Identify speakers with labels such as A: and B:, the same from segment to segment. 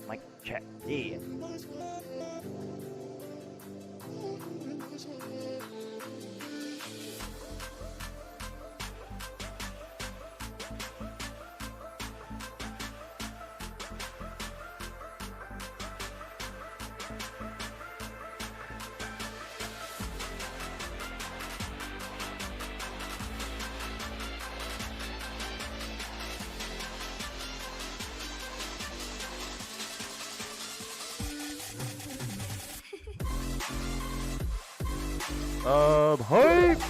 A: Mic, check. Yeah. Hype!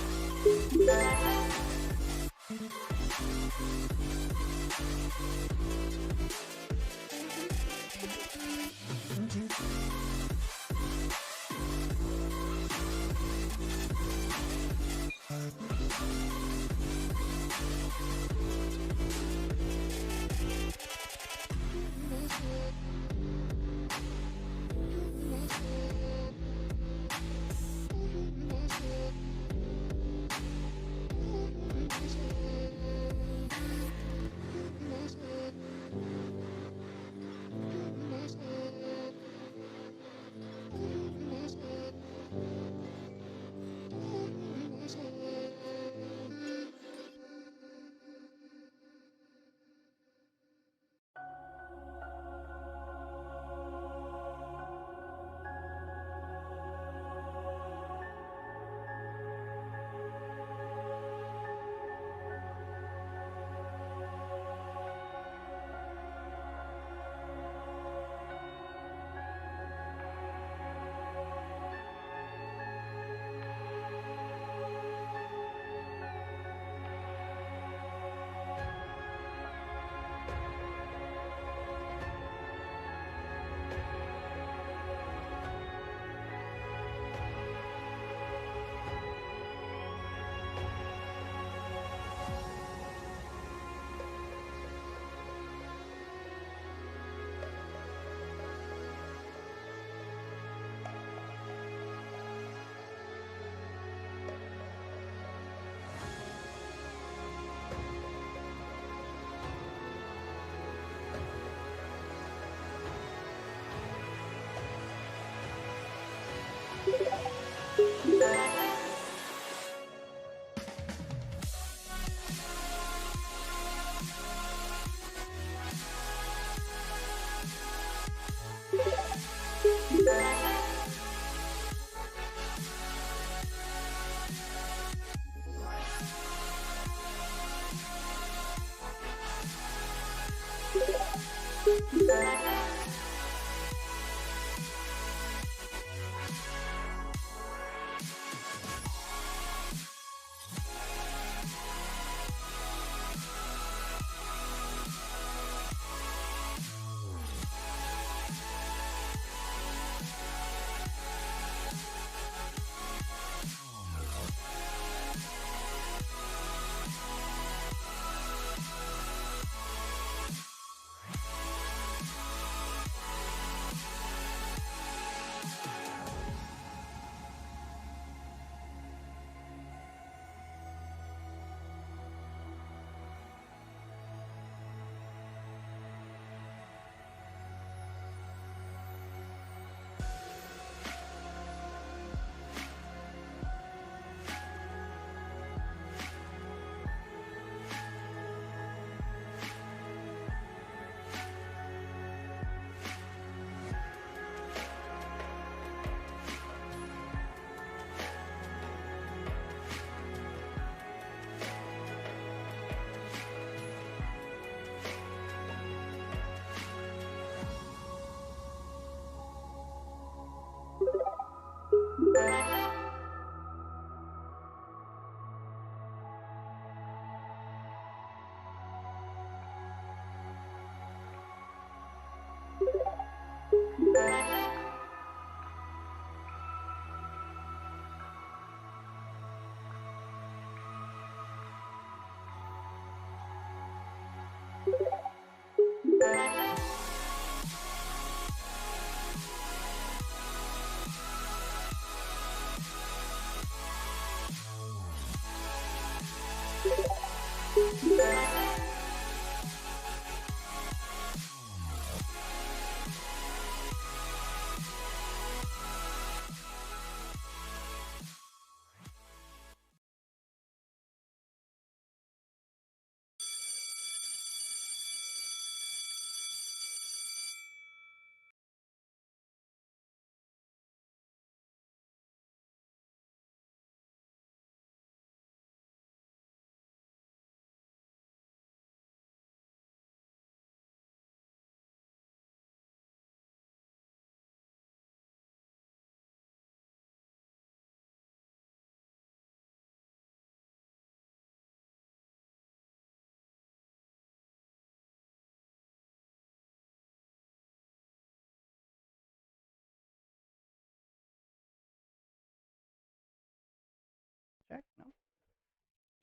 A: Check. No.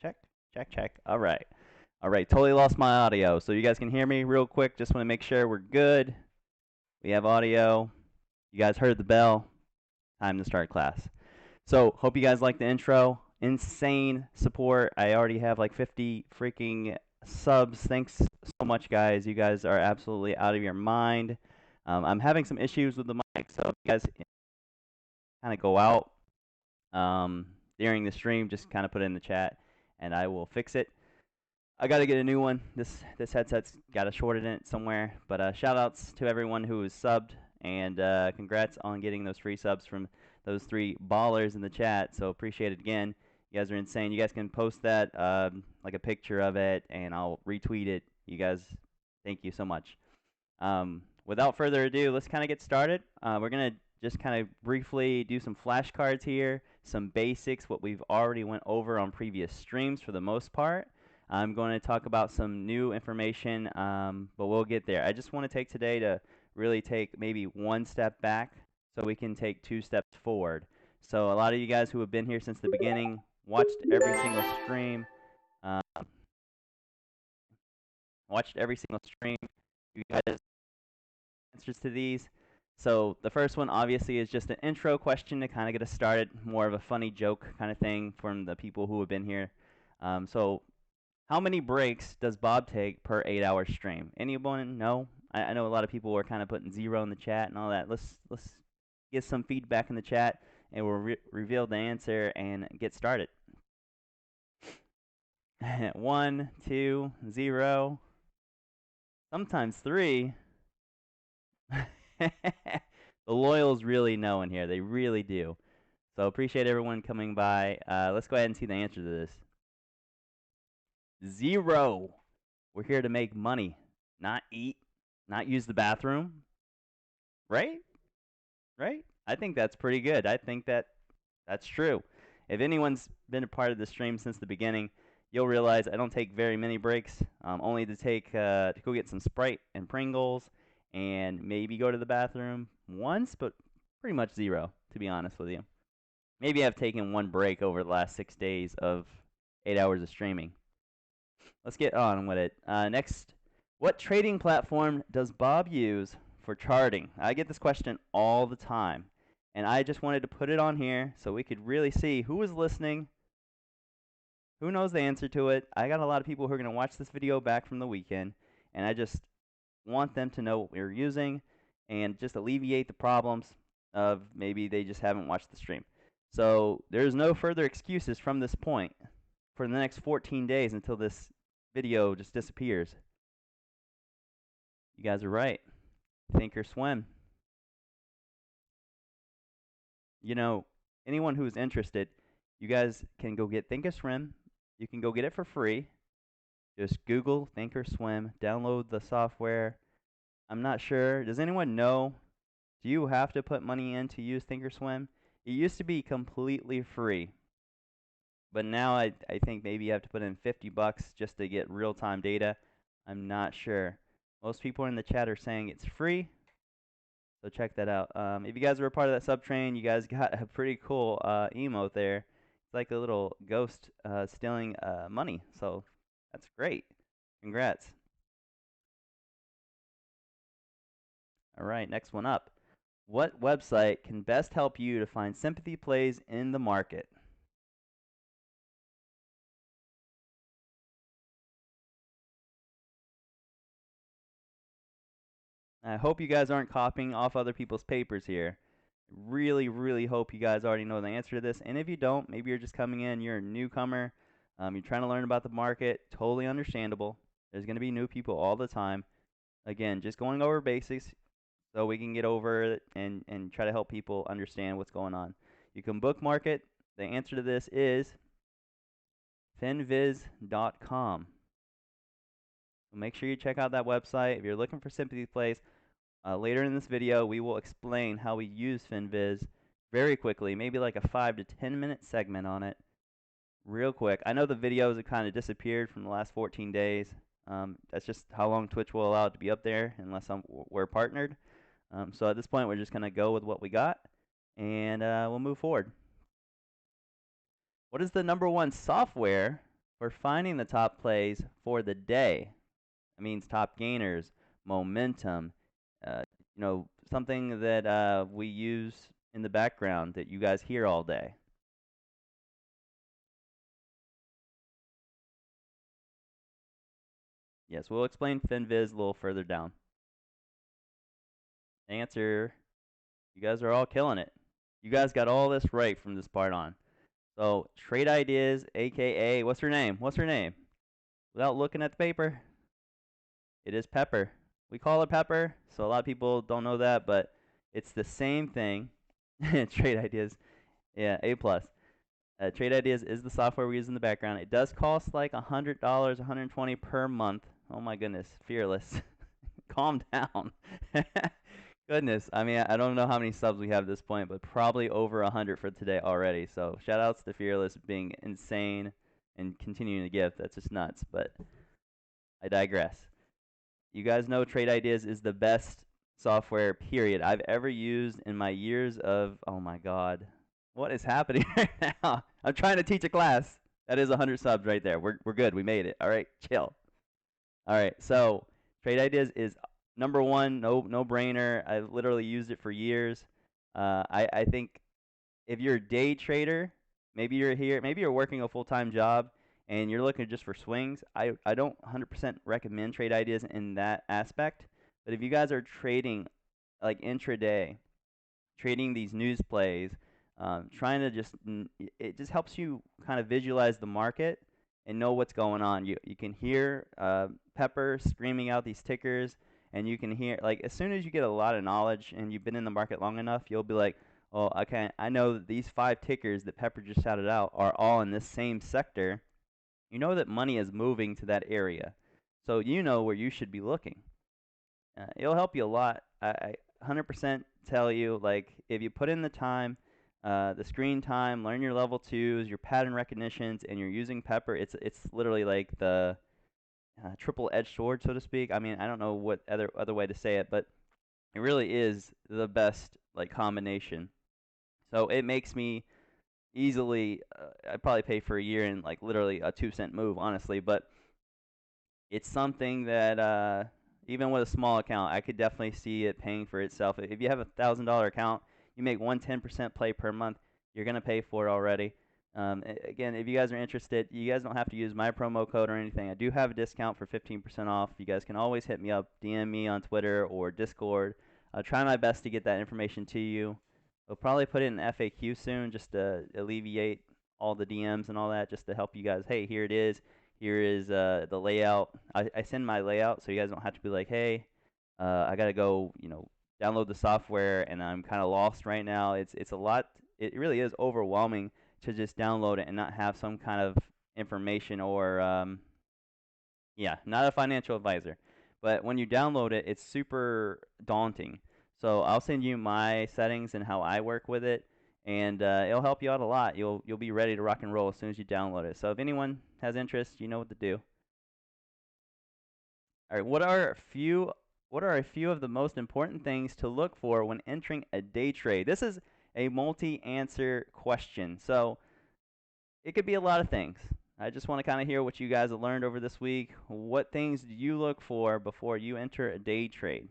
A: Check. Check. Check. All right. All right. Totally lost my audio. So you guys can hear me real quick. Just want to make sure we're good. We have audio. You guys heard the bell. Time to start class. So hope you guys like the intro. Insane support. I already have like 50 freaking subs. Thanks so much, guys. You guys are absolutely out of your mind. I'm having some issues with the mic, so if you guys kind of go out during the stream, just kind of put it in the chat, and I will fix it. I got to get a new one. This headset's got a short in it somewhere. But shout outs to everyone who is subbed, and congrats on getting those free subs from those 3 ballers in the chat. So appreciate it again. You guys are insane. You guys can post that, like a picture of it, and I'll retweet it. You guys, thank you so much. Without further ado, let's kind of get started. We're going to just kind of briefly do some flashcards here, some basics, what we've already went over on previous streams for the most part. I'm going to talk about some new information, but we'll get there. I just want to take today to really take maybe 1 step back so we can take 2 steps forward. So a lot of you guys who have been here since the beginning, watched every single stream, you guys answers to these. So the first one obviously is just an intro question to kind of get us started, more of a funny joke kind of thing from the people who have been here. So how many breaks does Bob take per 8-hour stream? Anyone know? I know a lot of people are kind of putting 0 in the chat and all that. Let's get some feedback in the chat, and we'll reveal the answer and get started. 1, 2, 0. Sometimes 3. The loyals really know in here. They really do. So appreciate everyone coming by. Let's go ahead and see the answer to this. 0. We're here to make money, not eat, not use the bathroom. Right? Right? I think that's pretty good. I think that's true. If anyone's been a part of the stream since the beginning, you'll realize I don't take very many breaks, only to go get some Sprite and Pringles and maybe go to the bathroom once, but pretty much 0, to be honest with you. Maybe I've taken 1 break over the last 6 days of 8 hours of streaming. Let's get on with it. Next, what trading platform does Bob use for charting? I get this question all the time, and I just wanted to put it on here so we could really see who is listening, who knows the answer to it. I got a lot of people who are going to watch this video back from the weekend, and I just want them to know what we're using and just alleviate the problems of maybe they just haven't watched the stream. So there's no further excuses from this point for the next 14 days until this video just disappears. You guys are right. Think or swim. You know, anyone who's interested, you guys can go get Thinkorswim. You can go get it for free. Just Google Thinkorswim, download the software. I'm not sure. Does anyone know? Do you have to put money in to use Thinkorswim? It used to be completely free, but now I think maybe you have to put in $50 just to get real-time data. I'm not sure. Most people in the chat are saying it's free, so check that out. If you guys were a part of that sub-train, you guys got a pretty cool emote there. It's like a little ghost stealing money, so that's great. Congrats. All right, next one up. What website can best help you to find sympathy plays in the market? I hope you guys aren't copying off other people's papers here. Really, really hope you guys already know the answer to this. And if you don't, maybe you're just coming in, you're a newcomer, you're trying to learn about the market, totally understandable. There's going to be new people all the time. Again, just going over basics so we can get over it and try to help people understand what's going on. You can bookmark it. The answer to this is finviz.com. So make sure you check out that website. If you're looking for sympathy plays, later in this video, we will explain how we use Finviz very quickly, maybe like a 5 to 10 minute segment on it real quick. I know the videos have kind of disappeared from the last 14 days. That's just how long Twitch will allow it to be up there unless we're partnered. So at this point, we're just going to go with what we got, and we'll move forward. What is the #1 software for finding the top plays for the day? That means top gainers, momentum, something that we use in the background that you guys hear all day. Yes, we'll explain Finviz a little further down. Answer, you guys are all killing it. You guys got all this right from this part on. So, Trade Ideas, aka, what's her name? What's her name? Without looking at the paper, it is Pepper. We call her Pepper, so a lot of people don't know that, but it's the same thing. Trade Ideas, yeah, A+. Trade Ideas is the software we use in the background. It does cost like $100, $120 per month. Oh my goodness, Fearless. Calm down. Goodness, I mean, I don't know how many subs we have at this point, but probably over 100 for today already. So shout outs to Fearless being insane and continuing to give. That's just nuts, but I digress. You guys know Trade Ideas is the best software, period, I've ever used in my years of, oh my god. What is happening right now? I'm trying to teach a class. That is 100 subs right there. We're good. We made it. All right, chill. All right, so Trade Ideas is #1, no brainer. I've literally used it for years. I think if you're a day trader, maybe you're here, maybe you're working a full-time job and you're looking just for swings. I don't 100% recommend Trade Ideas in that aspect. But if you guys are trading like intraday, trading these news plays, trying to it just helps you kind of visualize the market and know what's going on. You can hear Pepper screaming out these tickers, and you can hear, like, as soon as you get a lot of knowledge and you've been in the market long enough, you'll be like, oh, okay, I know that these 5 tickers that Pepper just shouted out are all in this same sector. You know that money is moving to that area, so you know where you should be looking. It'll help you a lot. I 100% tell you, like, if you put in the time, the screen time, learn your level 2s, your pattern recognitions, and you're using Pepper, it's literally like the triple-edged sword, so to speak. I mean, I don't know what other way to say it, but it really is the best like combination. So it makes me easily, I'd probably pay for a year in like literally a 2-cent move, honestly, but it's something that even with a small account, I could definitely see it paying for itself. If you have a $1,000 account, you make 110% play per month, you're going to pay for it already. Again, if you guys are interested, you guys don't have to use my promo code or anything. I do have a discount for 15% off. You guys can always hit me up, DM me on Twitter or Discord. I'll try my best to get that information to you. We'll probably put it in FAQ soon just to alleviate all the DMs and all that, just to help you guys. Hey, here it is. Here is the layout. I send my layout so you guys don't have to be like, hey, I got to go, download the software and I'm kind of lost right now. It's a lot. It really is overwhelming to just download it and not have some kind of information or, not a financial advisor. But when you download it, it's super daunting. So I'll send you my settings and how I work with it, and it'll help you out a lot. You'll be ready to rock and roll as soon as you download it. So if anyone has interest, you know what to do. All right, what are a few of the most important things to look for when entering a day trade? This is a multi-answer question, so it could be a lot of things. I just want to kind of hear what you guys have learned over this week. What things do you look for before you enter a day trade?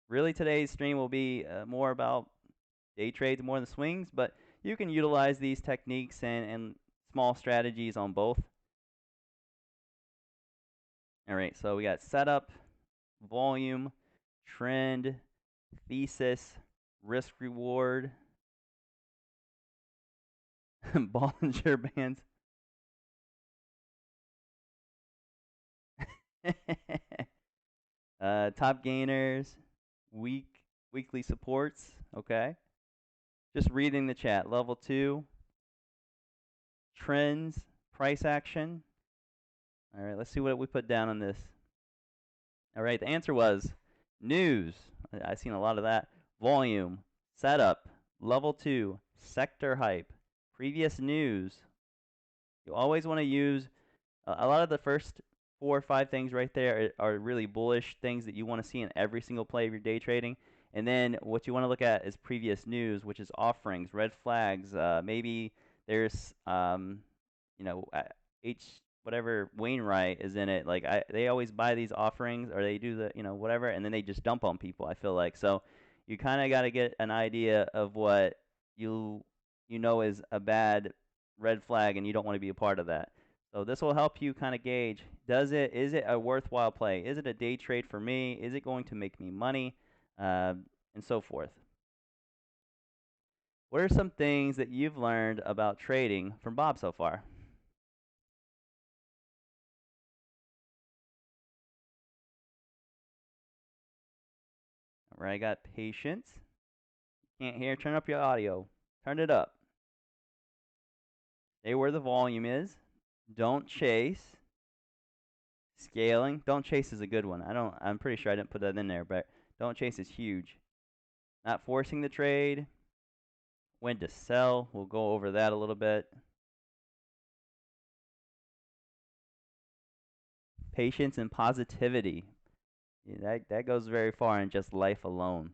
A: Really, today's stream will be more about day trades more than swings, but you can utilize these techniques and small strategies on both. All right, so we got setup, volume, trend, thesis, risk reward, Bollinger Bands. Top gainers, weekly supports. Okay. Just reading the chat. Level 2, trends, price action. All right, let's see what we put down on this. All right, the answer was news. I've seen a lot of that. Volume, setup, level 2, sector hype, previous news. You always want to use a lot of the first 4 or 5 things right there are really bullish things that you want to see in every single play of your day trading. And then what you want to look at is previous news, which is offerings, red flags. Maybe there's, you know, whatever Wainwright is in it. Like they always buy these offerings, or they do the, you know, whatever, and then they just dump on people. I feel like so you kind of got to get an idea of what you know is a bad red flag, and you don't want to be a part of that. So this will help you kind of gauge, is it a worthwhile play? Is it a day trade for me? Is it going to make me money? And so forth. What are some things that you've learned about trading from Bob so far? All right, I got patience. Can't hear, turn up your audio. Turn it up. Stay where the volume is. Don't chase. Scaling. Don't chase is a good one. I'm pretty sure I didn't put that in there, but don't chase is huge. Not forcing the trade. When to sell. We'll go over that a little bit. Patience and positivity. Yeah, that goes very far in just life alone.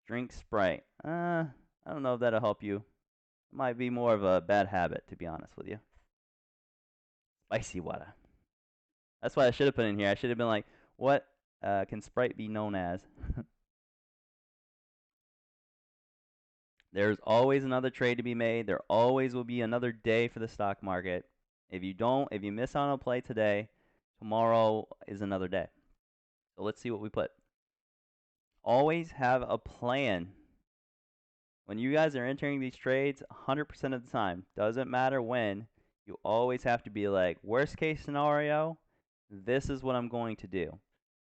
A: Drink Sprite. I don't know if that'll help you. It might be more of a bad habit, to be honest with you. Spicy water. That's what I should have put in here. I should have been like, what can Sprite be known as? There's always another trade to be made. There always will be another day for the stock market. If you miss out on a play today, tomorrow is another day. So let's see what we put. Always have a plan. When you guys are entering these trades, 100% of the time, doesn't matter when, you always have to be like, worst case scenario, this is what I'm going to do.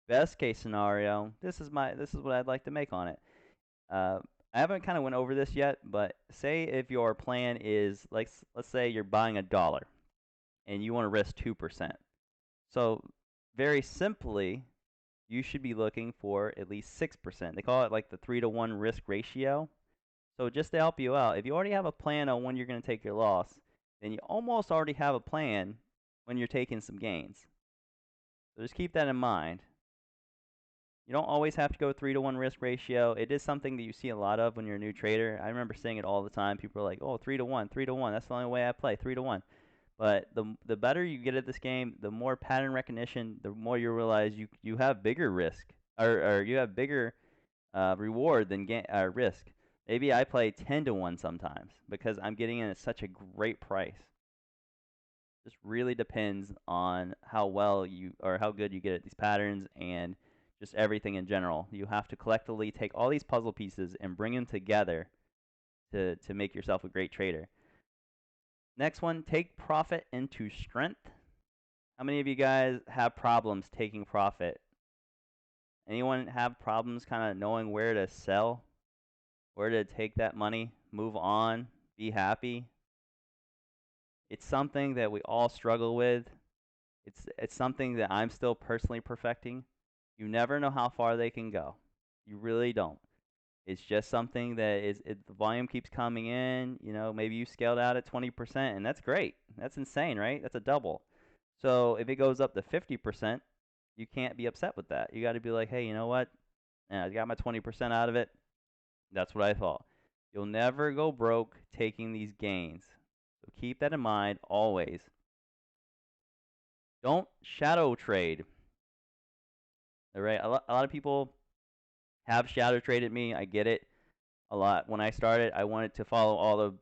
A: Best case scenario, this is what I'd like to make on it. I haven't kind of went over this yet, but say if your plan is, like, let's say you're buying $1 and you want to risk 2%. So very simply, you should be looking for at least 6%. They call it like the 3-to-1 risk ratio. So just to help you out, if you already have a plan on when you're going to take your loss, then you almost already have a plan when you're taking some gains. So just keep that in mind. You don't always have to go 3-to-1 risk ratio. It is something that you see a lot of when you're a new trader. I remember saying it all the time. People are like, oh, 3-to-1, 3-to-1. That's the only way I play, 3-to-1. But the better you get at this game, the more pattern recognition, the more you realize you have bigger risk, or you have bigger reward than risk. Maybe I play 10-to-1 sometimes because I'm getting in at such a great price. Just really depends on how well how good you get at these patterns and just everything in general. You have to collectively take all these puzzle pieces and bring them together to make yourself a great trader. Next one, take profit into strength. How many of you guys have problems taking profit? Anyone have problems kind of knowing where to sell? Where to take that money, move on, be happy? It's something that we all struggle with. It's something that I'm still personally perfecting. You never know how far they can go. You really don't. It's just something that the volume keeps coming in. You know, maybe you scaled out at 20%, and that's great. That's insane, right? That's a double. So if it goes up to 50%, you can't be upset with that. You got to be like, hey, you know what? I got my 20% out of it. That's what I thought. You'll never go broke taking these gains. So keep that in mind always. Don't shadow trade. All right, a lot of people have shadow traded me. I get it a lot. When I started, I wanted to follow all the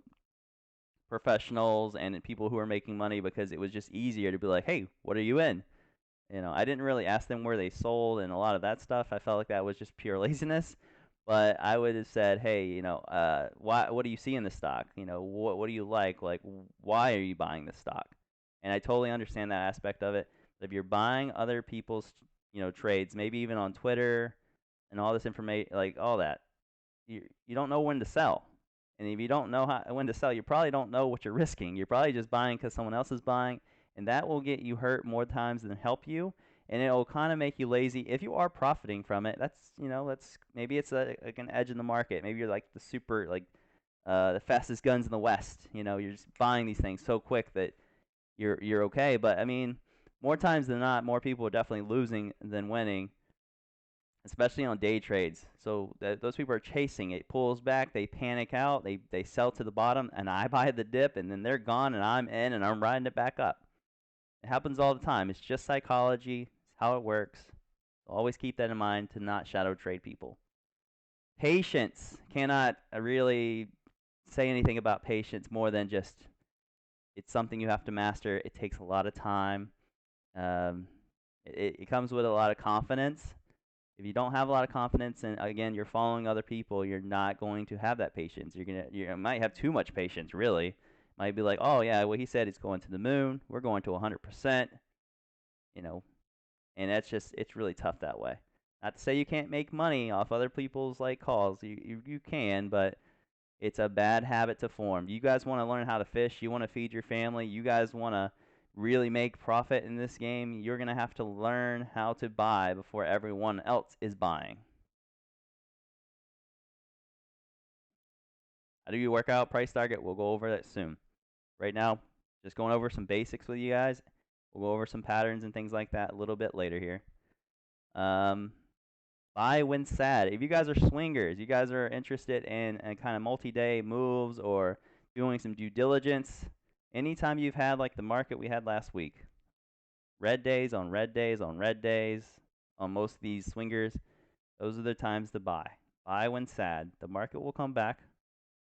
A: professionals and people who are making money because it was just easier to be like, hey, what are you in? You know, I didn't really ask them where they sold and a lot of that stuff. I felt like that was just pure laziness. But I would have said, hey, you know, what do you see in the stock? You know, what do you like? Like, why are you buying this stock? And I totally understand that aspect of it. If you're buying other people's, you know, trades, maybe even on Twitter and all this information, like all that, you don't know when to sell. And if you don't know when to sell, you probably don't know what you're risking. You're probably just buying because someone else is buying, and that will get you hurt more times than help you. And it will kind of make you lazy. If you are profiting from it, that's, you know, that's maybe it's like an edge in the market. Maybe you're like the super, like the fastest guns in the West. You know, you're just buying these things so quick that you're okay. But I mean, more times than not, more people are definitely losing than winning, especially on day trades. So those people are chasing. It pulls back, they panic out, they sell to the bottom, and I buy the dip, and then they're gone, and I'm in, and I'm riding it back up. It happens all the time. It's just psychology. It's how it works. So always keep that in mind to not shadow trade people. Patience. Cannot really say anything about patience more than just it's something you have to master. It takes a lot of time. It comes with a lot of confidence. If you don't have a lot of confidence and again you're following other people, you're not going to have that patience. You might have too much patience, really. Might be like, oh yeah, well he said it's going to the moon. We're going to 100%. You know, and it's really tough that way. Not to say you can't make money off other people's like calls. You can, but it's a bad habit to form. You guys want to learn how to fish. You want to feed your family. You guys want to really make profit in this game. You're going to have to learn how to buy before everyone else is buying. How do you work out price target? We'll go over that soon. Right now, just going over some basics with you guys. We'll go over some patterns and things like that a little bit later here. Buy when sad. If you guys are swingers, you guys are interested in kind of multi-day moves or doing some due diligence, anytime you've had like the market we had last week, red days on red days on red days on most of these swingers, those are the times to buy. Buy when sad. The market will come back.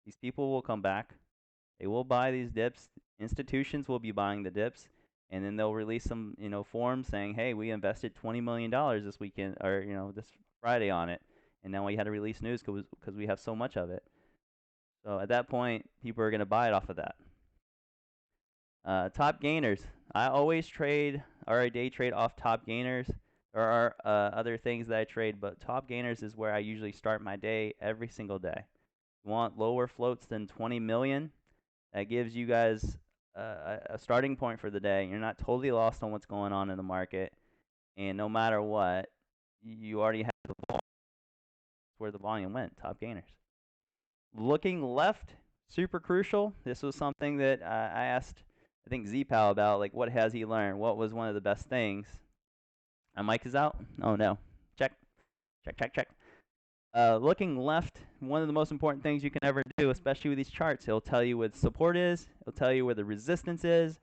A: These people will come back. They will buy these dips. Institutions will be buying the dips. And then they'll release some, you know, forms saying, hey, we invested $20 million this weekend, or, you know, this Friday on it. And now we had to release news because we have so much of it. So at that point, people are going to buy it off of that. Top gainers. I always trade, or I day trade off top gainers. There are other things that I trade, but top gainers is where I usually start my day every single day. You want lower floats than 20 million. That gives you guys a starting point for the day. You're not totally lost on what's going on in the market. And no matter what, you already have the volume. That's where the volume went, top gainers. Looking left, super crucial. This was something that I asked, I think, Z-Pal about, like, what has he learned? What was one of the best things? My mic is out? Oh, no. Check. Check, check, check. Looking left, one of the most important things you can ever do, especially with these charts. It'll tell you where the support is. It'll tell you where the resistance is.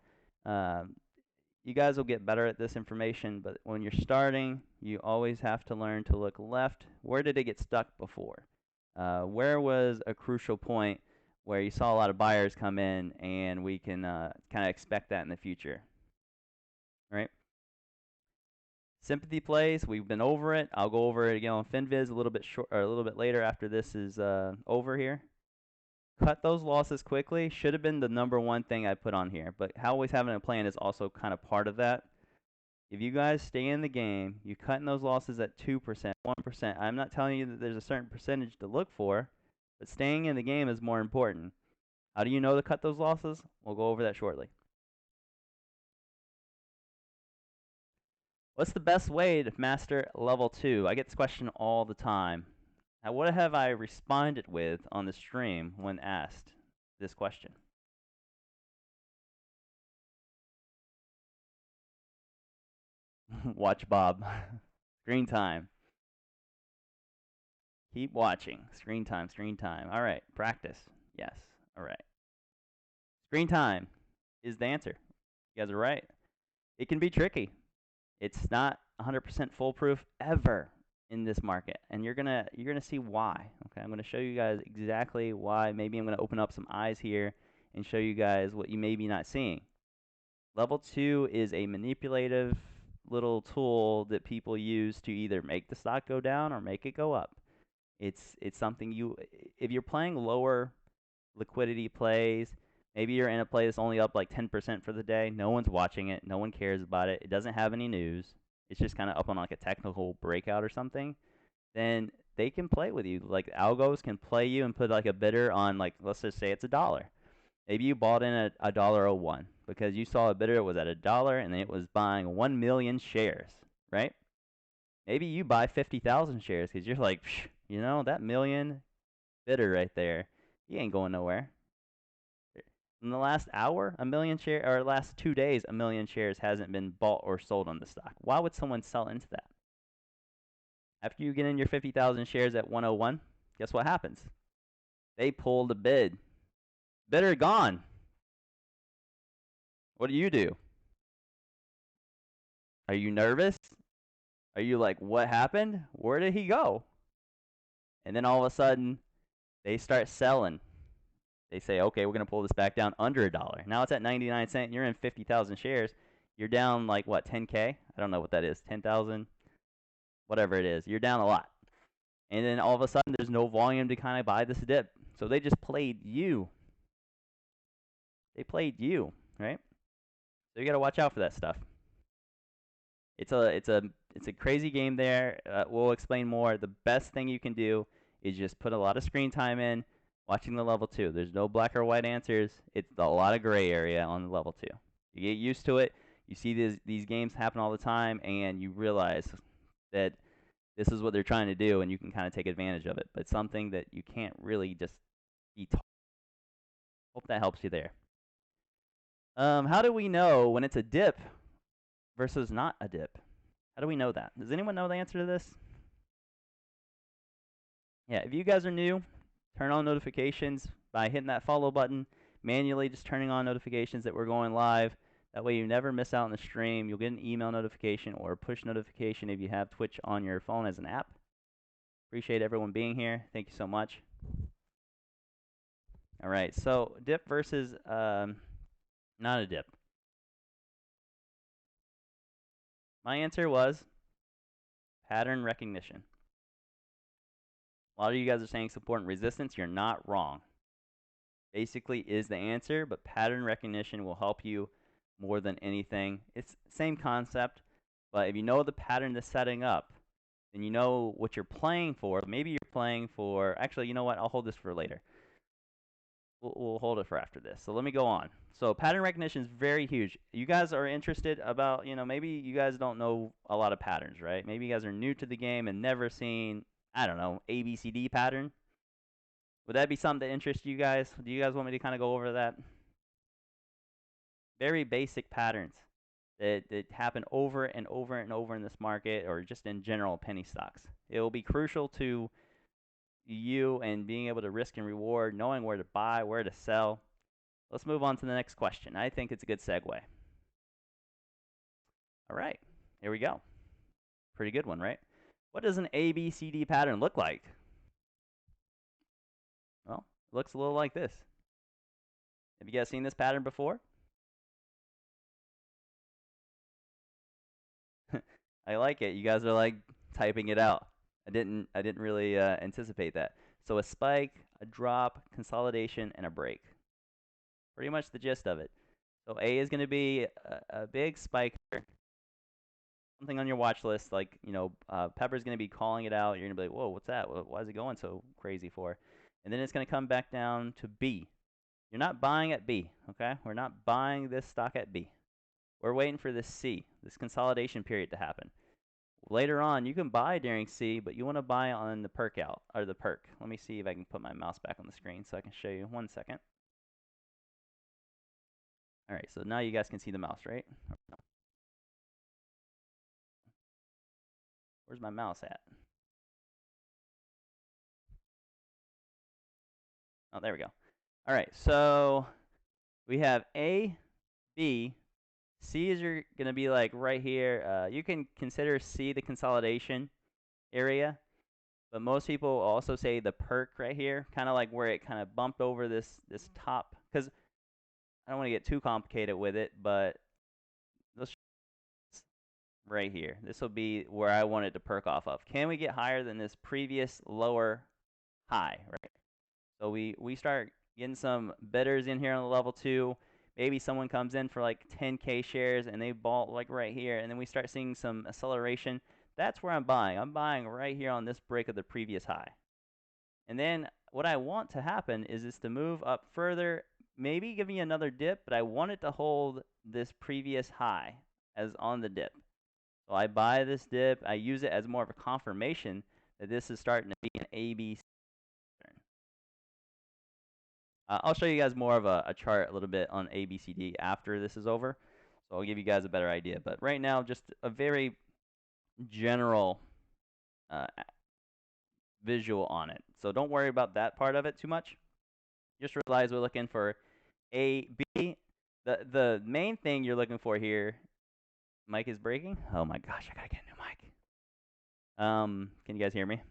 A: You guys will get better at this information, but when you're starting, you always have to learn to look left. Where did it get stuck before? Where was a crucial point where you saw a lot of buyers come in, and we can kind of expect that in the future. All right. Sympathy plays, we've been over it. I'll go over it again on Finviz a little bit later after this is over here. Cut those losses quickly should have been the #1 thing I put on here, but always having a plan is also kind of part of that. If you guys stay in the game, you cutting those losses at 2%, 1%. I'm not telling you that there's a certain percentage to look for, but staying in the game is more important. How do you know to cut those losses? We'll go over that shortly. What's the best way to master level 2? I get this question all the time. Now, what have I responded with on the stream when asked this question? Watch Bob. Screen time. Keep watching. Screen time, screen time. All right, practice. Yes. All right. Screen time is the answer. You guys are right. It can be tricky. It's not 100% foolproof ever in this market, and you're gonna see why. Okay, I'm gonna show you guys exactly why. Maybe I'm gonna open up some eyes here and show you guys what you may be not seeing. Level 2 is a manipulative little tool that people use to either make the stock go down or make it go up. It's something if you're playing lower liquidity plays, maybe you're in a play that's only up like 10% for the day, no one's watching it, no one cares about it, it doesn't have any news, it's just kind of up on like a technical breakout or something, then they can play with you. Like algos can play you and put like a bidder on, like, let's just say it's $1. Maybe you bought in at $1.01 because you saw a bidder was at $1 and it was buying 1 million shares, right? Maybe you buy 50,000 shares because you're like, you know, that million bidder right there, he ain't going nowhere. In the last hour, a million share, or last 2 days, a million shares hasn't been bought or sold on the stock. Why would someone sell into that? After you get in your 50,000 shares at 101, guess what happens? They pull the bid. Bidder gone. What do? Are you nervous? Are you like, what happened? Where did he go? And then all of a sudden, they start selling. They say, okay, we're going to pull this back down under $1. Now it's at 99 cents. And you're in 50,000 shares. You're down like, what, 10K? I don't know what that is. 10,000? Whatever it is. You're down a lot. And then all of a sudden, there's no volume to kind of buy this dip. So they just played you. They played you, right? So you got to watch out for that stuff. It's a crazy game there. We'll explain more. The best thing you can do is just put a lot of screen time in, watching the level 2. There's no black or white answers. It's a lot of gray area on the level 2. You get used to it. You see these games happen all the time, and you realize that this is what they're trying to do, and you can kind of take advantage of it. But it's something that you can't really just be taught. Hope that helps you there. How do we know when it's a dip versus not a dip? How do we know that? Does anyone know the answer to this? Yeah, if you guys are new, turn on notifications by hitting that follow button, manually just turning on notifications that we're going live. That way you never miss out on the stream. You'll get an email notification or a push notification if you have Twitch on your phone as an app. Appreciate everyone being here. Thank you so much. All right, so dip versus not a dip. My answer was pattern recognition. A lot of you guys are saying support and resistance. You're not wrong. Basically is the answer, but pattern recognition will help you more than anything. It's the same concept, but if you know the pattern that's setting up, then you know what you're playing for. Maybe you're playing for, actually, you know what? I'll hold this for later. We'll hold it for after this. So let me go on. So pattern recognition is very huge. You guys are interested about, maybe you guys don't know a lot of patterns, right? Maybe you guys are new to the game and never seen, I don't know, ABCD pattern. Would that be something that interests you guys? Do you guys want me to kind of go over that? Very basic patterns that happen over and over and over in this market, or just in general penny stocks. It will be crucial to you and being able to risk and reward, knowing where to buy, where to sell. Let's move on to the next question. I think it's a good segue. All right, here we go. Pretty good one, right? What does an ABCD pattern look like? Well, it looks a little like this. Have you guys seen this pattern before? I like it. You guys are like typing it out. I didn't really anticipate that. So a spike, a drop, consolidation, and a break. Pretty much the gist of it. So A is going to be a big spike. Something on your watch list, like, Pepper's going to be calling it out. You're going to be like, whoa, what's that? Why is it going so crazy for? And then it's going to come back down to B. You're not buying at B, okay? We're not buying this stock at B. We're waiting for this C, this consolidation period to happen. Later on, you can buy during C, but you want to buy on the perk out, or the perk. Let me see if I can put my mouse back on the screen so I can show you. 1 second. All right, so now you guys can see the mouse, right? Where's my mouse at? Oh, there we go. All right, so we have A, B. C is going to be like right here. You can consider C the consolidation area, but most people also say the perk right here, kind of like where it kind of bumped over this top, because I don't want to get too complicated with it, but right here. This will be where I want it to perk off of. Can we get higher than this previous lower high, right? So we start getting some bidders in here on the level 2. Maybe someone comes in for like 10K shares and they bought like right here, and then we start seeing some acceleration. That's where I'm buying. I'm buying right here on this break of the previous high. And then what I want to happen is to move up further, maybe give me another dip, but I want it to hold this previous high as on the dip. So I buy this dip. I use it as more of a confirmation that this is starting to be an ABC pattern. I'll show you guys more of a chart a little bit on ABCD after this is over. So I'll give you guys a better idea. But right now, just a very general visual on it. So don't worry about that part of it too much. Just realize we're looking for A, B. The main thing you're looking for here, mic is breaking? Oh my gosh, I gotta get a new mic. Can you guys hear me?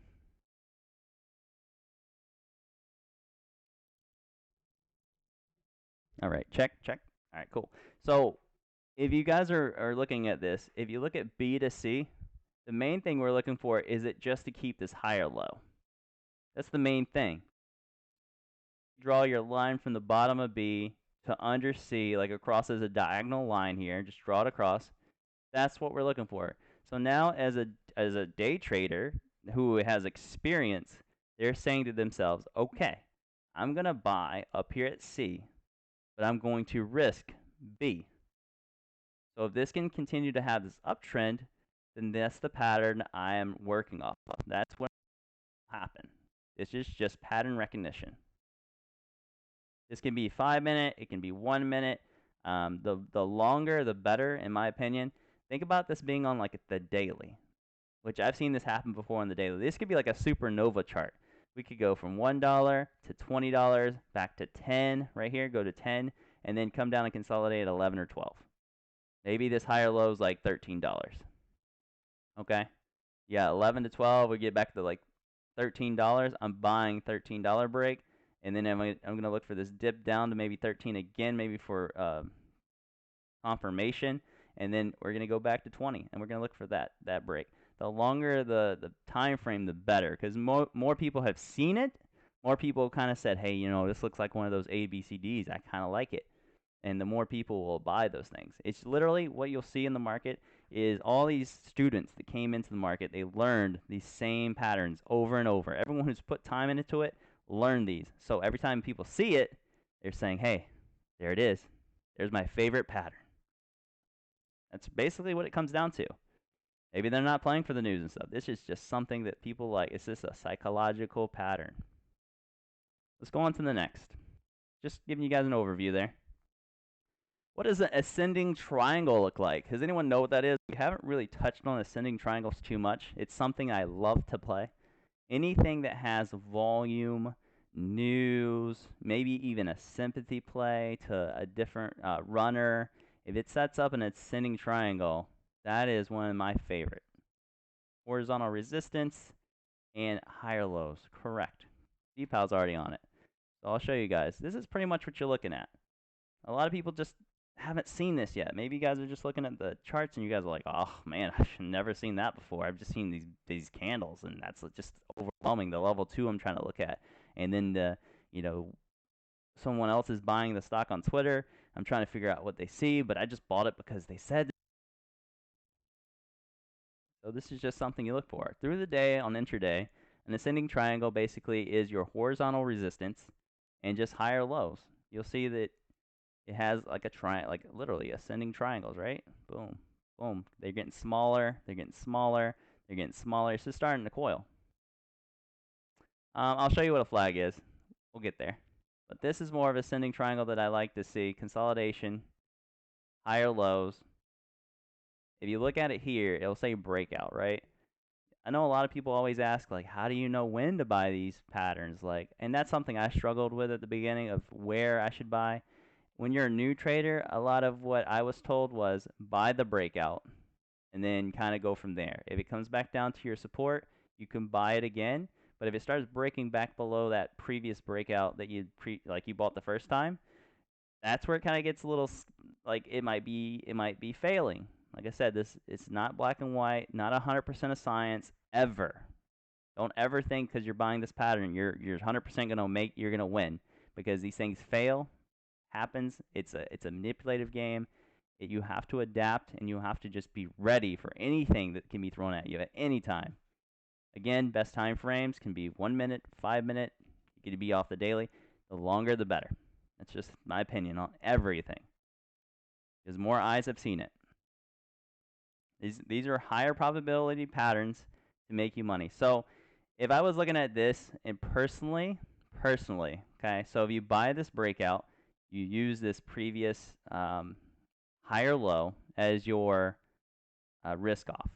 A: All right, check. All right, cool. So if you guys are looking at this, if you look at B to C, the main thing we're looking for is it just to keep this higher low. That's the main thing. Draw your line from the bottom of B to under C, like across as a diagonal line here. Just draw it across. That's what we're looking for. So now as a day trader who has experience, they're saying to themselves, okay, I'm going to buy up here at C, but I'm going to risk B. So if this can continue to have this uptrend, then that's the pattern I am working off of. That's what will happen. This is just pattern recognition. This can be 5 minute, it can be 1 minute. The longer, the better, in my opinion. Think about this being on like the daily, which I've seen this happen before on the daily. This could be like a supernova chart. We could go from $1 to $20, back to 10 right here, go to 10, and then come down and consolidate at 11 or 12. Maybe this higher low is like $13. Okay? Yeah, 11 to 12, we get back to like $13. I'm buying $13 break. And then I'm going to look for this dip down to maybe 13 again, maybe for confirmation. And then we're going to go back to 20, and we're going to look for that break. The longer the time frame, the better, because more people have seen it. More people kind of said, hey, you know, this looks like one of those ABCDs. I kind of like it. And the more people will buy those things. It's literally what you'll see in the market is all these students that came into the market, they learned these same patterns over and over. Everyone who's put time into it learn these. So every time people see it, they're saying, hey, there it is. There's my favorite pattern. That's basically what it comes down to. Maybe they're not playing for the news and stuff. This is just something that people like. It's just a psychological pattern. Let's go on to the next. Just giving you guys an overview there. What does an ascending triangle look like? Does anyone know what that is? We haven't really touched on ascending triangles too much. It's something I love to play. Anything that has volume, news, maybe even a sympathy play to a different runner. If it sets up an ascending triangle, that is one of my favorite. Horizontal resistance and higher lows. Correct. DPAL's already on it. So I'll show you guys. This is pretty much what you're looking at. A lot of people just haven't seen this yet. Maybe you guys are just looking at the charts and you guys are like, oh man, I've never seen that before. I've just seen these candles, and that's just overwhelming. The level 2 I'm trying to look at, and then someone else is buying the stock on Twitter. I'm trying to figure out what they see, but I just bought it because they said. So this is just something you look for through the day on intraday. An ascending triangle basically is your horizontal resistance and just higher lows. You'll see that it has like a triangle, like literally ascending triangles, right? Boom, boom. They're getting smaller. They're getting smaller. They're getting smaller. It's just starting to coil. I'll show you what a flag is. We'll get there. But this is more of ascending triangle that I like to see. Consolidation, higher lows. If you look at it here, it'll say breakout, right? I know a lot of people always ask, like, how do you know when to buy these patterns? Like, and that's something I struggled with at the beginning of where I should buy. When you're a new trader, a lot of what I was told was buy the breakout and then kind of go from there. If it comes back down to your support, you can buy it again. But if it starts breaking back below that previous breakout that you bought the first time, that's where it kind of gets a little like it might be failing. Like I said, it's not black and white, not 100% of science ever. Don't ever think because you're buying this pattern you're 100% gonna win, because these things fail, happens. It's a manipulative game. You have to adapt, and you have to just be ready for anything that can be thrown at you at any time. Again, best time frames can be 1 minute, 5 minute. You could be off the daily. The longer, the better. That's just my opinion on everything. Because more eyes have seen it. These are higher probability patterns to make you money. So if I was looking at this, and personally, okay, so if you buy this breakout, you use this previous higher low as your risk off.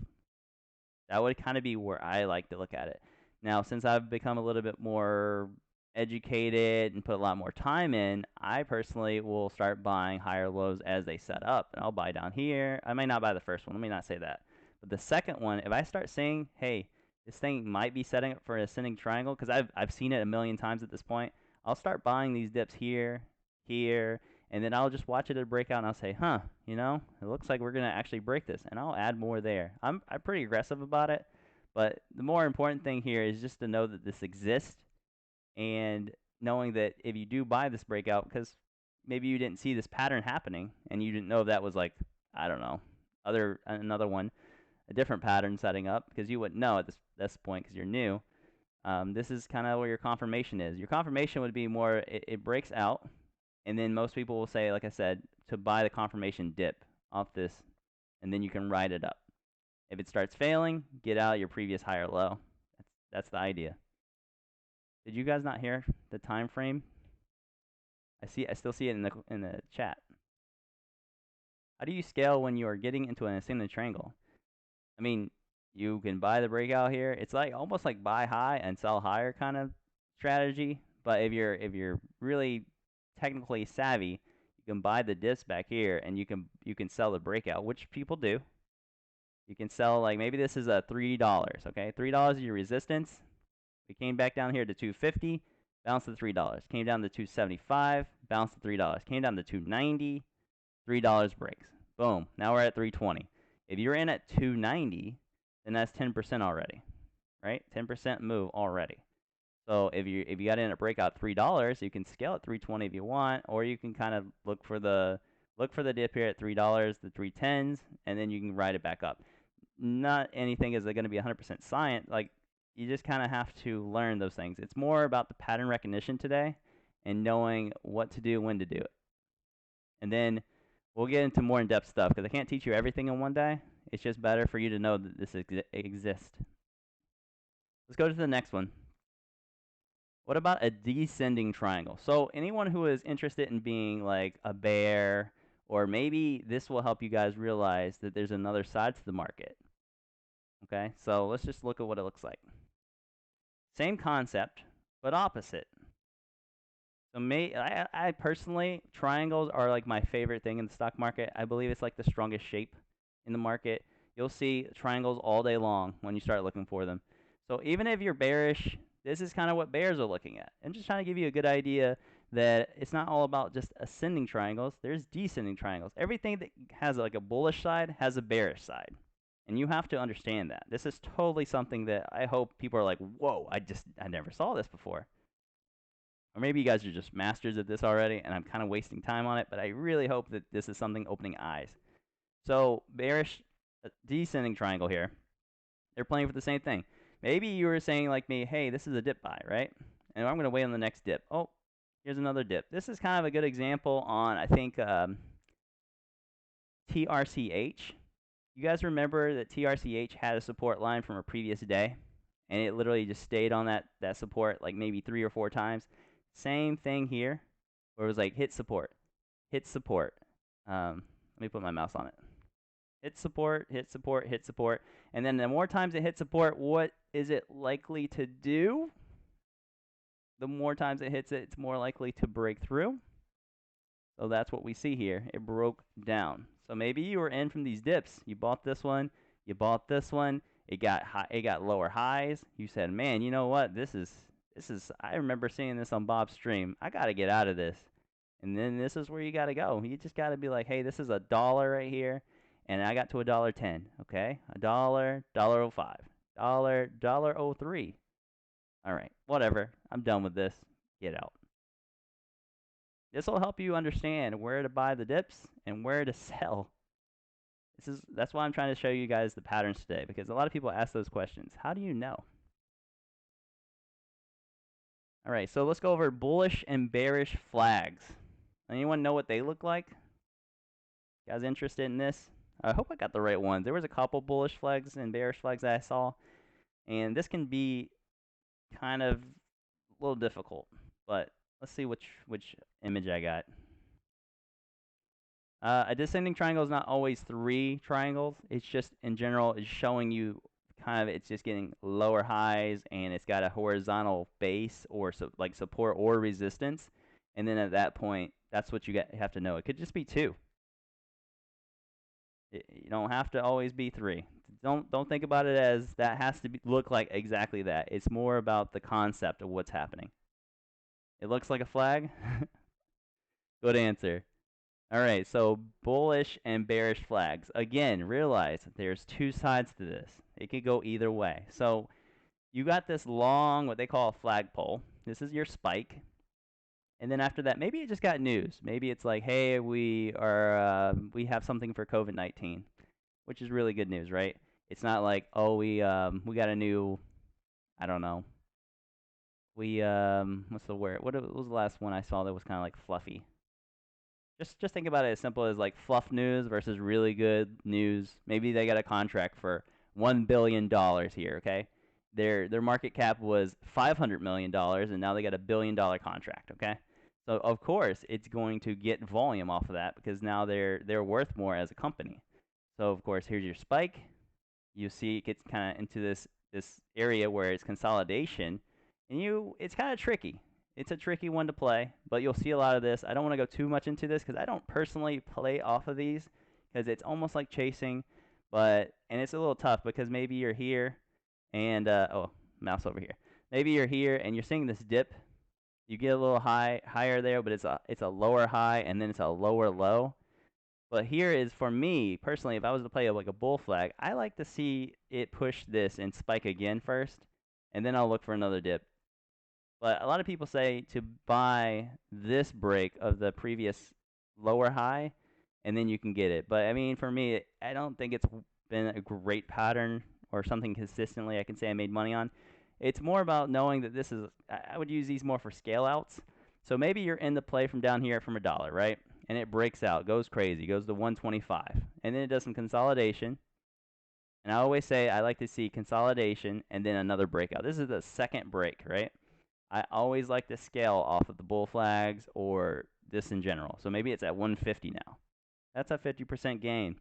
A: That would kind of be where I like to look at it. Now, since I've become a little bit more educated and put a lot more time in, I personally will start buying higher lows as they set up. And I'll buy down here. I might not buy the first one. Let me not say that. But the second one, if I start saying, hey, this thing might be setting up for an ascending triangle, because I've seen it a million times at this point, I'll start buying these dips here, here, and then I'll just watch it at a breakout, and I'll say, huh, you know, it looks like we're going to actually break this, and I'll add more there. I'm pretty aggressive about it, but the more important thing here is just to know that this exists, and knowing that if you do buy this breakout, because maybe you didn't see this pattern happening, and you didn't know that was like, I don't know, another one, a different pattern setting up, because you wouldn't know at this point because you're new. This is kind of where your confirmation is. Your confirmation would be more, it breaks out, and then most people will say, like I said, to buy the confirmation dip off this, and then you can ride it up. If it starts failing, get out your previous higher low. That's the idea. Did you guys not hear the time frame? I still see it in the chat. How do you scale when you are getting into an ascending triangle? I mean, you can buy the breakout here. It's like almost like buy high and sell higher kind of strategy. But if you're really technically savvy, you can buy the dips back here, and you can sell the breakout, which people do. You can sell, like, maybe this is a $3, okay? $3 is your resistance. We came back down here to 250, bounced to $3. Came down to 275, bounced to $3. Came down to 290, $3 breaks. Boom. Now we're at 320. If you're in at 290, then that's 10% already, right? 10% move already. So if you got in at breakout $3, you can scale at 320 if you want, or you can kind of look for the dip here at $3, the 310s, and then you can ride it back up. Not anything is going to be 100% science. Like, you just kind of have to learn those things. It's more about the pattern recognition today and knowing what to do, when to do it. And then we'll get into more in-depth stuff, because I can't teach you everything in one day. It's just better for you to know that this exists. Let's go to the next one. What about a descending triangle? So anyone who is interested in being like a bear, or maybe this will help you guys realize that there's another side to the market. Okay, so let's just look at what it looks like. Same concept, but opposite. So I personally, triangles are like my favorite thing in the stock market. I believe it's like the strongest shape in the market. You'll see triangles all day long when you start looking for them. So even if you're bearish, this is kind of what bears are looking at. I'm just trying to give you a good idea that it's not all about just ascending triangles. There's descending triangles. Everything that has like a bullish side has a bearish side. And you have to understand that. This is totally something that I hope people are like, whoa, I never saw this before. Or maybe you guys are just masters at this already, and I'm kind of wasting time on it, but I really hope that this is something opening eyes. So bearish descending triangle here, they're playing for the same thing. Maybe you were saying like me, hey, this is a dip buy, right? And I'm going to wait on the next dip. Oh, here's another dip. This is kind of a good example on, I think, TRCH. You guys remember that TRCH had a support line from a previous day, and it literally just stayed on that support like maybe 3 or 4 times. Same thing here, where it was like hit support, hit support. Let me put my mouse on it. Hit support, hit support, hit support. And then the more times it hits support, what is it likely to do? The more times it hits it, it's more likely to break through. So that's what we see here. It broke down. So maybe you were in from these dips. You bought this one. You bought this one. It got lower highs. You said, man, you know what? This is. I remember seeing this on Bob's stream. I got to get out of this. And then this is where you got to go. You just got to be like, hey, this is $1 right here. and I got to $1.10. Okay, $1, $1.05, $1, $1.03. All right, whatever. I'm done with this. Get out. This will help you understand where to buy the dips and where to sell. That's why I'm trying to show you guys the patterns today, because a lot of people ask those questions. How do you know? All right, so let's go over bullish and bearish flags. Anyone know what they look like? You guys interested in this? I hope I got the right one. There was a couple bullish flags and bearish flags that I saw, and this can be kind of a little difficult, but let's see which image I got. A descending triangle is not always 3 triangles. It's just, in general, it's showing you kind of, it's just getting lower highs, and it's got a horizontal base or like support or resistance. And then at that point, that's what you have to know. It could just be 2. You don't have to always be 3. Don't think about it as that has to look like exactly that. It's more about the concept of what's happening. It looks like a flag? Good answer. All right, so bullish and bearish flags. Again, realize there's 2 sides to this. It could go either way. So you got this long, what they call a flagpole. This is your spike. And then after that, maybe it just got news. Maybe it's like, hey, we have something for COVID-19, which is really good news, right? It's not like, oh, we got a new, I don't know. What's the word? What was the last one I saw that was kind of like fluffy? Just think about it as simple as like fluff news versus really good news. Maybe they got a contract for $1 billion here, okay? Their market cap was $500 million, and now they got a $1 billion contract, okay? So of course it's going to get volume off of that, because now they're worth more as a company. So of course, here's your spike. You see it gets kind of into this area where it's consolidation, and it's kind of tricky. It's a tricky one to play, but you'll see a lot of this. I don't want to go too much into this because I don't personally play off of these, because it's almost like chasing, and it's a little tough because maybe you're here and oh, mouse over here. Maybe you're here and you're seeing this dip. You get a little higher there, but it's a lower high and then it's a lower low. But here is, for me personally, if I was to play like a bull flag, I like to see it push this and spike again first, and then I'll look for another dip. But a lot of people say to buy this break of the previous lower high, and then you can get it. But I mean, for me, I don't think it's been a great pattern or something consistently I can say I made money on. It's more about knowing that this is, I would use these more for scale outs. So maybe you're in the play from down here from $1, right? And it breaks out, goes crazy, goes to 125. And then it does some consolidation. And I always say I like to see consolidation and then another breakout. This is the second break, right? I always like to scale off of the bull flags or this in general. So maybe it's at 150 now. That's a 50% gain.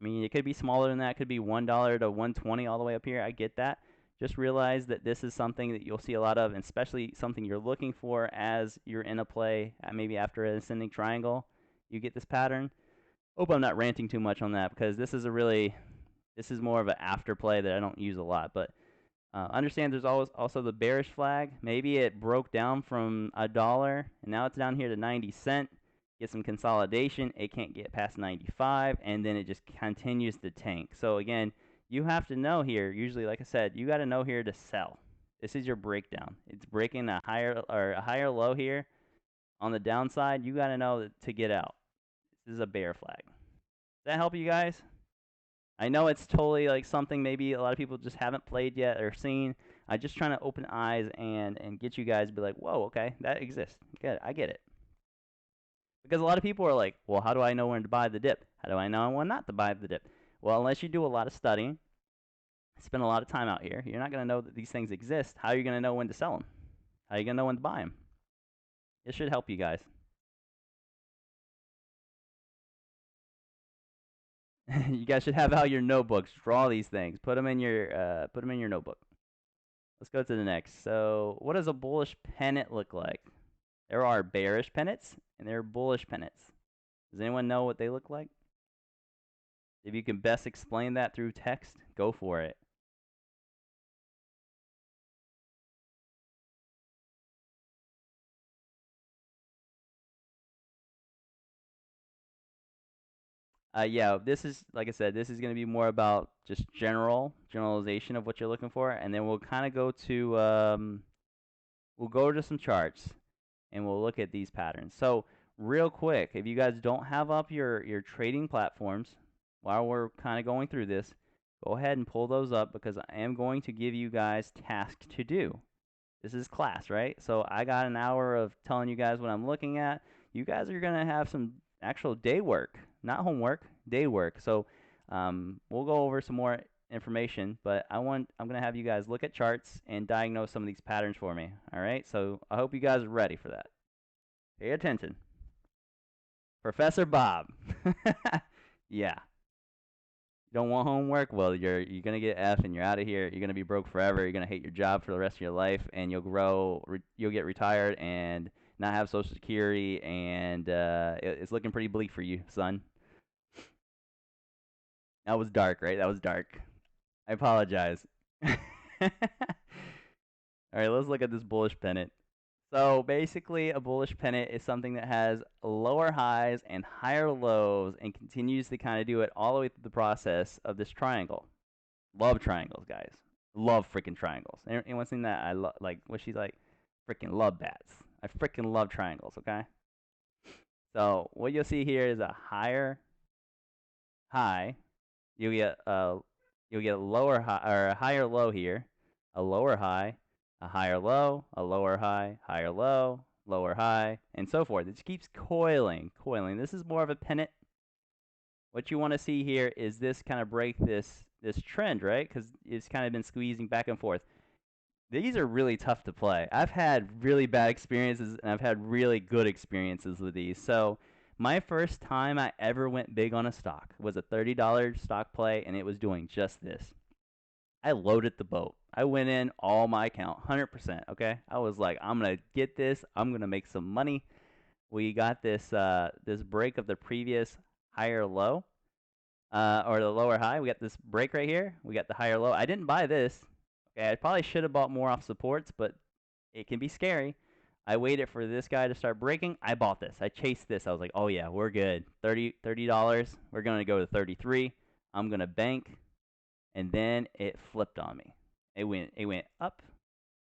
A: I mean, it could be smaller than that. It could be $1 to 120 all the way up here. I get that. Just realize that this is something that you'll see a lot of, and especially something you're looking for as you're in a play, maybe after an ascending triangle, you get this pattern. Hope I'm not ranting too much on that, because this is more of an after play that I don't use a lot. But understand there's also the bearish flag. Maybe it broke down from $1 and now it's down here to 90 cents. Get some consolidation. It can't get past 95, and then it just continues to tank. So again, you have to know here. Usually, like I said, you got to know here to sell. This is your breakdown. It's breaking a higher low here on the downside. You got to know to get out. This is a bear flag. Does that help you guys? I know it's totally like something maybe a lot of people just haven't played yet or seen. I'm just trying to open eyes and get you guys to be like, whoa, okay, that exists. Good, I get it. Because a lot of people are like, well, how do I know when to buy the dip? How do I know when not to buy the dip? Well, unless you do a lot of studying, spend a lot of time out here, you're not going to know that these things exist. How are you going to know when to sell them? How are you going to know when to buy them? It should help you guys. You guys should have out your notebooks. Draw these things. Put them in your notebook. Let's go to the next. So what does a bullish pennant look like? There are bearish pennants and there are bullish pennants. Does anyone know what they look like? If you can best explain that through text, go for it. Yeah, this is, like I said, this is going to be more about just generalization of what you're looking for, and then we'll kind of go to some charts, and we'll look at these patterns. So real quick, if you guys don't have up your trading platforms while we're kind of going through this, go ahead and pull those up, because I am going to give you guys tasks to do. This is class, right? So I got an hour of telling you guys what I'm looking at. You guys are going to have some actual day work, not homework, day work. So we'll go over some more information, but I'm going to have you guys look at charts and diagnose some of these patterns for me. All right? So I hope you guys are ready for that. Pay attention. Professor Bob. Yeah. Don't want homework? Well, you're gonna get F and you're out of here. You're gonna be broke forever. You're gonna hate your job for the rest of your life, and you'll get retired and not have Social Security, and it's looking pretty bleak for you, son. That was dark, right? That was dark. I apologize. All right, let's look at this bullish pennant. So basically, a bullish pennant is something that has lower highs and higher lows and continues to kind of do it all the way through the process of this triangle. Love triangles, guys. Love freaking triangles. Anyone seen that? I love, like, what she's like, freaking love bats. I freaking love triangles, okay? So what you'll see here is a higher high. You'll get a lower high, or a higher low here, a lower high, a higher low, a lower high, higher low, lower high, and so forth. It just keeps coiling. This is more of a pennant. What you want to see here is this kind of break this trend, right? Because it's kind of been squeezing back and forth. These are really tough to play. I've had really bad experiences, and I've had really good experiences with these. So my first time I ever went big on a stock was a $30 stock play, and it was doing just this. I loaded the boat. I went in all my account, 100%, okay? I was like, I'm going to get this. I'm going to make some money. We got this this break of the previous higher low, or the lower high. We got this break right here. We got the higher low. I didn't buy this. Okay, I probably should have bought more off supports, but it can be scary. I waited for this guy to start breaking. I bought this. I chased this. I was like, oh yeah, we're good. $30. We're going to go to 33. I'm going to bank. And then it flipped on me. It went up,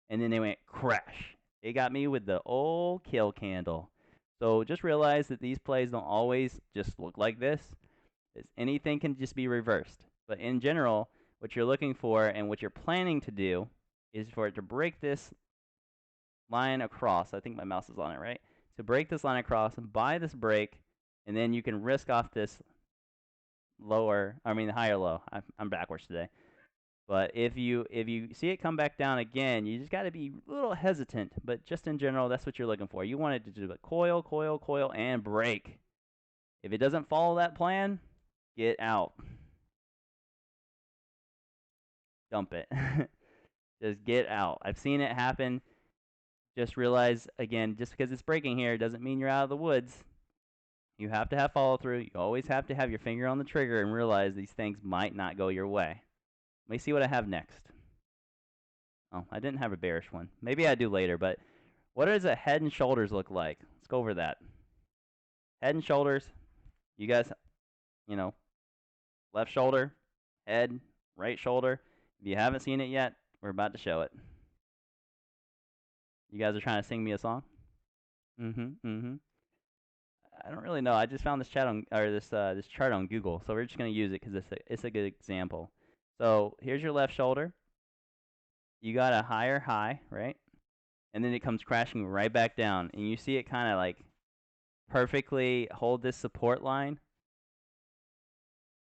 A: and then it went crash. It got me with the old kill candle. So just realize that these plays don't always just look like this. Anything can just be reversed. But in general, what you're looking for and what you're planning to do is for it to break this line across. I think my mouse is on it, right? To break this line across and buy this break, and then you can risk off this higher low. I'm backwards today. But if you see it come back down again, you just got to be a little hesitant. But just in general, that's what you're looking for. You want it to do a coil, coil, coil, and break. If it doesn't follow that plan, get out. Dump it. Just get out. I've seen it happen. Just realize, again, just because it's breaking here doesn't mean you're out of the woods. You have to have follow through. You always have to have your finger on the trigger and realize these things might not go your way. Let me see what I have next. Oh, I didn't have a bearish one. Maybe I do later, but what does a head and shoulders look like? Let's go over that. Head and shoulders. You guys, left shoulder, head, right shoulder. If you haven't seen it yet, we're about to show it. You guys are trying to sing me a song? I don't really know. I just found this chart on Google, so we're just gonna use it because it's a good example. So here's your left shoulder. You got a higher high, right? And then it comes crashing right back down, and you see it kind of like perfectly hold this support line.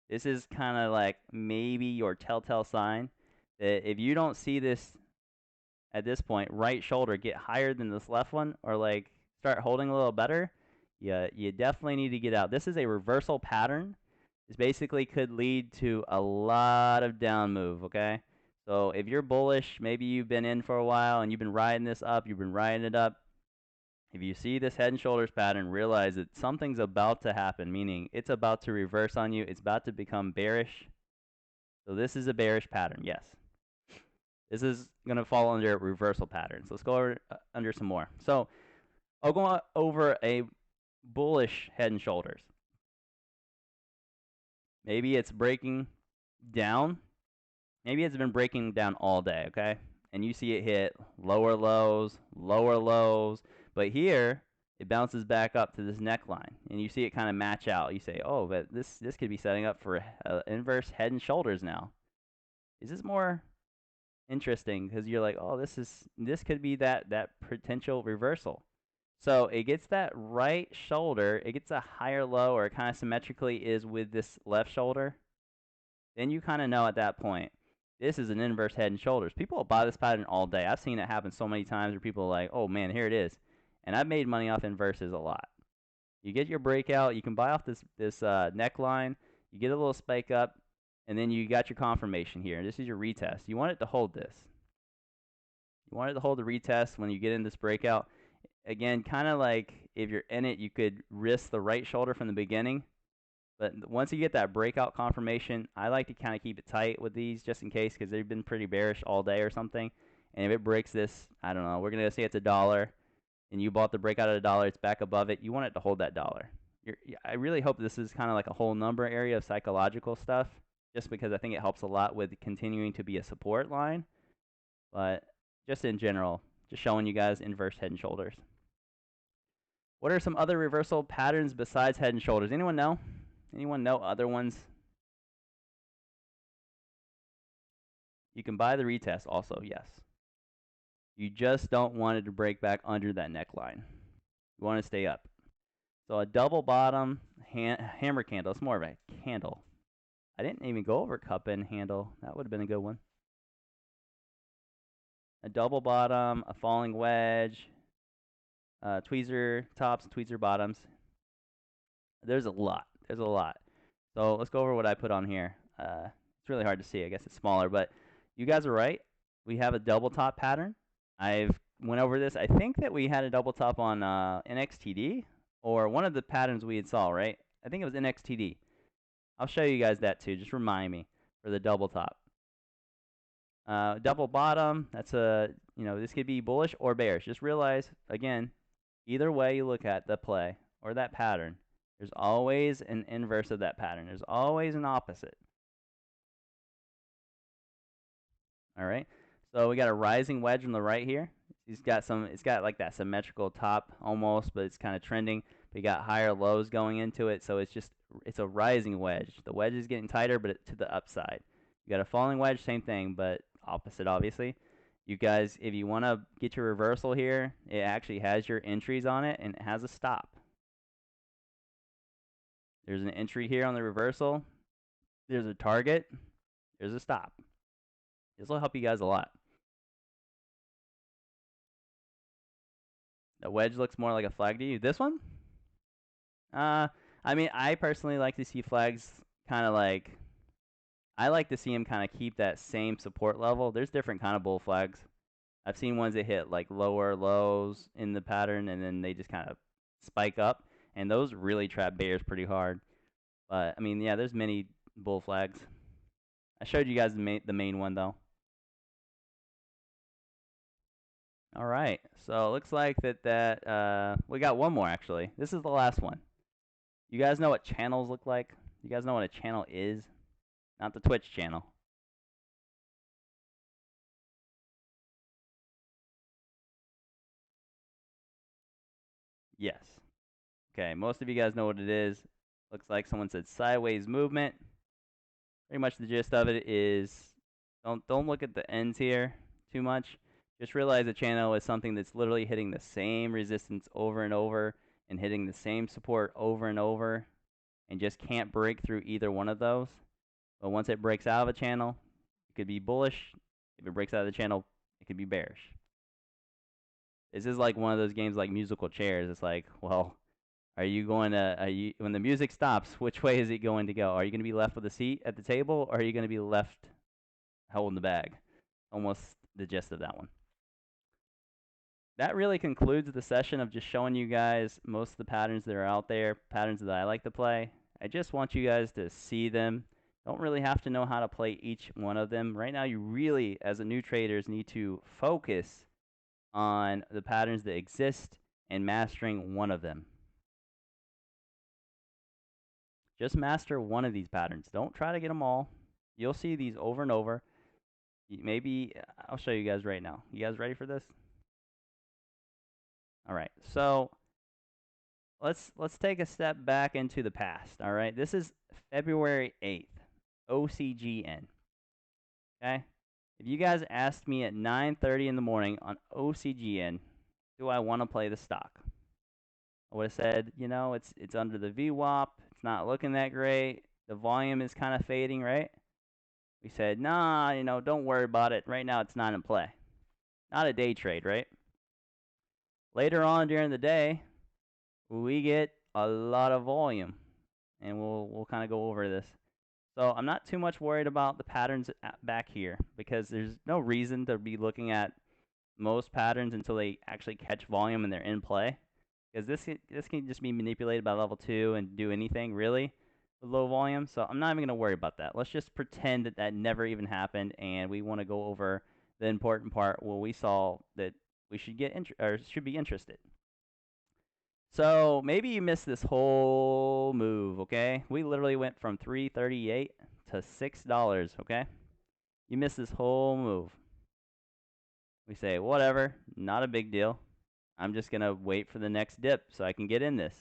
A: This is kind of like maybe your telltale sign that if you don't see this at this point, right shoulder get higher than this left one, or like start holding a little better, you definitely need to get out. This is a reversal pattern. This basically could lead to a lot of down move, okay? So if you're bullish, maybe you've been in for a while and you've been riding this up, you've been riding it up. If you see this head and shoulders pattern, realize that something's about to happen, meaning it's about to reverse on you. It's about to become bearish. So this is a bearish pattern, yes. This is going to fall under reversal patterns. Let's go over, under some more. So I'll go over a bullish head and shoulders. Maybe it's breaking down. Maybe it's been breaking down all day, okay? And you see it hit lower lows, but here it bounces back up to this neckline, and you see it kind of match out. You say, oh, but this could be setting up for inverse head and shoulders now. Is this more interesting? Because you're like, oh, this could be that potential reversal. So it gets that right shoulder, it gets a higher low, or it kind of symmetrically is with this left shoulder. Then you kind of know at that point, this is an inverse head and shoulders. People will buy this pattern all day. I've seen it happen so many times where people are like, oh man, here it is. And I've made money off inverses a lot. You get your breakout, you can buy off this neckline, you get a little spike up, and then you got your confirmation here. This is your retest. You want it to hold this. You want it to hold the retest when you get in this breakout. Again, kind of like if you're in it, you could risk the right shoulder from the beginning. But once you get that breakout confirmation, I like to kind of keep it tight with these just in case, because they've been pretty bearish all day or something. And if it breaks this, I don't know, we're going to say it's $1, and you bought the breakout at $1, it's back above it, you want it to hold that $1. I really hope this is kind of like a whole number area of psychological stuff, just because I think it helps a lot with continuing to be a support line. But just in general, just showing you guys inverse head and shoulders. What are some other reversal patterns besides head and shoulders? Anyone know? Anyone know other ones? You can buy the retest also, yes. You just don't want it to break back under that neckline. You want to stay up. So a double bottom hammer candle. It's more of a candle. I didn't even go over cup and handle. That would have been a good one. A double bottom, a falling wedge, tweezer tops, tweezer bottoms. There's a lot. There's a lot. So let's go over what I put on here. It's really hard to see. I guess it's smaller, but you guys are right. We have a double top pattern. I've went over this. I think that we had a double top on NXTD, or one of the patterns we had saw, right? I think it was NXTD. I'll show you guys that too. Just remind me for the double top. Double bottom, that's this could be bullish or bearish. Just realize, again, either way you look at the play or that pattern, there's always an inverse of that pattern. There's always an opposite. All right. So we got a rising wedge on the right here. It's got like that symmetrical top almost, but it's kind of trending. We got higher lows going into it, so it's a rising wedge. The wedge is getting tighter, but to the upside. You got a falling wedge, same thing, but opposite, obviously. You guys, if you want to get your reversal here, it actually has your entries on it, and it has a stop. There's an entry here on the reversal. There's a target. There's a stop. This will help you guys a lot. The wedge looks more like a flag to you. This one? I mean, I personally like to see flags kind of like, I like to see them kind of keep that same support level. There's different kind of bull flags. I've seen ones that hit like lower lows in the pattern, and then they just kind of spike up, and those really trap bears pretty hard. But I mean, yeah, there's many bull flags. I showed you guys the main one though. All right, so it looks like that we got one more actually. This is the last one. You guys know what channels look like? You guys know what a channel is? Not the Twitch channel. Yes. Okay, most of you guys know what it is. Looks like someone said sideways movement. Pretty much the gist of it is, don't look at the ends here too much. Just realize a channel is something that's literally hitting the same resistance over and over, and hitting the same support over and over, and just can't break through either one of those. But once it breaks out of a channel, it could be bullish. If it breaks out of the channel, it could be bearish. This is like one of those games like musical chairs. It's like, well, when the music stops, which way is it going to go? Are you going to be left with a seat at the table, or are you going to be left holding the bag? Almost the gist of that one. That really concludes the session of just showing you guys most of the patterns that are out there, patterns that I like to play. I just want you guys to see them. Don't really have to know how to play each one of them. Right now, you really, as a new traders, need to focus on the patterns that exist and mastering one of them. Just master one of these patterns. Don't try to get them all. You'll see these over and over. Maybe I'll show you guys right now. You guys ready for this? All right. So let's take a step back into the past. All right. This is February 8th, OCGN. Okay. If you guys asked me at 9:30 in the morning on OCGN, do I want to play the stock? I would have said, you know, it's under the VWAP. It's not looking that great. The volume is kind of fading, right? We said, nah, you know, don't worry about it. Right now, it's not in play. Not a day trade, right? Later on during the day, we get a lot of volume, and we'll kind of go over this. So I'm not too much worried about the patterns back here because there's no reason to be looking at most patterns until they actually catch volume and they're in play. Because this can just be manipulated by level 2 and do anything really with low volume. So I'm not even going to worry about that. Let's just pretend that that never even happened, and we want to go over the important part where we saw that we should get should be interested. So maybe you missed this whole move, okay? We literally went from $3.38 to $6, okay? You missed this whole move. We say, whatever, not a big deal. I'm just going to wait for the next dip so I can get in this.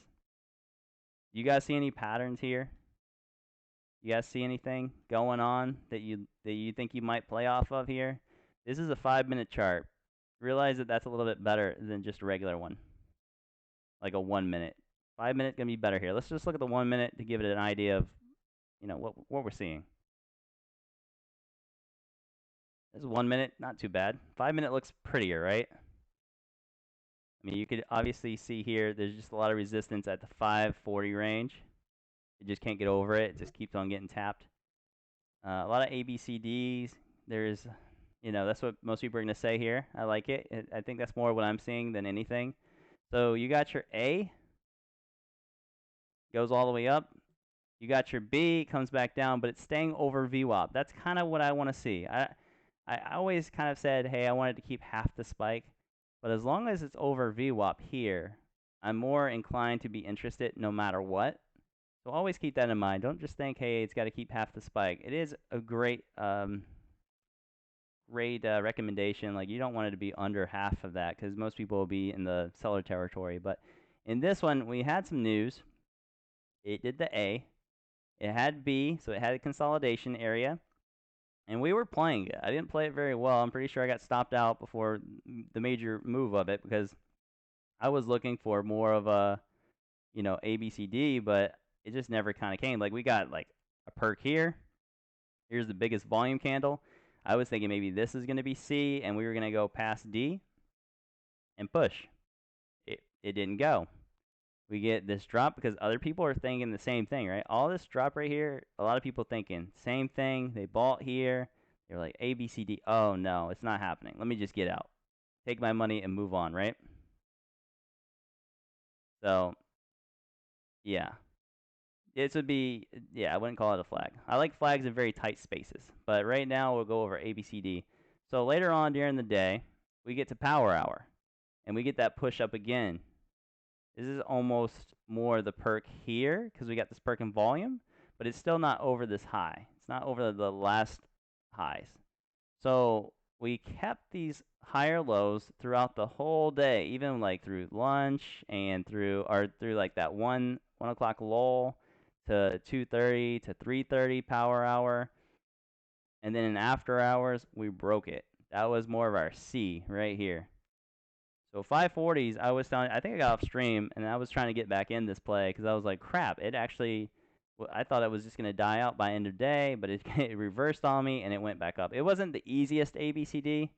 A: You guys see any patterns here? You guys see anything going on that you think you might play off of here? This is a 5-minute chart. Realize that that's a little bit better than just a regular one. Like a 1 minute. 5 minute gonna be better here. Let's just look at the 1 minute to give it an idea of, you know, what we're seeing. This is 1 minute, not too bad. 5 minute looks prettier, right? I mean, you could obviously see here, there's just a lot of resistance at the 540 range. You just can't get over it. It just keeps on getting tapped. A lot of ABCDs. There's, you know, that's what most people are going to say here. I like it. I think that's more what I'm seeing than anything. So you got your A. Goes all the way up. You got your B. Comes back down, but it's staying over VWAP. That's kind of what I want to see. I always kind of said, hey, I wanted to keep half the spike. But as long as it's over VWAP here, I'm more inclined to be interested no matter what. So always keep that in mind. Don't just think, hey, it's got to keep half the spike. It is a great recommendation. Like, you don't want it to be under half of that because most people will be in the seller territory. But in this one, we had some news. It did the A. It had B, so it had a consolidation area. And we were playing it. I didn't play it very well. I'm pretty sure I got stopped out before the major move of it because I was looking for more of a, you know, ABCD, but it just never kind of came. Like, we got like a perk here. Here's the biggest volume candle. I was thinking maybe this is going to be C, and we were going to go past D and push. It didn't go. We get this drop because other people are thinking the same thing, right? All this drop right here, a lot of people thinking same thing. They bought here. They're like, A, B, C, D. Oh, no, it's not happening. Let me just get out. Take my money and move on, right? So, yeah. This would be, yeah, I wouldn't call it a flag. I like flags in very tight spaces. But right now, we'll go over A, B, C, D. So later on during the day, we get to power hour. And we get that push up again. This is almost more the perk here because we got this perk in volume, but it's still not over this high. It's not over the last highs. So we kept these higher lows throughout the whole day, even like through lunch and through like that 1 o'clock lull to 2:30 to 3:30 power hour. And then in after hours, we broke it. That was more of our C right here. So 540s, I think I got off stream, and I was trying to get back in this play because I was like, crap, it actually, I thought it was just going to die out by end of day, but it reversed on me, and it went back up. It wasn't the easiest ABCD,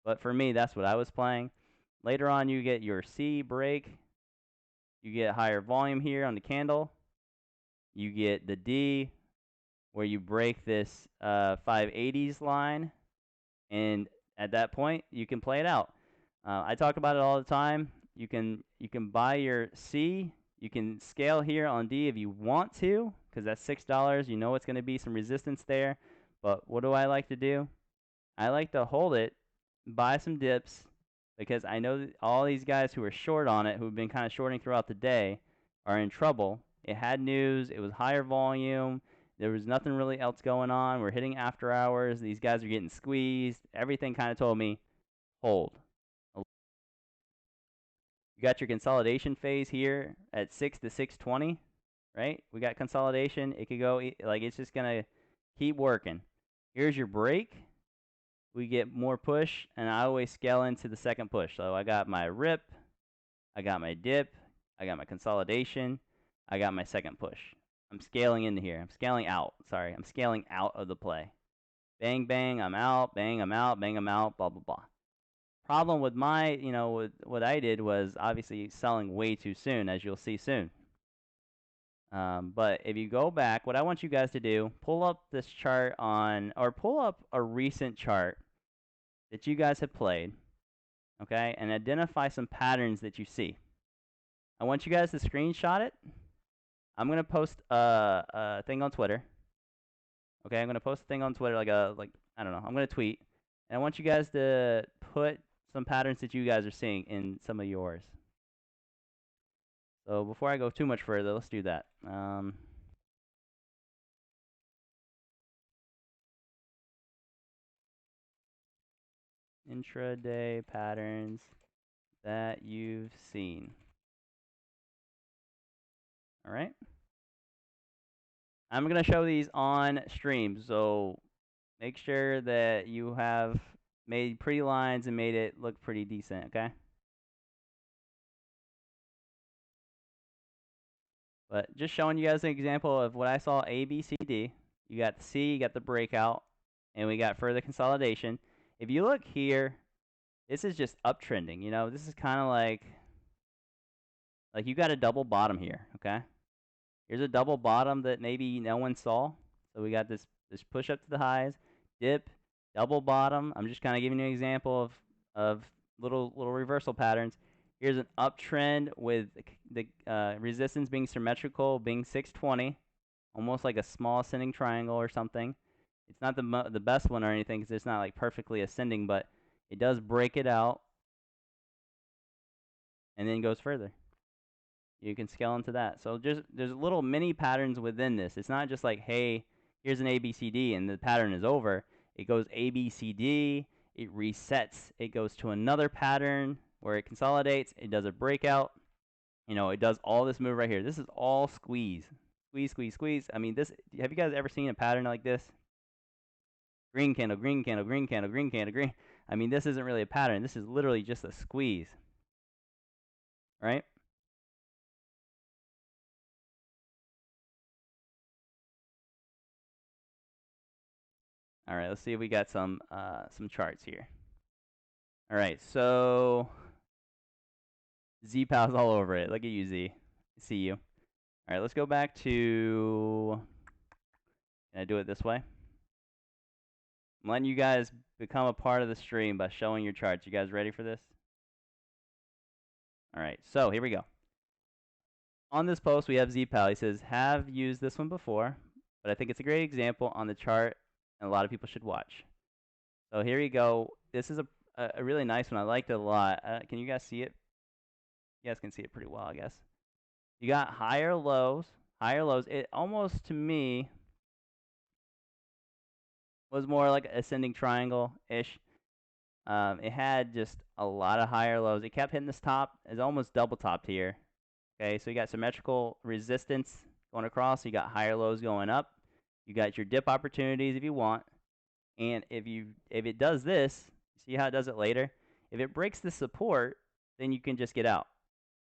A: but for me, that's what I was playing. Later on, you get your C break. You get higher volume here on the candle. You get the D, where you break this 580s line, and at that point, you can play it out. I talk about it all the time. You can buy your C. You can scale here on D if you want to, because that's $6. You know it's going to be some resistance there. But what do I like to do? I like to hold it, buy some dips, because I know that all these guys who are short on it, who've been kind of shorting throughout the day, are in trouble. It had news. It was higher volume. There was nothing really else going on. We're hitting after hours. These guys are getting squeezed. Everything kind of told me, hold. You got your consolidation phase here at 6 to 620, right? We got consolidation. It could go, like, it's just going to keep working. Here's your break. We get more push, and I always scale into the second push. So I got my rip, I got my dip, I got my consolidation, I got my second push. I'm scaling into here. I'm scaling out. Sorry, I'm scaling out of the play. Bang, bang, I'm out. Bang, I'm out. Bang, I'm out. Blah, blah, blah. Problem with my, with what I did was obviously selling way too soon, as you'll see soon. But if you go back, what I want you guys to do, pull up this chart on, or pull up a recent chart that you guys have played, okay, and identify some patterns that you see. I want you guys to screenshot it. I'm going to post a thing on Twitter. Okay, I'm going to post a thing on Twitter, I don't know, I'm going to tweet. And I want you guys to put some patterns that you guys are seeing in some of yours. So before I go too much further, let's do that. Intraday patterns that you've seen. All right. I'm going to show these on stream, so make sure that you have made pretty lines and made it look pretty decent, okay? But just showing you guys an example of what I saw A, B, C, D. You got the C, you got the breakout, and we got further consolidation. If you look here, this is just uptrending, This is kind of like you got a double bottom here, okay? Here's a double bottom that maybe no one saw. So we got this push up to the highs, dip, double bottom. I'm just kind of giving you an example of little reversal patterns. Here's an uptrend with the resistance being symmetrical, being 620, almost like a small ascending triangle or something. It's not the best one or anything because it's not like perfectly ascending, but it does break it out and then goes further. You can scale into that. So there's little mini patterns within this. It's not just like, hey, here's an ABCD and the pattern is over. It goes ABCD, it resets, it goes to another pattern where it consolidates, it does a breakout. It does all this move right here. This is all squeeze. Squeeze, squeeze, squeeze. I mean, have you guys ever seen a pattern like this? Green candle, green candle, green candle, green candle, green. I mean, this isn't really a pattern. This is literally just a squeeze. Right? All right, let's see if we got some charts here. All right, so Z-Pal's all over it. Look at you, Z. I see you. All right, let's go back to, can I do it this way? I'm letting you guys become a part of the stream by showing your charts. You guys ready for this? All right, so here we go. On this post, we have Z-Pal. He says, have used this one before, but I think it's a great example on the chart, and a lot of people should watch. So here you go. This is a really nice one. I liked it a lot. Can you guys see it? You guys can see it pretty well, I guess. You got higher lows. Higher lows. It almost, to me, was more like ascending triangle-ish. It had just a lot of higher lows. It kept hitting this top. It's almost double topped here. Okay, so you got symmetrical resistance going across. You got higher lows going up. You got your dip opportunities if you want. And if it does this, see how it does it later? If it breaks the support, then you can just get out.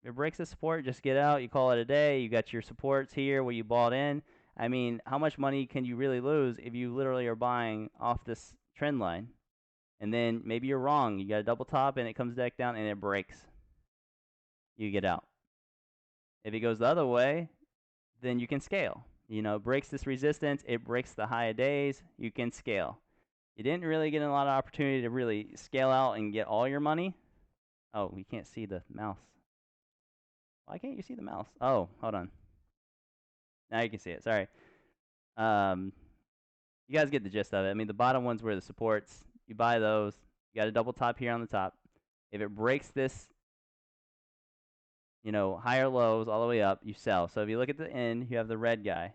A: If it breaks the support, just get out. You call it a day. You got your supports here where you bought in. I mean, how much money can you really lose if you literally are buying off this trend line? And then maybe you're wrong. You got a double top and it comes back down and it breaks. You get out. If it goes the other way, then you can scale. Breaks this resistance. It breaks the high days. You can scale. You didn't really get a lot of opportunity to really scale out and get all your money. Oh, we can't see the mouse. Why can't you see the mouse? Oh, hold on. Now you can see it. Sorry. You guys get the gist of it. I mean, the bottom ones were the supports. You buy those. You got a double top here on the top. If it breaks this you know, higher lows all the way up, you sell. So if you look at the end, you have the red guy.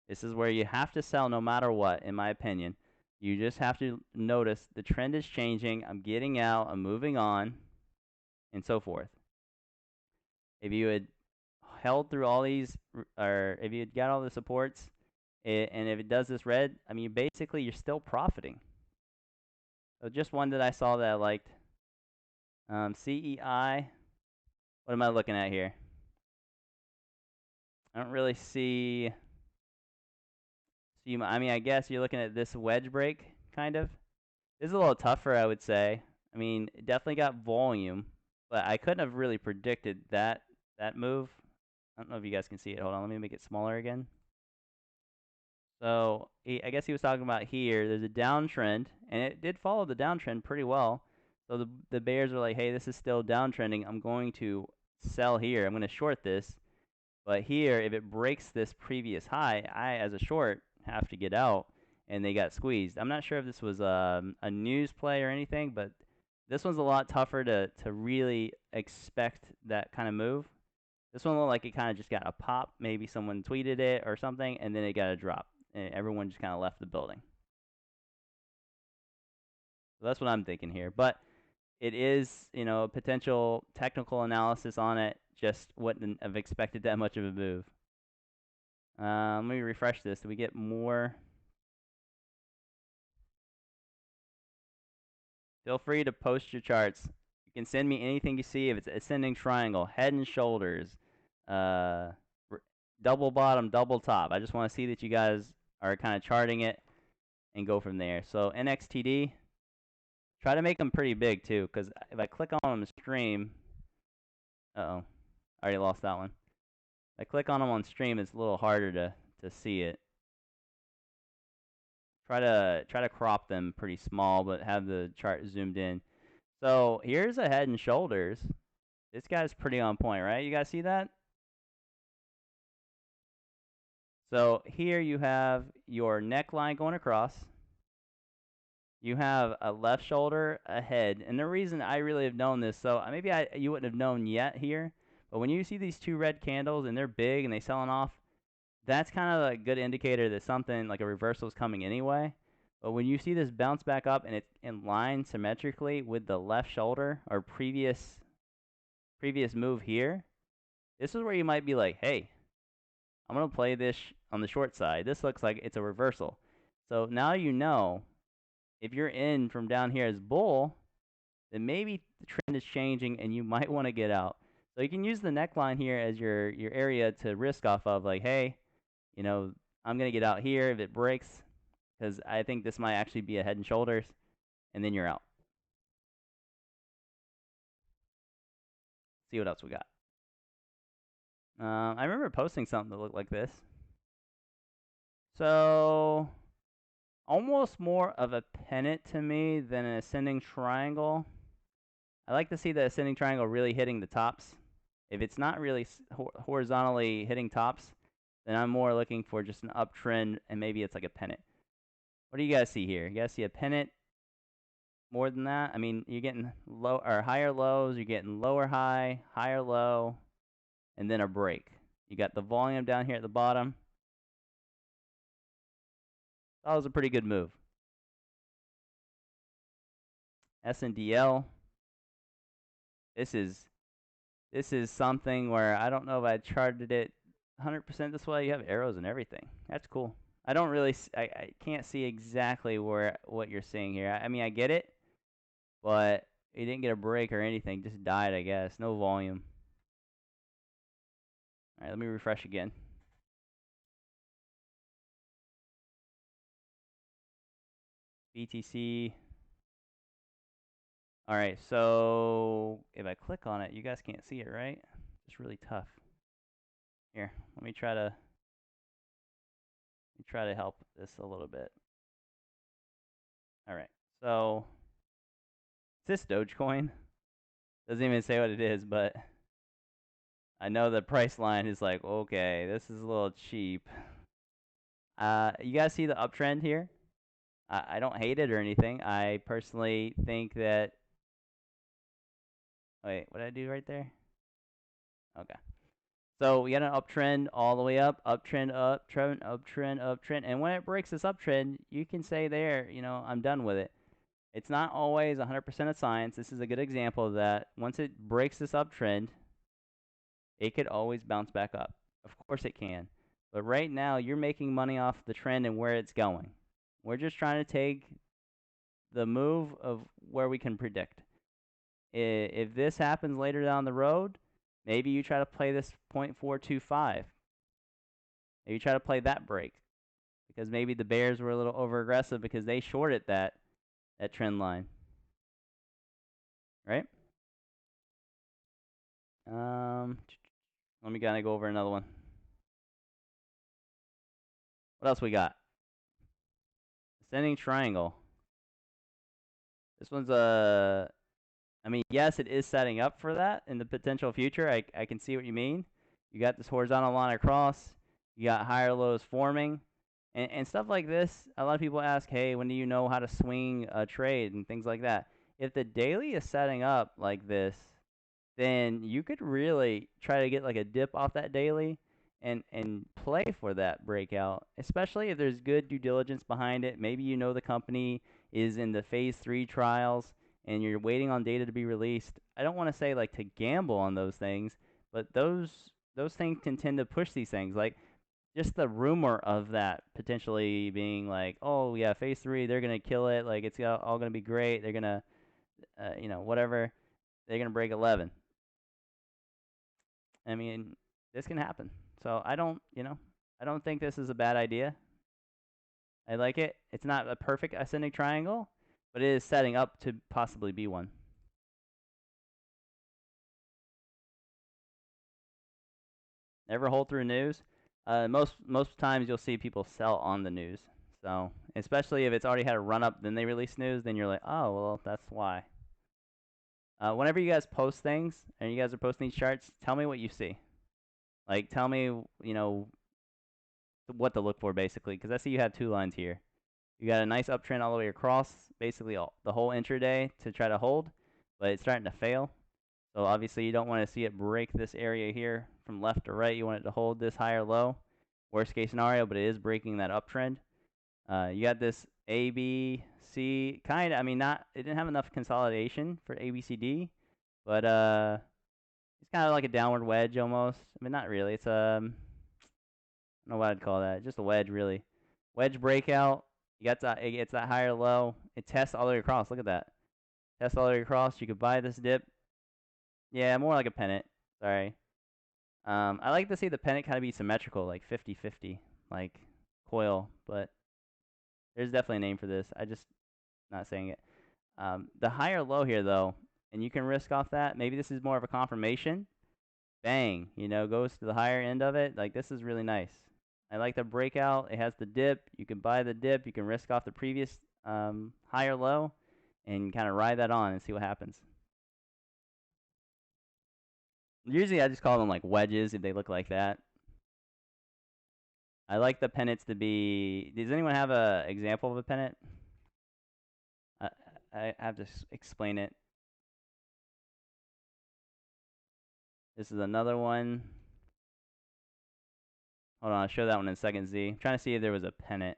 A: This is where you have to sell no matter what, in my opinion. You just have to notice the trend is changing. I'm getting out. I'm moving on, and so forth. If you had held through all these, or if you had got all the supports, and if it does this red, I mean, basically you're still profiting. So just one that I saw that I liked. CEI. What am I looking at here? I don't really see. I mean, I guess you're looking at this wedge break, kind of. This is a little tougher, I would say. I mean, it definitely got volume, but I couldn't have really predicted that move. I don't know if you guys can see it. Hold on, let me make it smaller again. So I guess he was talking about here. There's a downtrend, and it did follow the downtrend pretty well. So the bears are like, hey, this is still downtrending. I'm going to sell here. I'm going to short this. But here, if it breaks this previous high, I, as a short, have to get out, and they got squeezed. I'm not sure if this was a news play or anything, but this one's a lot tougher to really expect that kind of move. This one looked like it kind of just got a pop. Maybe someone tweeted it or something, and then it got a drop, and everyone just kind of left the building. So that's what I'm thinking here. But it is, you know, a potential technical analysis on it. Just wouldn't have expected that much of a move. Let me refresh this. Do we get more? Feel free to post your charts. You can send me anything you see. If it's ascending triangle, head and shoulders, double bottom, double top. I just want to see that you guys are kind of charting it and go from there. So NXTD, try to make them pretty big too, because if I click on them on the stream, I already lost that one. If I click on them on stream, it's a little harder to see it. Try to crop them pretty small, but have the chart zoomed in. So here's a head and shoulders. This guy's pretty on point, right? You guys see that? So here you have your neckline going across. You have a left shoulder, a head. And the reason I really have known this, so maybe you wouldn't have known yet here, but when you see these two red candles and they're big and they selling off, that's kind of a good indicator that something like a reversal is coming anyway. But when you see this bounce back up and it's in line symmetrically with the left shoulder or previous move here, this is where you might be like, hey, I'm going to play this on the short side. This looks like it's a reversal. So now you know if you're in from down here as bull, then maybe the trend is changing and you might want to get out. So you can use the neckline here as your area to risk off of, like, hey, you know, I'm going to get out here if it breaks, because I think this might actually be a head and shoulders, and then you're out. See what else we got. I remember posting something that looked like this. So almost more of a pennant to me than an ascending triangle. I like to see the ascending triangle really hitting the tops. If it's not really horizontally hitting tops, then I'm more looking for just an uptrend, and maybe it's like a pennant. What do you guys see here? You guys see a pennant more than that? I mean, you're getting low or higher lows, you're getting lower high, higher low, and then a break. You got the volume down here at the bottom. That was a pretty good move. SNDL. This is something where I don't know if I charted it 100% this way. You have arrows and everything. That's cool. I don't really, I can't see exactly what you're seeing here. I mean, I get it, but it didn't get a break or anything. Just died, I guess. No volume. All right, let me refresh again. BTC. All right, so if I click on it, you guys can't see it, right? It's really tough. Here, let me try to help this a little bit. All right, so is this Dogecoin? Doesn't even say what it is, but I know the price line is like, okay, this is a little cheap. You guys see the uptrend here? I don't hate it or anything. I personally think that, wait, what did I do right there? Okay. So we got an uptrend all the way up, uptrend, uptrend, uptrend, uptrend. And when it breaks this uptrend, you can say there, you know, I'm done with it. It's not always 100% of science. This is a good example of that. Once it breaks this uptrend, it could always bounce back up. Of course it can. But right now, you're making money off the trend and where it's going. We're just trying to take the move of where we can predict. If this happens later down the road, maybe you try to play this 0.425. Maybe you try to play that break. Because maybe the bears were a little over aggressive because they shorted that trend line. Right? Let me kind of go over another one. What else we got? Ascending triangle. This one's I mean, yes, it is setting up for that in the potential future. I can see what you mean. You got this horizontal line across. You got higher lows forming. And stuff like this, a lot of people ask, hey, when do you know how to swing a trade and things like that? If the daily is setting up like this, then you could really try to get like a dip off that daily and play for that breakout, especially if there's good due diligence behind it. Maybe you know the company is in the phase 3 trials and you're waiting on data to be released. I don't want to say like to gamble on those things, but those things can tend to push these things. Like just the rumor of that potentially being like, oh yeah, phase 3, they're gonna kill it, like it's all gonna be great, they're gonna you know, whatever, they're gonna break 11. I mean, this can happen. So I don't think this is a bad idea. I like it. It's not a perfect ascending triangle, but it is setting up to possibly be one. Never hold through news. Most times you'll see people sell on the news. So especially if it's already had a run up, then they release news, then you're like, oh well, that's why. Whenever you guys post things and you guys are posting these charts, tell me what you see. Like tell me, you know, what to look for basically, because I see you have two lines here. You got a nice uptrend all the way across, basically the whole intraday to try to hold, but it's starting to fail. So obviously you don't want to see it break this area here from left to right. You want it to hold this higher low, worst case scenario, but it is breaking that uptrend. You got this A, B, C, kind of, I mean, it didn't have enough consolidation for A, B, C, D, but it's kind of like a downward wedge almost. I mean, not really. It's I don't know what I'd call that. Just a wedge, really. Wedge breakout. You got that. It gets that higher low. It tests all the way across. Look at that. Tests all the way across. You could buy this dip. Yeah, more like a pennant. Sorry. I like to see the pennant kind of be symmetrical, like 50-50, like coil. But there's definitely a name for this. I just not saying it. The higher low here though, and you can risk off that. Maybe this is more of a confirmation. Bang, you know, goes to the higher end of it. Like this is really nice. I like the breakout. It has the dip. You can buy the dip. You can risk off the previous higher low and kind of ride that on and see what happens. Usually I just call them like wedges if they look like that. I like the pennants to be... Does anyone have an example of a pennant? I have to explain it. This is another one. Hold on, I'll show that one in a second, Z. I'm trying to see if there was a pennant.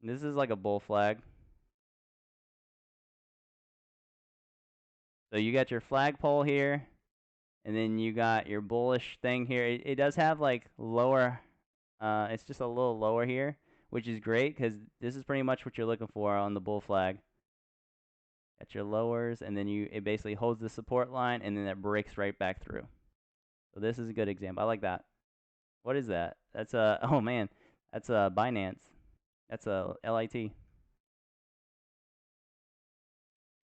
A: This is like a bull flag. So you got your flagpole here, and then you got your bullish thing here. It does have like lower, it's just a little lower here, which is great because this is pretty much what you're looking for on the bull flag. Got your lowers, and then it basically holds the support line, and then it breaks right back through. So this is a good example. I like that. What is that? That's a, oh man, that's a Binance. That's a LIT.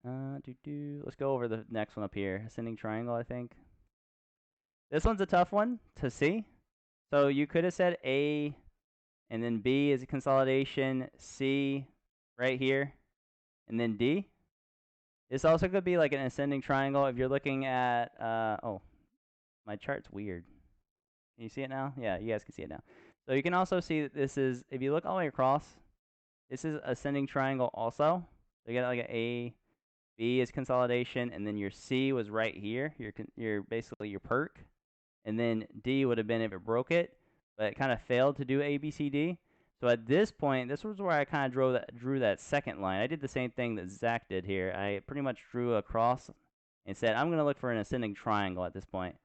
A: Let's go over the next one up here. Ascending triangle, I think. This one's a tough one to see. So you could have said A, and then B is a consolidation, C right here, and then D. This also could be like an ascending triangle if you're looking at, oh, my chart's weird. Can you see it now? Yeah, you guys can see it now. So you can also see that this is, if you look all the way across, this is ascending triangle also. So you got like an A, B is consolidation, and then your C was right here. Your basically your perk, and then D would have been if it broke it, but it kind of failed to do A, B, C, D. So at this point, this was where I kind of drew that second line. I did the same thing that Zach did here. I pretty much drew a cross and said I'm going to look for an ascending triangle at this point,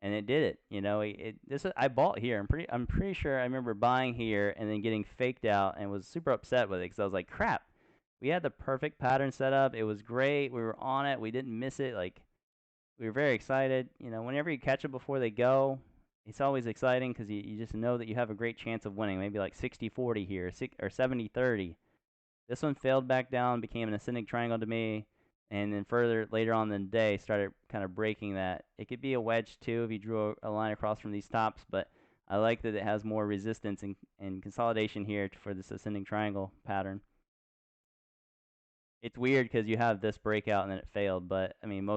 A: and it did it. You know, I bought here. I'm pretty sure I remember buying here and then getting faked out and was super upset with it because I was like, crap. We had the perfect pattern set up. It was great. We were on it. We didn't miss it. Like, we were very excited. You know, whenever you catch them before they go, it's always exciting because you just know that you have a great chance of winning. Maybe like 60-40 here, or 70-30. This one failed back down, became an ascending triangle to me, and then further later on in the day started kind of breaking that. It could be a wedge too if you drew a line across from these tops, but I like that it has more resistance and consolidation here for this ascending triangle pattern. It's weird because you have this breakout and then it failed, but I mean,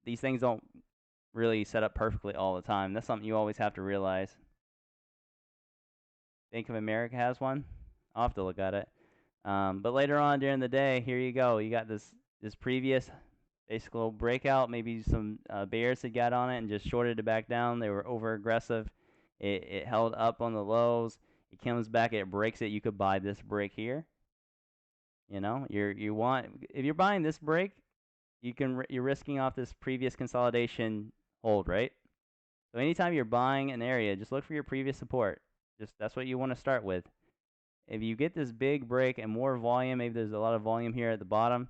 A: these things don't really set up perfectly all the time. That's something you always have to realize. Bank of America has one. I'll have to look at it. But later on during the day, here you go. You got this previous basically breakout. Maybe some bears had got on it and just shorted it back down. They were over aggressive. It held up on the lows. It comes back. It breaks it. You could buy this break here. You know, if you're buying this break, you're risking off this previous consolidation hold, right? So anytime you're buying an area, just look for your previous support. That's what you want to start with. If you get this big break and more volume, maybe there's a lot of volume here at the bottom.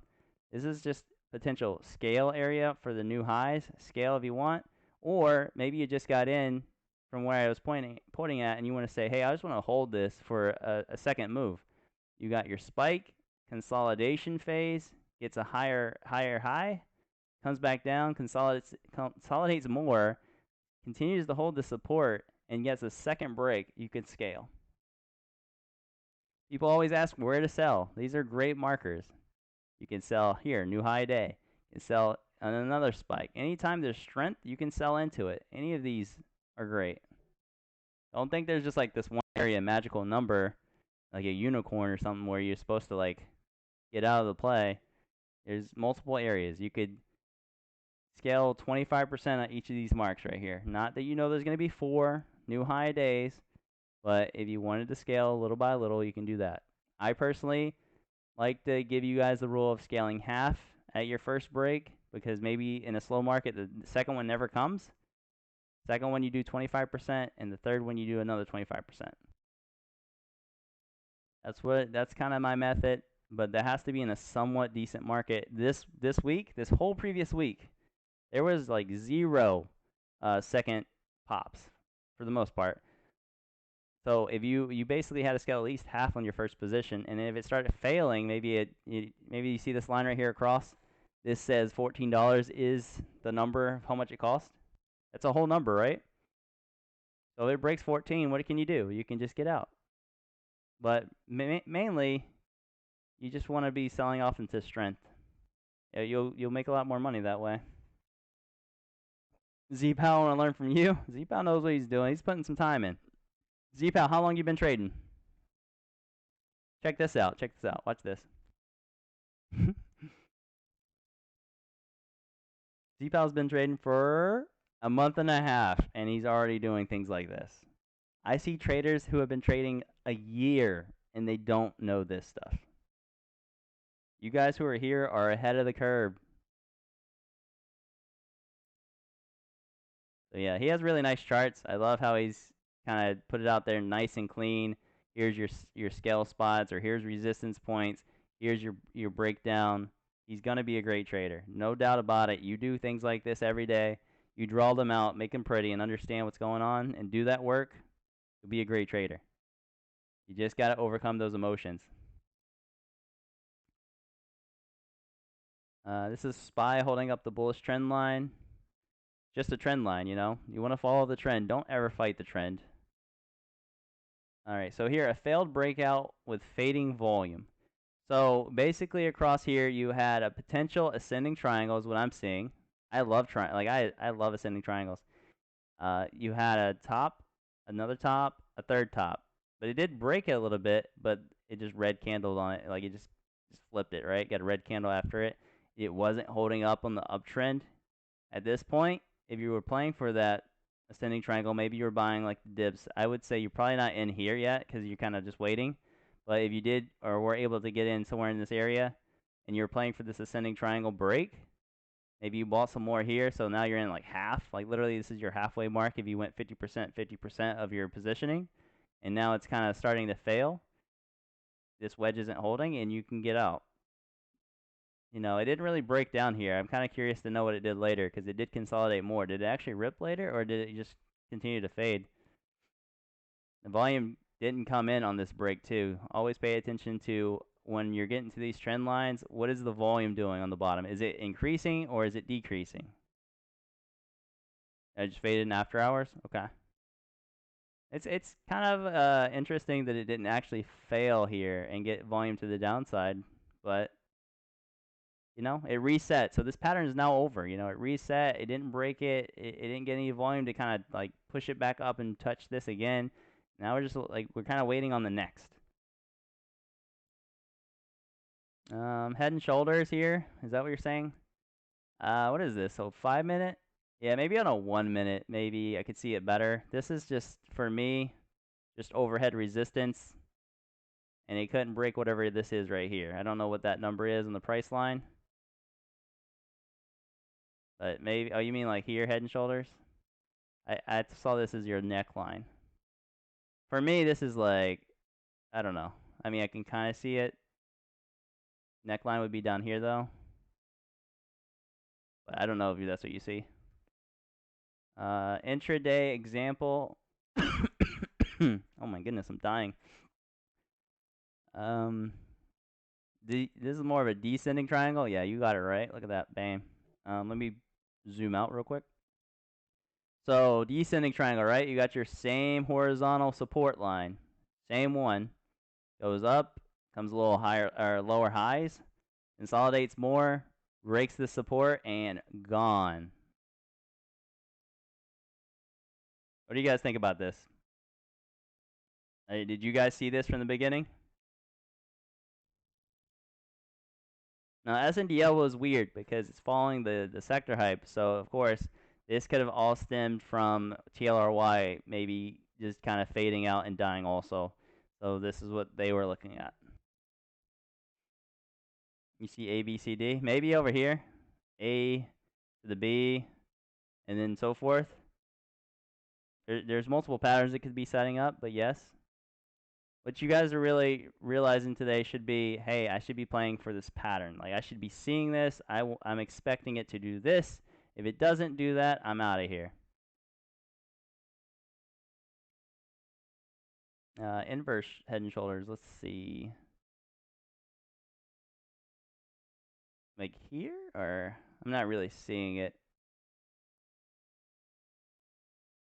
A: This is just potential scale area for the new highs. Scale if you want, or maybe you just got in from where I was pointing at, and you want to say, hey, I just want to hold this for a second move. You got your spike. Consolidation phase, gets a higher high, comes back down, consolidates more, continues to hold the support, and gets a second break. You could scale. People always ask where to sell. These are great markers. You can sell here, new high day. You can sell on another spike. Anytime there's strength, you can sell into it. Any of these are great. Don't think there's just like this one area magical number, like a unicorn or something where you're supposed to like get out of the play. There's multiple areas. You could scale 25% on each of these marks right here. Not that you know there's going to be 4 new high days, but if you wanted to scale little by little, you can do that. I personally like to give you guys the rule of scaling half at your first break, because maybe in a slow market, the second one never comes. Second one you do 25%, and the third one you do another 25%. That's kind of my method. But that has to be in a somewhat decent market. This week, this whole previous week, there was like 0 second pops for the most part. So if you basically had to scale at least half on your first position, and if it started failing, maybe you see this line right here across. This says $14 is the number of how much it costs. That's a whole number, right? So if it breaks 14, what can you do? You can just get out. But mainly, you just want to be selling off into strength. You'll make a lot more money that way. Z-Pal, want to learn from you? Z-Pal knows what he's doing. He's putting some time in. Z-Pal, how long you been trading? Check this out. Check this out. Watch this. Z-Pal's been trading for a month and a half, and he's already doing things like this. I see traders who have been trading a year, and they don't know this stuff. You guys who are here are ahead of the curve. So yeah, he has really nice charts. I love how he's kind of put it out there nice and clean. Here's your scale spots, or here's resistance points. Here's your breakdown. He's going to be a great trader. No doubt about it. You do things like this every day. You draw them out, make them pretty, and understand what's going on, and do that work. You'll be a great trader. You just got to overcome those emotions. This is SPY holding up the bullish trend line. Just a trend line, you know. You want to follow the trend. Don't ever fight the trend. All right, so here, a failed breakout with fading volume. So basically across here, you had a potential ascending triangle is what I'm seeing. I love I love ascending triangles. You had a top, another top, a third top. But it did break it a little bit, but it just red candled on it. Like it just flipped it, right? Got a red candle after it. it wasn't holding up on the uptrend at this point. If you were playing for that ascending triangle, maybe you were buying like the dips. I would say you're probably not in here yet because you're kind of just waiting. But if you did or were able to get in somewhere in this area and you're playing for this ascending triangle break, maybe you bought some more here, so now you're in like half. Like literally this is your halfway mark if you went 50% of your positioning. And now it's kind of starting to fail. This wedge isn't holding and you can get out. You know, it didn't really break down here. I'm kind of curious to know what it did later because it did consolidate more. Did it actually rip later or did it just continue to fade? The volume didn't come in on this break too. Always pay attention to when you're getting to these trend lines, what is the volume doing on the bottom? Is it increasing or is it decreasing? I just faded in after hours? Okay. It's kind of interesting that it didn't actually fail here and get volume to the downside, but you know, it reset. So this pattern is now over. You know, it reset. It didn't break it. It didn't get any volume to kind of like push it back up and touch this again. Now we're just like, we're kind of waiting on the next. Head and shoulders here. Is that what you're saying? What is this? So 5 minute? Yeah, maybe on a 1 minute, maybe I could see it better. This is just, for me, just overhead resistance. And it couldn't break whatever this is right here. I don't know what that number is on the price line. But maybe, oh, you mean like here, head and shoulders? I saw this as your neckline. For me, this is like, I don't know. I mean, I can kind of see it. Neckline would be down here, though. But I don't know if that's what you see. Intraday example. Oh my goodness, I'm dying. This is more of a descending triangle. Yeah, you got it right. Look at that, bam. Let me zoom out real quick. So descending triangle, right? You got your same horizontal support line, same one. Goes up, comes a little higher or lower highs, consolidates more, breaks the support, and gone. What do you guys think about this? Did you guys see this from the beginning? Now SNDL was weird because it's following the sector hype, so of course this could have all stemmed from TLRY maybe just kind of fading out and dying also. So this is what they were looking at. You see A, B, C, D. Maybe over here, A to the B, and then so forth. There's multiple patterns it could be setting up, but yes. What you guys are really realizing today should be, hey, I should be playing for this pattern. Like, I should be seeing this. I'm expecting it to do this. If it doesn't do that, I'm out of here. Inverse head and shoulders. Let's see. Like here? Or I'm not really seeing it.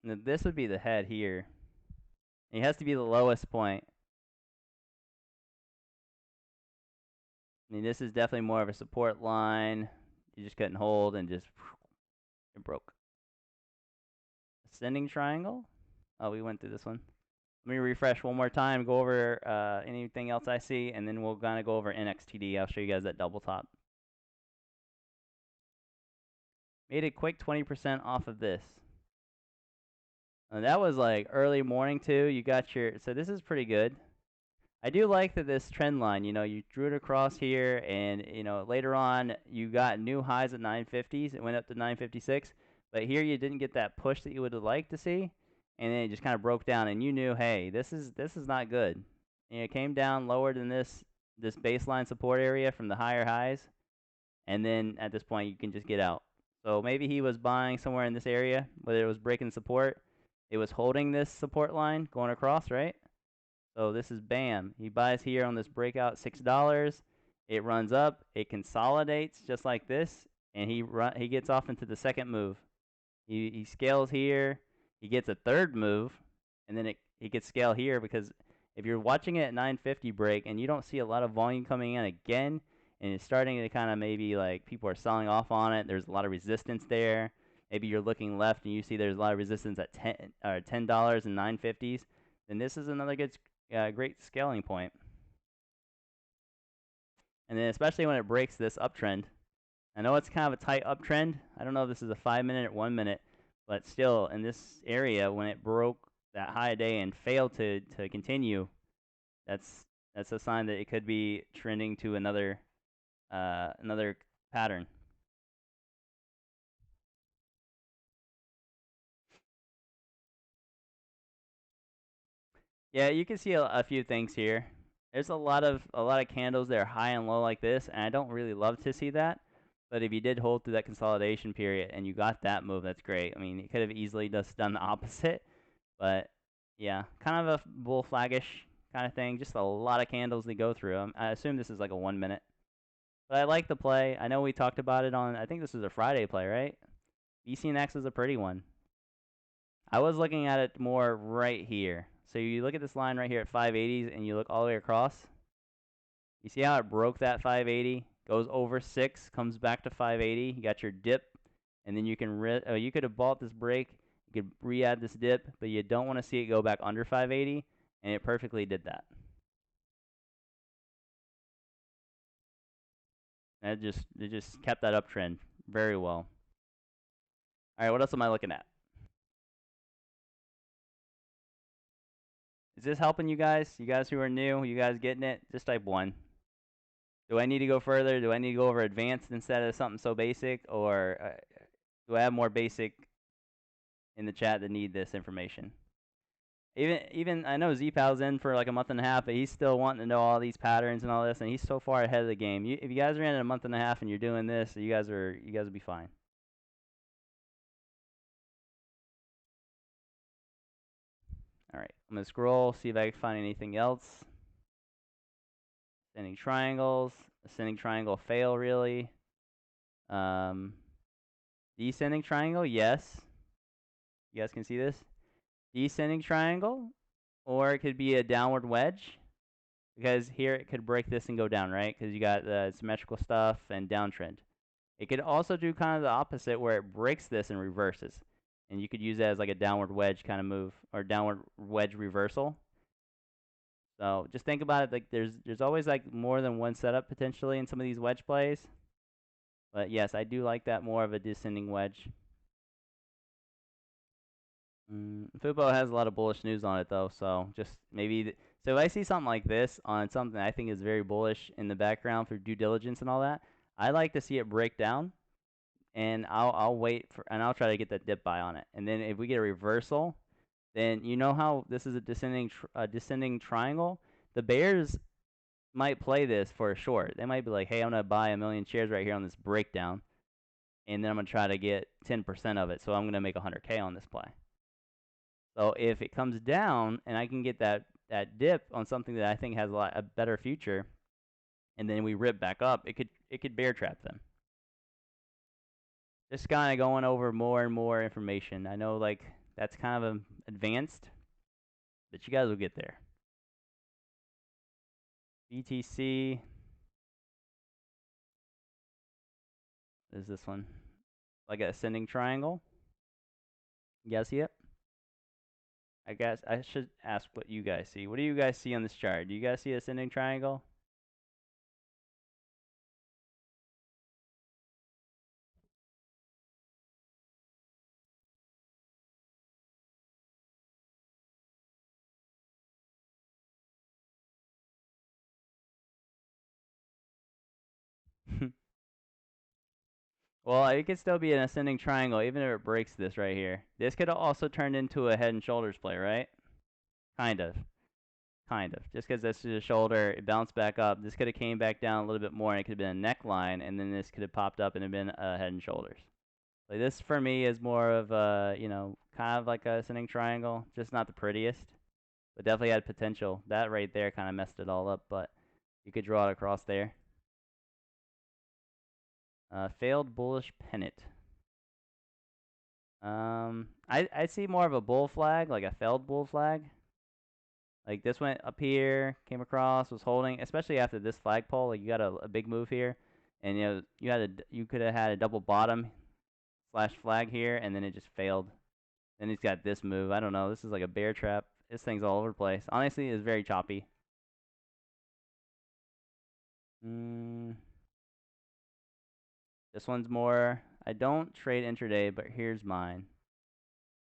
A: Now, this would be the head here. It has to be the lowest point. I mean, this is definitely more of a support line. You just couldn't hold and just it broke. Ascending triangle? Oh, we went through this one. Let me refresh one more time, go over anything else I see, and then we'll kind of go over NXTD. I'll show you guys that double top. Made a quick 20% off of this. That was like early morning too. You got your, so this is pretty good. I do like that this trend line, you know, you drew it across here and, you know, later on you got new highs at 950s. It went up to 956. But here you didn't get that push that you would have liked to see. And then it just kind of broke down and you knew, hey, this is not good. And it came down lower than this baseline support area from the higher highs. And then at this point you can just get out. So maybe he was buying somewhere in this area, whether it was breaking support. It was holding this support line going across, right? So this is bam. He buys here on this breakout $6. It runs up. It consolidates just like this, and he gets off into the second move. He scales here. He gets a third move, and then he gets scale here because if you're watching it at 950 break and you don't see a lot of volume coming in again, and it's starting to kind of maybe like people are selling off on it. There's a lot of resistance there. Maybe you're looking left and you see there's a lot of resistance at $10 and 950s. Then this is another good. Great scaling point. And then especially when it breaks this uptrend, I know it's kind of a tight uptrend. I don't know if this is a 5 minute or 1 minute, but still in this area when it broke that high day and failed to continue, that's a sign that it could be trending to another pattern. Yeah, you can see a few things here. There's a lot of candles that are high and low like this, and I don't really love to see that. But if you did hold through that consolidation period and you got that move, that's great. I mean, it could have easily just done the opposite, but yeah, kind of a bull flaggish kind of thing. Just a lot of candles to go through. I assume this is like a 1 minute. But I like the play. I know we talked about it on, I think this was a Friday play, right? BCNX is a pretty one. I was looking at it more right here. So you look at this line right here at 580s and you look all the way across. You see how it broke that 580, goes over 6, comes back to 580. You got your dip, and then you can you could have bought this break. You could re-add this dip, but you don't want to see it go back under 580, and it perfectly did that. And it just kept that uptrend very well. All right, what else am I looking at? Is this helping you guys? You guys who are new, you guys getting it? Just type 1. Do I need to go further? Do I need to go over advanced instead of something so basic? Or do I have more basic in the chat that need this information? Even I know Z-Pal's in for like a month and a half, but he's still wanting to know all these patterns and all this, and he's so far ahead of the game. If you guys are in a month and a half and you're doing this, you guys will be fine. All right, I'm gonna scroll, see if I can find anything else. Ascending triangles, ascending triangle fail really. Descending triangle, yes. You guys can see this. Descending triangle, or it could be a downward wedge, because here it could break this and go down, right? Because you got the symmetrical stuff and downtrend. It could also do kind of the opposite, where it breaks this and reverses, and you could use that as like a downward wedge kind of move, or downward wedge reversal. So just think about it, like there's always like more than one setup potentially in some of these wedge plays. But yes, I do like that more of a descending wedge. Fubo has a lot of bullish news on it though, so just maybe so if I see something like this on something I think is very bullish in the background for due diligence and all that, I like to see it break down, and I'll wait for, and I'll try to get that dip buy on it. And then if we get a reversal, then you know how this is a descending triangle. The bears might play this for a short. They might be like, hey, I'm gonna buy 1 million shares right here on this breakdown, and then I'm gonna try to get 10% of it. So I'm gonna make 100K on this play. So if it comes down and I can get that dip on something that I think has a better future, and then we rip back up, it could bear trap them. Just kind of going over more and more information. I know like that's kind of advanced, but you guys will get there. BTC. What is this one? Like an ascending triangle. You guys see it? I guess I should ask what you guys see. What do you guys see on this chart? Do you guys see an ascending triangle? Well, it could still be an ascending triangle even if it breaks this right here. This could also turn into a head and shoulders play, right? Kind of. Kind of. Just because this is a shoulder, it bounced back up. This could have came back down a little bit more, and it could have been a neckline, and then this could have popped up and have been a head and shoulders. Like this, for me, is more of a, you know, kind of like a ascending triangle. Just not the prettiest, but definitely had potential. That right there kind of messed it all up, but you could draw it across there. Failed bullish pennant. I see more of a bull flag, like a failed bull flag. Like this went up here, came across, was holding, especially after this flagpole. Like you got a big move here, and you know you could have had a double bottom slash flag here, and then it just failed. Then he's got this move. I don't know. This is like a bear trap. This thing's all over the place. Honestly, it's very choppy. This one's more, I don't trade intraday, but here's mine.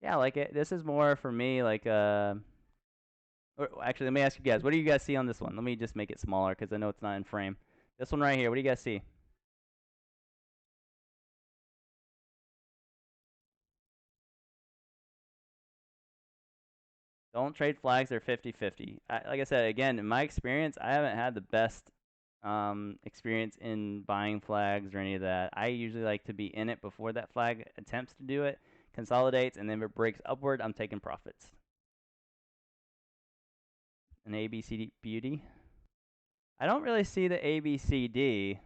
A: Yeah, I like it. This is more for me like actually, let me ask you guys, what do you guys see on this one? Let me just make it smaller because I know it's not in frame. This one right here, what do you guys see? Don't trade flags, they're 50-50. Like I said, again, in my experience, I haven't had the best experience in buying flags or any of that. I usually like to be in it before that flag attempts to do it, consolidates, and then if it breaks upward, I'm taking profits. An ABCD beauty. I don't really see the ABCD.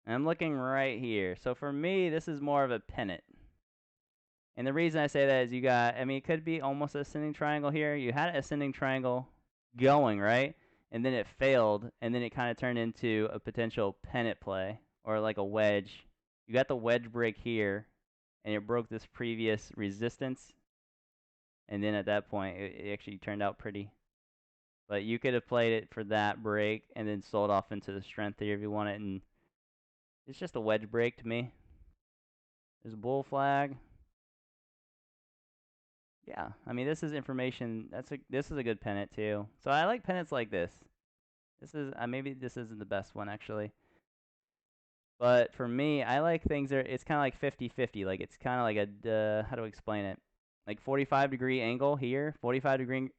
A: I'm looking right here. So for me, this is more of a pennant. And the reason I say that is you got, I mean, it could be almost an ascending triangle here. You had an ascending triangle going, right? And then it failed, and then it kind of turned into a potential pennant play, or like a wedge. You got the wedge break here, and it broke this previous resistance. And then at that point, it actually turned out pretty. But you could have played it for that break, and then sold off into the strength here if you want it. And it's just a wedge break to me. There's a bull flag. Yeah, I mean, this is information. This is a good pennant too. So I like pennants like this. This is maybe this isn't the best one actually, but for me, I like things that it's kind of like 50-50. Like it's kind of like a how do I explain it? Like 45-degree angle here, 45-degree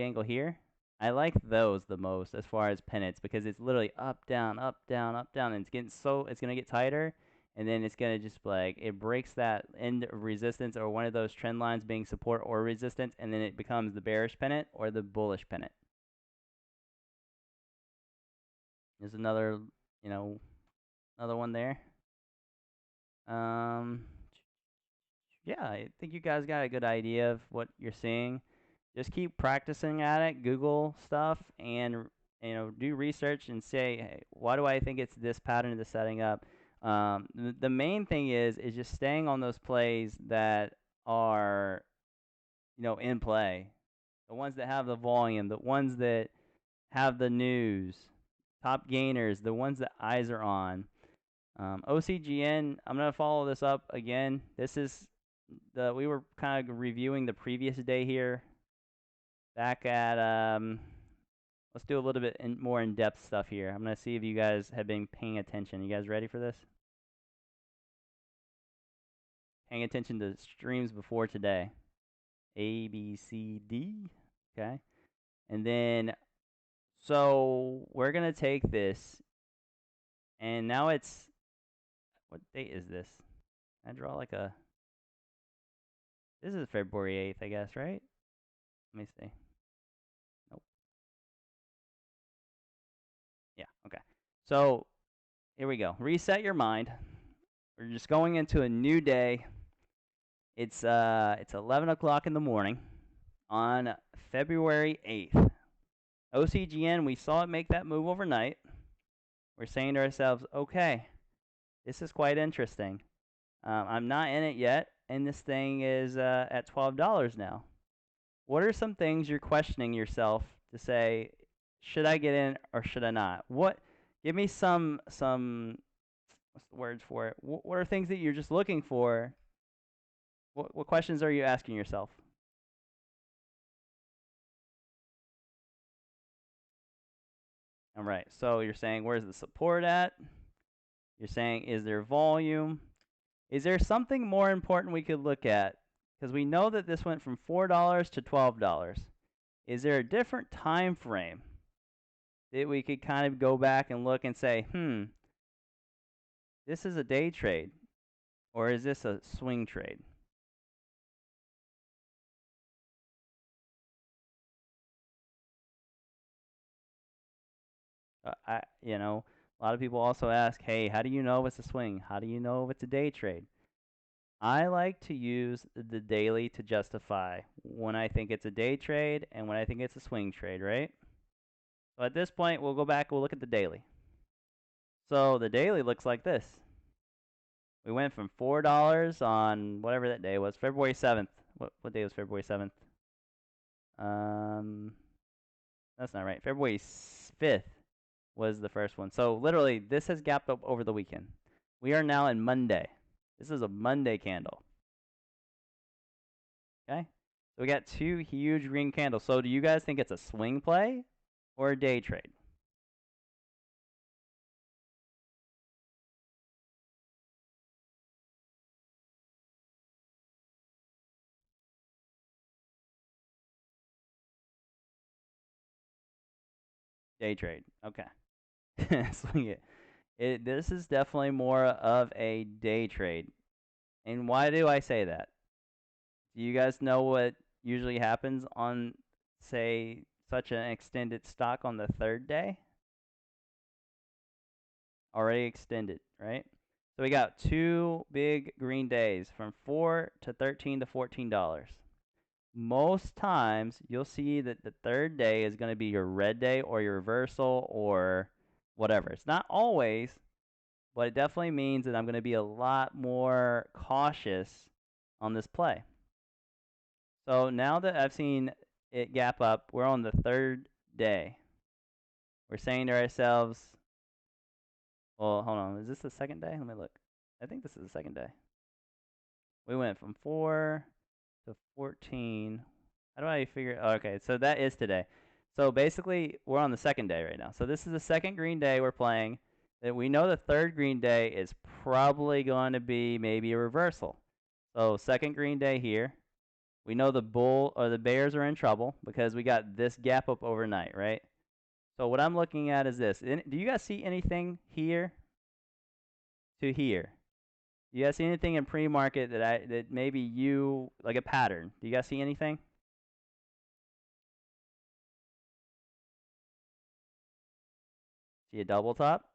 A: angle here. I like those the most as far as pennants because it's literally up, down, up, down, up, down, and it's gonna get tighter. And then it's going to just like, it breaks that end of resistance or one of those trend lines being support or resistance, and then it becomes the bearish pennant or the bullish pennant. There's another, you know, another one there. Yeah, I think you guys got a good idea of what you're seeing. Just keep practicing at it, Google stuff, and do research and say, hey, why do I think it's this pattern that's setting up? The main thing is just staying on those plays that are, in play. The ones that have the volume, the ones that have the news, top gainers, the ones that eyes are on. OCGN, I'm going to follow this up again. This is we were kind of reviewing the previous day here. Back at, let's do a little bit more in-depth stuff here. I'm going to see if you guys have been paying attention. You guys ready for this? Paying attention to streams before today. A, B, C, D. Okay. And then, so we're going to take this. And now it's, what date is this? I draw like a, this is February 8th, I guess, right? Let me see. Nope. Yeah, okay. So, here we go. Reset your mind. We're just going into a new day. It's 11 o'clock in the morning on February 8th. OCGN, we saw it make that move overnight. We're saying to ourselves, okay, this is quite interesting. I'm not in it yet, and this thing is at $12 now. What are some things you're questioning yourself to say, should I get in or should I not? Give me some what's the words for it? What are things that you're just looking for? What questions are you asking yourself? All right, so you're saying, where's the support at? You're saying, is there volume? Is there something more important we could look at? Because we know that this went from $4 to $12. Is there a different time frame that we could kind of go back and look and say, this is a day trade, or is this a swing trade? A lot of people also ask, hey, how do you know if it's a swing? How do you know if it's a day trade? I like to use the daily to justify when I think it's a day trade and when I think it's a swing trade, right? So at this point, we'll go back, we'll look at the daily. So the daily looks like this. We went from $4 on whatever that day was, February 7th. What day was February 7th? That's not right. February 5th. was the first one. So literally, this has gapped up over the weekend. We are now in Monday. This is a Monday candle. Okay? So we got 2 huge green candles. So do you guys think it's a swing play or a day trade? Day trade. Okay. Swing it. This is definitely more of a day trade. And why do I say that? Do you guys know what usually happens on, say, such an extended stock on the 3rd day? Already extended, right? So we got 2 big green days from $4 to $13 to $14. Most times, you'll see that the 3rd day is going to be your red day or your reversal or whatever. It's not always, but it definitely means that I'm going to be a lot more cautious on this play. So now that I've seen it gap up, we're on the 3rd day. We're saying to ourselves, well, hold on, is this the 2nd day? Let me look. I think this is the 2nd day. We went from 4 to 14. How do I figure? Oh, okay, so that is today. So basically, we're on the 2nd day right now. So this is the 2nd green day we're playing. That we know the 3rd green day is probably going to be maybe a reversal. So 2nd green day here. We know the bull or the bears are in trouble because we got this gap up overnight, right? So what I'm looking at is this. Do you guys see anything here to here? Do you guys see anything in pre-market that maybe you, like a pattern? Do you guys see anything? See a double top?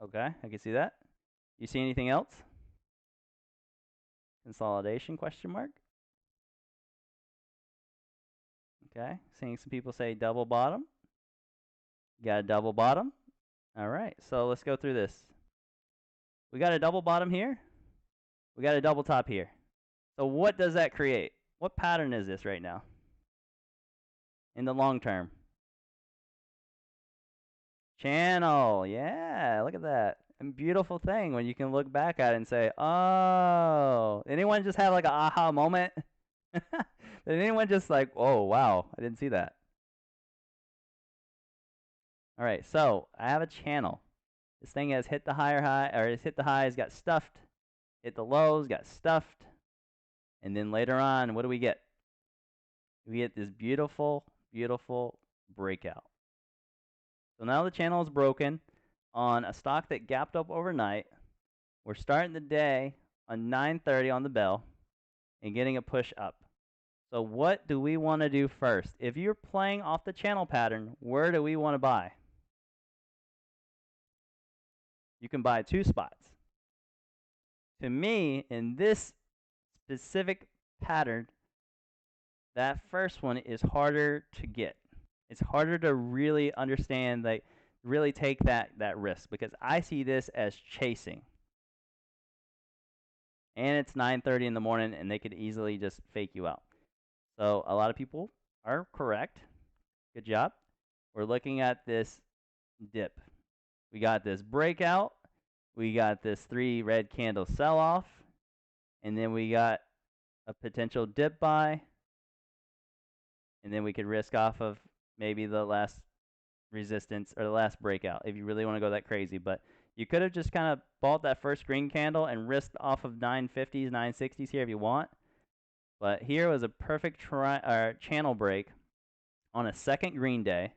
A: Okay, I can see that. You see anything else? Consolidation, question mark? Okay, seeing some people say double bottom. You got a double bottom. All right, so let's go through this. We got a double bottom here. We got a double top here. So what does that create? What pattern is this right now? In the long term. Channel, yeah, look at that. A beautiful thing when you can look back at it and say, oh, anyone just have like an aha moment? Did anyone just like, oh, wow, I didn't see that. All right, so I have a channel. This thing has hit the higher high, or it's hit the highs, got stuffed, hit the lows, got stuffed, and then later on, what do we get? We get this beautiful, beautiful breakout. So now the channel is broken on a stock that gapped up overnight. We're starting the day on 9:30 on the bell and getting a push up. So what do we want to do first? If you're playing off the channel pattern, where do we want to buy? You can buy 2 spots. To me, in this specific pattern, that first one is harder to get. It's harder to really understand, like really take that risk, because I see this as chasing. And it's 9:30 in the morning, and they could easily just fake you out. So a lot of people are correct. Good job. We're looking at this dip. We got this breakout. We got this 3 red candle sell-off. And then we got a potential dip buy. And then we could risk off of maybe the last resistance or the last breakout if you really want to go that crazy. But you could have just kind of bought that first green candle and risked off of 950s, 960s here if you want. But here was a perfect channel break on a 2nd green day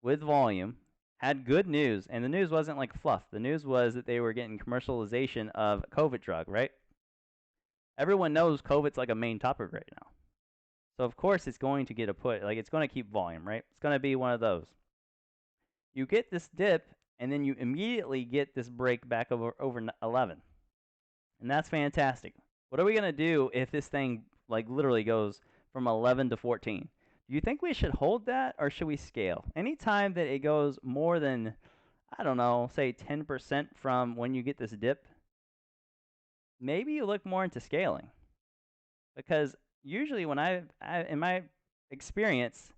A: with volume. Had good news, and the news wasn't like fluff. The news was that they were getting commercialization of a COVID drug, right? Everyone knows COVID's like a main topic right now. So of course it's going to get a put, like it's going to keep volume, right? It's going to be one of those. You get this dip, and then you immediately get this break back over 11. And that's fantastic. What are we going to do if this thing like literally goes from 11 to 14? Do you think we should hold that, or should we scale? Anytime that it goes more than, I don't know, say 10% from when you get this dip, maybe you look more into scaling. Because usually when in my experience,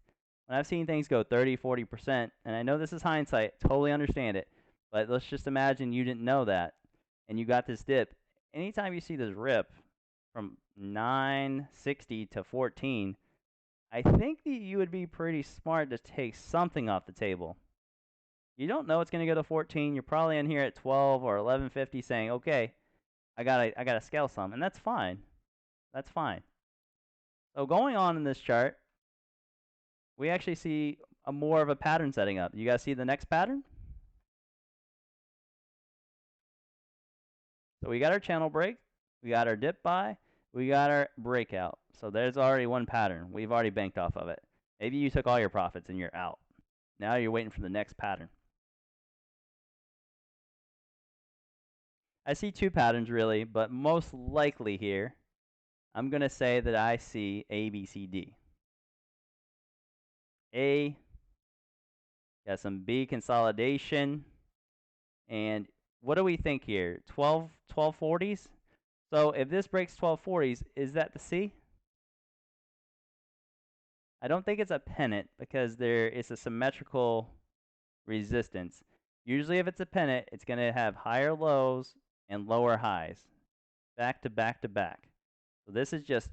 A: when I've seen things go 30, 40%, and I know this is hindsight, totally understand it, but let's just imagine you didn't know that, and you got this dip. Anytime you see this rip from 960 to 14, I think that you would be pretty smart to take something off the table. You don't know it's going to go to 14. You're probably in here at 12 or 1150 saying, okay, I gotta scale some, and that's fine. That's fine. So going on in this chart, we actually see more of a pattern setting up. You guys see the next pattern? So we got our channel break, we got our dip buy, we got our breakout. So there's already one pattern. We've already banked off of it. Maybe you took all your profits and you're out. Now you're waiting for the next pattern. I see two patterns really, but most likely here, I'm going to say that I see A, B, C, D. A, got some B consolidation. And what do we think here? 1240s? So if this breaks 1240s, is that the C? I don't think it's a pennant because there is a symmetrical resistance. Usually if it's a pennant, it's going to have higher lows and lower highs, back to back to back. So this is just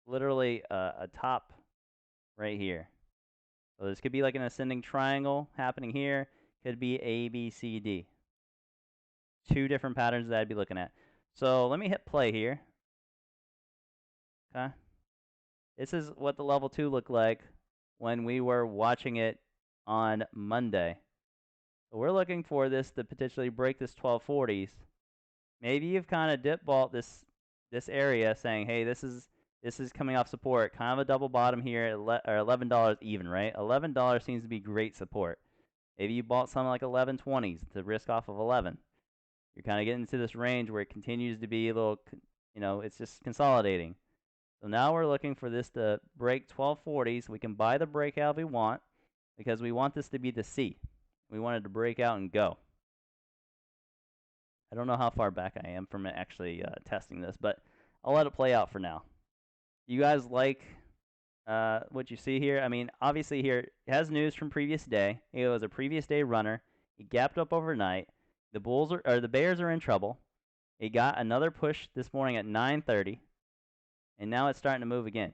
A: literally a top right here. So this could be like an ascending triangle happening here. Could be A, B, C, D. Two different patterns that I'd be looking at. So let me hit play here. Okay. This is what the level 2 looked like when we were watching it on Monday. So we're looking for this to potentially break this 1240s. Maybe you've kind of dip bought this area saying, hey, this is coming off support, kind of a double bottom here at $11 even, right? $11 seems to be great support. Maybe you bought something like 1120s to risk off of 11. You're kind of getting into this range where it continues to be a little, it's just consolidating. So now we're looking for this to break 1240s. We can buy the breakout if we want because we want this to be the C. We want it to break out and go. I don't know how far back I am from actually testing this, but I'll let it play out for now. You guys like what you see here? I mean, obviously here it has news from previous day. It was a previous day runner. It gapped up overnight. The the Bears are in trouble. It got another push this morning at 9:30, and now it's starting to move again.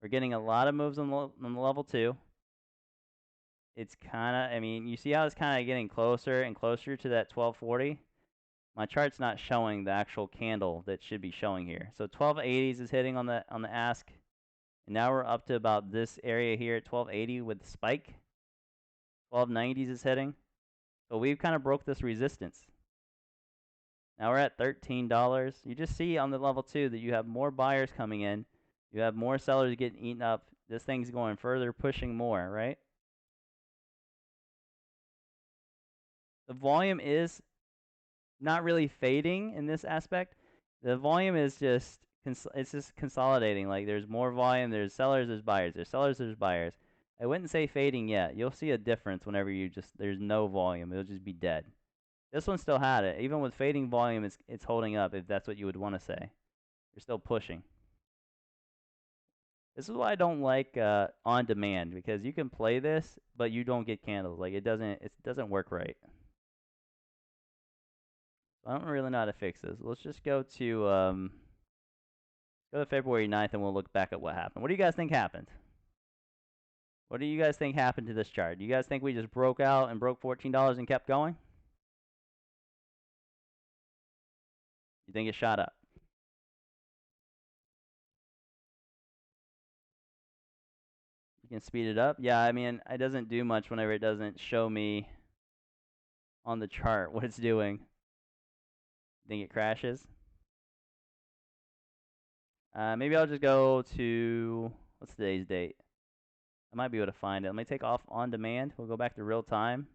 A: We're getting a lot of moves on the level 2. It's kind of, I mean, you see how it's kind of getting closer and closer to that 1240? My chart's not showing the actual candle that should be showing here. So 1280s is hitting on the ask. And now we're up to about this area here at 1280 with the spike. 1290s is hitting. So we've kind of broke this resistance. Now we're at $13. You just see on the level 2 that you have more buyers coming in. You have more sellers getting eaten up. This thing's going further, pushing more, right? The volume is not really fading in this aspect. The volume is just, it's just consolidating. Like there's more volume, there's sellers, there's buyers, there's sellers, there's buyers. I wouldn't say fading yet. You'll see a difference whenever there's no volume. It'll just be dead. This one still had it. Even with fading volume, it's holding up, if that's what you would want to say. You're still pushing. This is why I don't like on demand, because you can play this, but you don't get candles. Like it doesn't work right. I don't really know how to fix this. Let's just go to February 9th and we'll look back at what happened. What do you guys think happened? What do you guys think happened to this chart? Do you guys think we just broke out and broke $14 and kept going? You think it shot up? You can speed it up? Yeah, I mean, it doesn't do much whenever it doesn't show me on the chart what it's doing. You think it crashes? Maybe I'll just go to, what's today's date? I might be able to find it. Let me take off on demand. We'll go back to real time.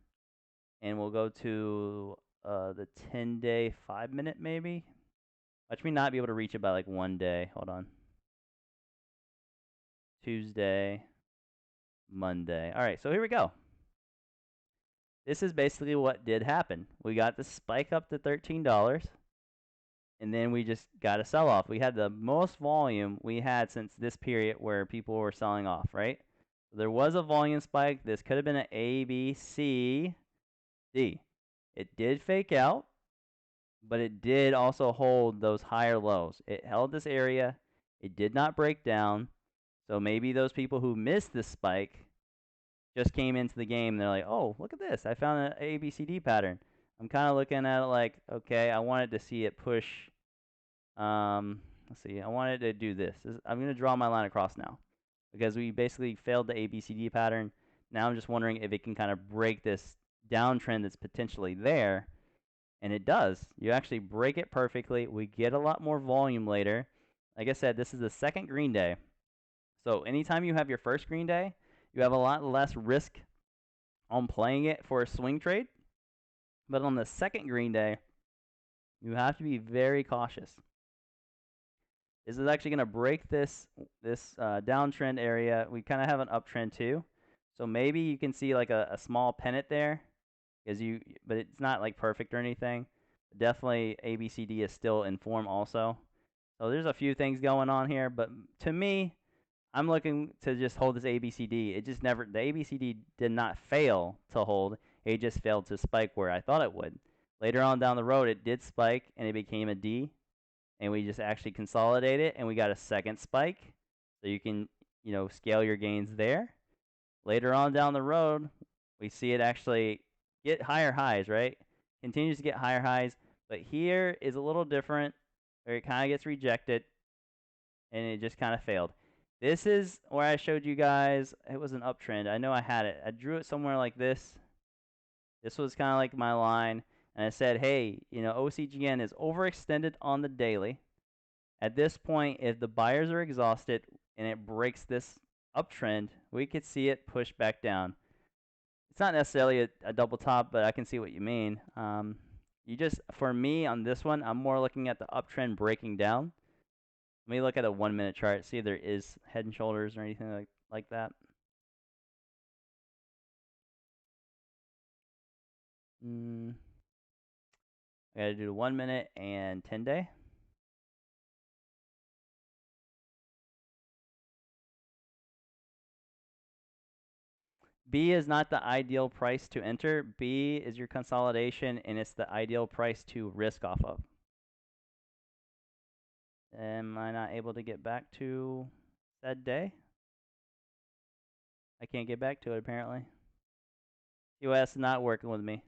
A: And we'll go to the 10-day 5-minute maybe. Watch me not be able to reach it by like 1 day. Hold on. Tuesday, Monday. All right, so here we go. This is basically what did happen. We got the spike up to $13, and then we just got a sell-off. We had the most volume we had since this period where people were selling off, right? There was a volume spike. This could have been an A, B, C, D. It did fake out, but it did also hold those higher lows. It held this area. It did not break down. So maybe those people who missed this spike just came into the game and they're like, oh, look at this. I found an ABCD pattern. I'm kind of looking at it like, okay, I wanted to see it push. Let's see. I wanted to do this. I'm going to draw my line across now because we basically failed the ABCD pattern. Now I'm just wondering if it can kind of break this downtrend that's potentially there. And it does. You actually break it perfectly. We get a lot more volume later. Like I said, this is the second green day. So anytime you have your first green day, you have a lot less risk on playing it for a swing trade. But on the second green day, you have to be very cautious. This is actually going to break this downtrend area. We kind of have an uptrend too. So maybe you can see like a small pennant there, but it's not like perfect or anything. Definitely ABCD is still in form also. So there's a few things going on here, but to me, I'm looking to just hold this ABCD. It just never, the ABCD did not fail to hold. It just failed to spike where I thought it would. Later on down the road, it did spike and it became a D. And we just actually consolidated and we got a second spike. So you can, scale your gains there. Later on down the road, we see it actually get higher highs, right? Continues to get higher highs. But here is a little different, where it kind of gets rejected and it just kind of failed. This is where I showed you guys, it was an uptrend. I know I had it. I drew it somewhere like this. This was kind of like my line. And I said, hey, OCGN is overextended on the daily. At this point, if the buyers are exhausted and it breaks this uptrend, we could see it push back down. It's not necessarily a double top, but I can see what you mean. For me on this one, I'm more looking at the uptrend breaking down. Let me look at a 1 minute chart, see if there is head and shoulders or anything like that. I gotta do the 1 minute and 10 day. B is not the ideal price to enter. B is your consolidation, and it's the ideal price to risk off of. Am I not able to get back to said day? I can't get back to it, apparently. US is not working with me.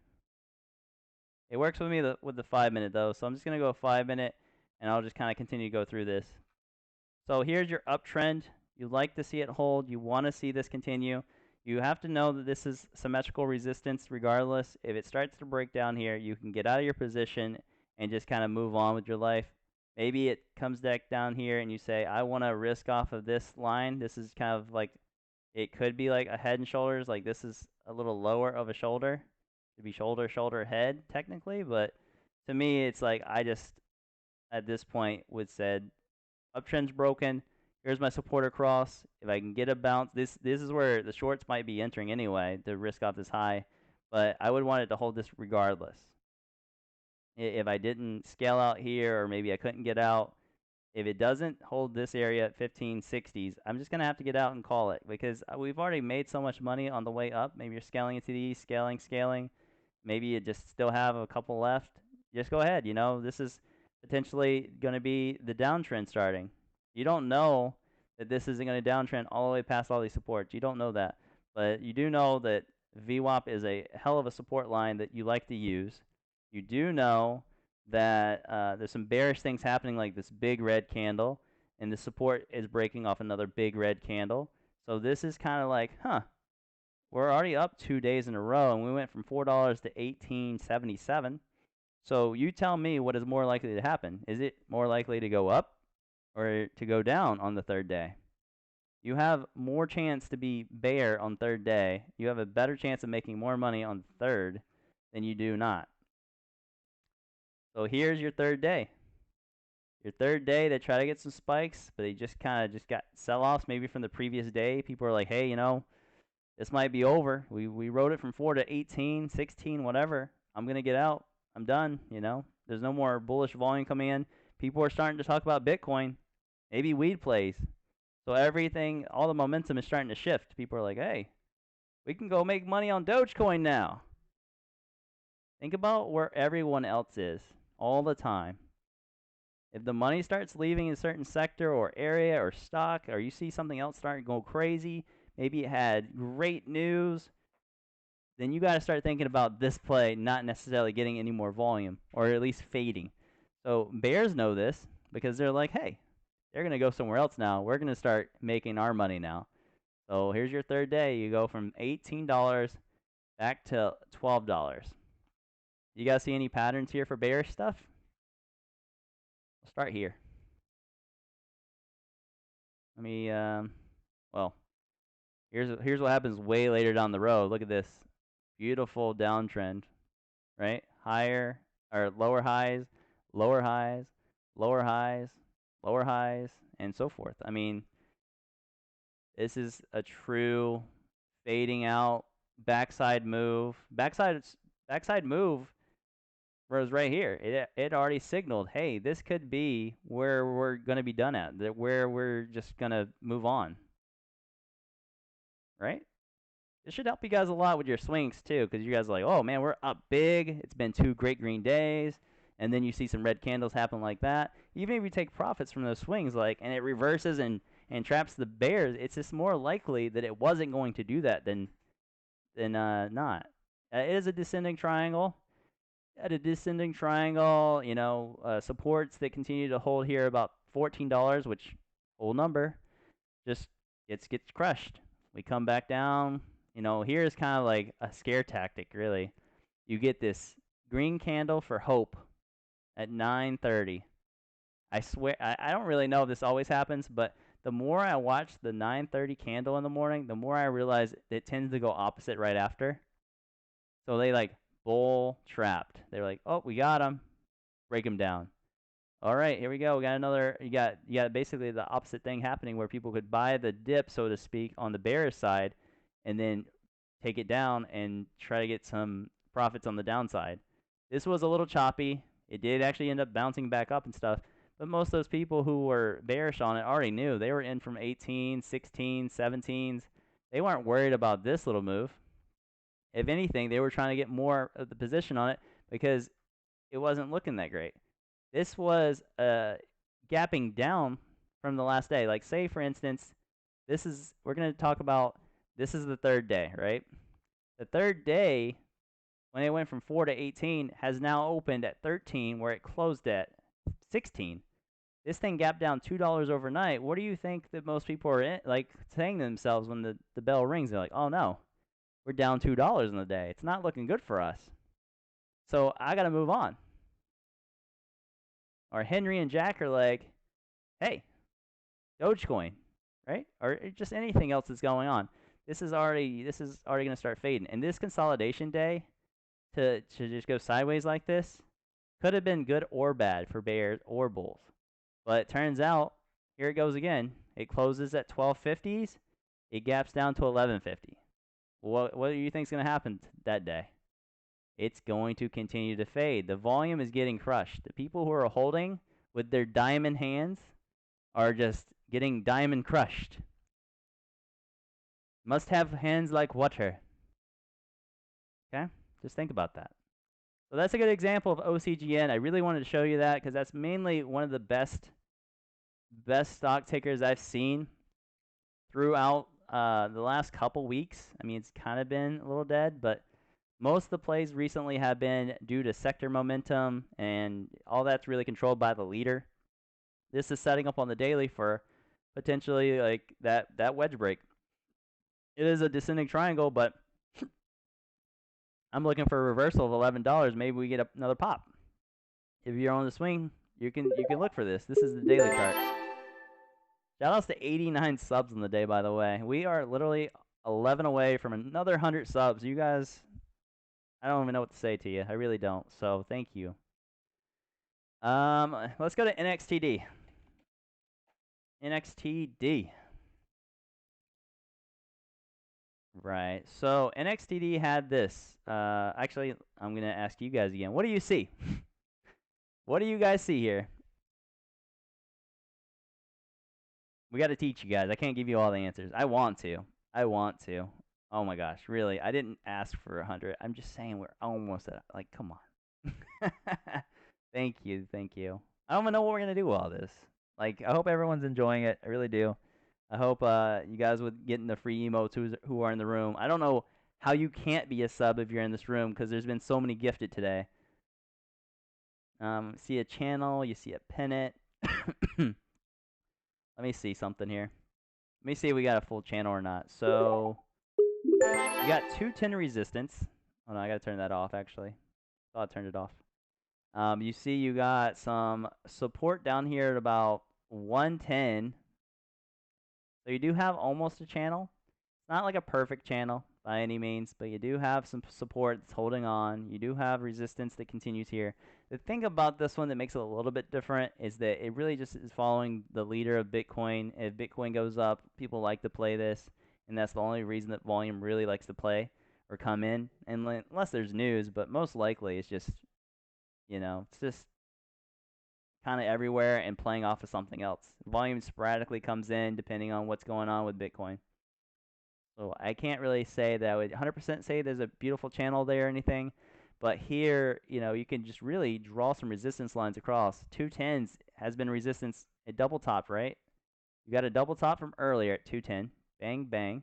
A: It works with me with the 5 minute, though, so I'm just going to go 5 minute, and I'll just kind of continue to go through this. So here's your uptrend. You like to see it hold. You want to see this continue. You have to know that this is symmetrical resistance regardless. If it starts to break down here, you can get out of your position and just kind of move on with your life. Maybe it comes back down here and you say, I want to risk off of this line. This is kind of like, it could be like a head and shoulders. Like this is a little lower of a shoulder. It'd be shoulder, shoulder, head technically. But to me, it's like I just, at this point, would said, uptrend's broken. Here's my support across. If I can get a bounce, this is where the shorts might be entering anyway to risk off this high. But I would want it to hold this regardless. If I didn't scale out here or maybe I couldn't get out, if it doesn't hold this area at 1560s, I'm just going to have to get out and call it because we've already made so much money on the way up. Maybe you're scaling into these, scaling. Maybe you just still have a couple left. Just go ahead. This is potentially going to be the downtrend starting. You don't know that this isn't going to downtrend all the way past all these supports. You don't know that. But you do know that VWAP is a hell of a support line that you like to use. You do know that there's some bearish things happening like this big red candle, and the support is breaking off another big red candle. So this is kind of like, we're already up 2 days in a row, and we went from $4 to $18.77. So you tell me what is more likely to happen. Is it more likely to go up or to go down on the third day? You have more chance to be bear on third day. You have a better chance of making more money on third than you do not. So here's your third day. Your third day, they try to get some spikes, but they just kind of got sell-offs maybe from the previous day. People are like, hey, this might be over. We rode it from 4 to 18, 16, whatever. I'm going to get out. I'm done, There's no more bullish volume coming in. People are starting to talk about Bitcoin. Maybe weed plays. So everything, all the momentum is starting to shift. People are like, hey, we can go make money on Dogecoin now. Think about where everyone else is all the time. If the money starts leaving a certain sector or area or stock, or you see something else starting to go crazy, maybe it had great news, then you got to start thinking about this play not necessarily getting any more volume, or at least fading. So bears know this because they're like, hey, they're going to go somewhere else now. We're going to start making our money now. So here's your third day. You go from $18 back to $12. You guys see any patterns here for bearish stuff? We'll start here. Let me, well, here's what happens way later down the road. Look at this beautiful downtrend, right? Higher or lower highs, lower highs, lower highs, lower highs, and so forth. I mean, this is a true fading out backside move. Backside move was right here. It already signaled, hey, this could be where we're going to be done at, where we're just going to move on. Right? This should help you guys a lot with your swings too, because you guys are like, oh man, we're up big. It's been 2 great green days. And then you see some red candles happen like that. Even if you take profits from those swings, like, and it reverses and traps the bears, it's just more likely that it wasn't going to do that than not. It is a descending triangle. At a descending triangle, you know, supports that continue to hold here about $14, which whole number just gets crushed. We come back down. You know, here's kind of like a scare tactic, really. You get this green candle for hope at 9:30. I swear, I don't really know if this always happens, but the more I watch the 9:30 candle in the morning, the more I realize it tends to go opposite right after. So they like bull trapped. They're like, oh, we got him. Break him down. All right, here we go. We got another. You got basically the opposite thing happening where people could buy the dip, so to speak, on the bearish side, and then take it down and try to get some profits on the downside. This was a little choppy. It did actually end up bouncing back up and stuff, but most of those people who were bearish on it already knew. They were in from 18, 16, 17s. They weren't worried about this little move. If anything, they were trying to get more of the position on it because it wasn't looking that great. This was gapping down from the last day. Like, say, for instance, we're going to talk about, this is the third day, right? The third day, when it went from 4 to 18, has now opened at 13, where it closed at 16. This thing gapped down $2 overnight. What do you think that most people are saying to themselves when the bell rings? They're like, oh no, we're down $2 in the day. It's not looking good for us. So I got to move on. Or Henry and Jack are like, hey, Dogecoin, right? Or just anything else that's going on. This is already going to start fading. And this consolidation day to just go sideways like this could have been good or bad for bears or bulls. But it turns out, here it goes again. It closes at 1250s. It gaps down to 1150. What do you think is going to happen that day? It's going to continue to fade. The volume is getting crushed. The people who are holding with their diamond hands are just getting diamond crushed. Must have hands like water. Okay? Just think about that. So that's a good example of OCGN. I really wanted to show you that because that's mainly one of the best stock tickers I've seen throughout the last couple weeks. I mean, it's kind of been a little dead, but most of the plays recently have been due to sector momentum, and all that's really controlled by the leader. This is setting up on the daily for potentially like that wedge break. It is a descending triangle, but I'm looking for a reversal of $11. Maybe we get another pop. If you're on the swing, you can look for this. This is the daily chart. Shout outs to 89 subs on the day, by the way. We are literally 11 away from another 100 subs. You guys, I don't even know what to say to you. I really don't. So thank you. Let's go to NXTD. NXTD. Right. So NXTD had this. Actually, I'm gonna ask you guys again. What do you see? What do you guys see here? We got to teach you guys. I can't give you all the answers. I want to. I want to. Oh my gosh, really? I didn't ask for 100. I'm just saying we're almost at, like, come on. Thank you, thank you. I don't even know what we're gonna do with all this. Like, I hope everyone's enjoying it. I really do. I hope you guys would get in the free emotes who are in the room. I don't know how you can't be a sub if you're in this room because there's been so many gifted today. See a channel, you see a pennant. Let me see something here. Let me see if we got a full channel or not. So, we got 210 resistance. Oh no, I gotta turn that off actually. Thought I turned it off. You see you got some support down here at about 110. So you do have almost a channel. It's not like a perfect channel by any means, but you do have some support that's holding on. You do have resistance that continues here. The thing about this one that makes it a little bit different is that it really just is following the leader of Bitcoin. If Bitcoin goes up, people like to play this, and that's the only reason that volume really likes to play or come in, and unless there's news, but most likely it's just, it's just kind of everywhere and playing off of something else. Volume sporadically comes in depending on what's going on with Bitcoin. So I can't really say that I would 100% say there's a beautiful channel there or anything. But here, you can just really draw some resistance lines across. 210s has been resistance at double top, right? You got a double top from earlier at 210. Bang, bang.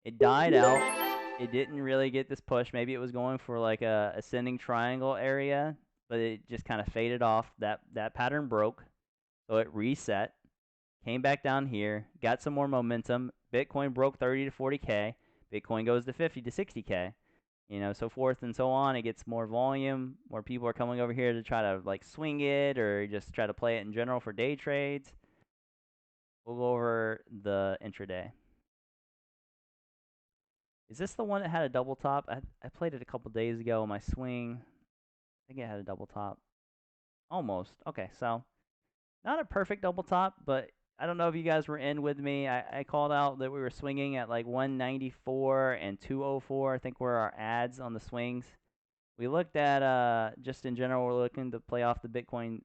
A: It died out. It didn't really get this push. Maybe it was going for like a ascending triangle area, but it just kind of faded off. That pattern broke, so it reset. Came back down here, got some more momentum. Bitcoin broke 30 to 40K. Bitcoin goes to 50 to 60K. So forth and so on. It gets more volume. More people are coming over here to try to like swing it or just try to play it in general for day trades. We'll go over the intraday. Is this the one that had a double top? I played it a couple days ago on my swing. I think it had a double top. Almost. Okay, so not a perfect double top, but I don't know if you guys were in with me. I called out that we were swinging at like 194 and 204. I think were our ads on the swings. We looked at, just in general, we're looking to play off the Bitcoin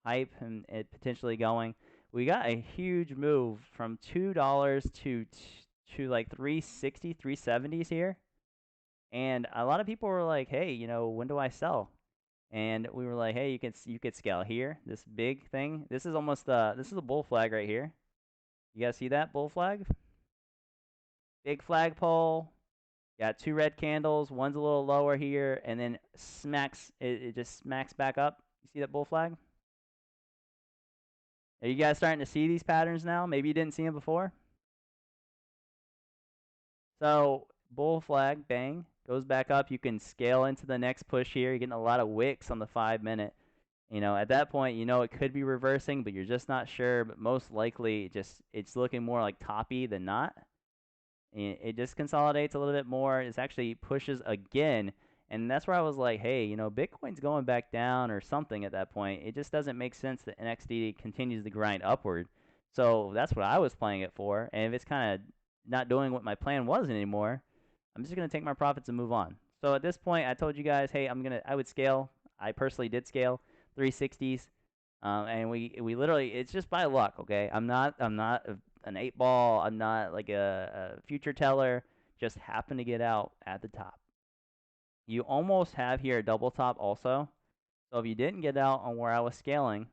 A: hype and it potentially going. We got a huge move from $2 to like 360, 370s here. And a lot of people were like, hey, when do I sell? And we were like, hey, you could scale here, this big thing. This is almost this is a bull flag right here. You guys see that bull flag? Big flagpole. Got two red candles. One's a little lower here, and then it just smacks back up. You see that bull flag? Are you guys starting to see these patterns now? Maybe you didn't see them before. So bull flag, bang, goes back up. You can scale into the next push here. You're getting a lot of wicks on the 5-minute. At that point, it could be reversing, but you're just not sure. But most likely, it's looking more like toppy than not. It just consolidates a little bit more. It actually pushes again. And that's where I was like, hey, Bitcoin's going back down or something at that point. It just doesn't make sense that NXTD continues to grind upward. So that's what I was playing it for. And if it's kind of not doing what my plan was anymore, I'm just going to take my profits and move on. So at this point, I told you guys, hey, I would scale. I personally did scale 360s. And we literally, it's just by luck, okay? I'm not an 8-ball. I'm not like a future teller. Just happened to get out at the top. You almost have here a double top also. So if you didn't get out on where I was scaling,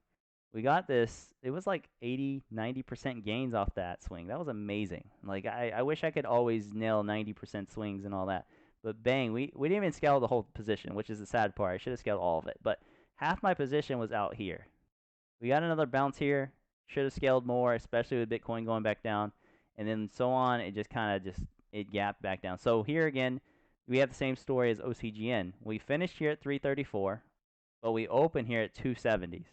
A: we got this. It was like 80, 90% gains off that swing. That was amazing. Like I wish I could always nail 90% swings and all that. But bang, we didn't even scale the whole position, which is the sad part. I should have scaled all of it. But half my position was out here. We got another bounce here. Should have scaled more, especially with Bitcoin going back down. And then so on, it just kind of it gapped back down. So here again, we have the same story as OCGN. We finished here at 334, but we open here at 270s.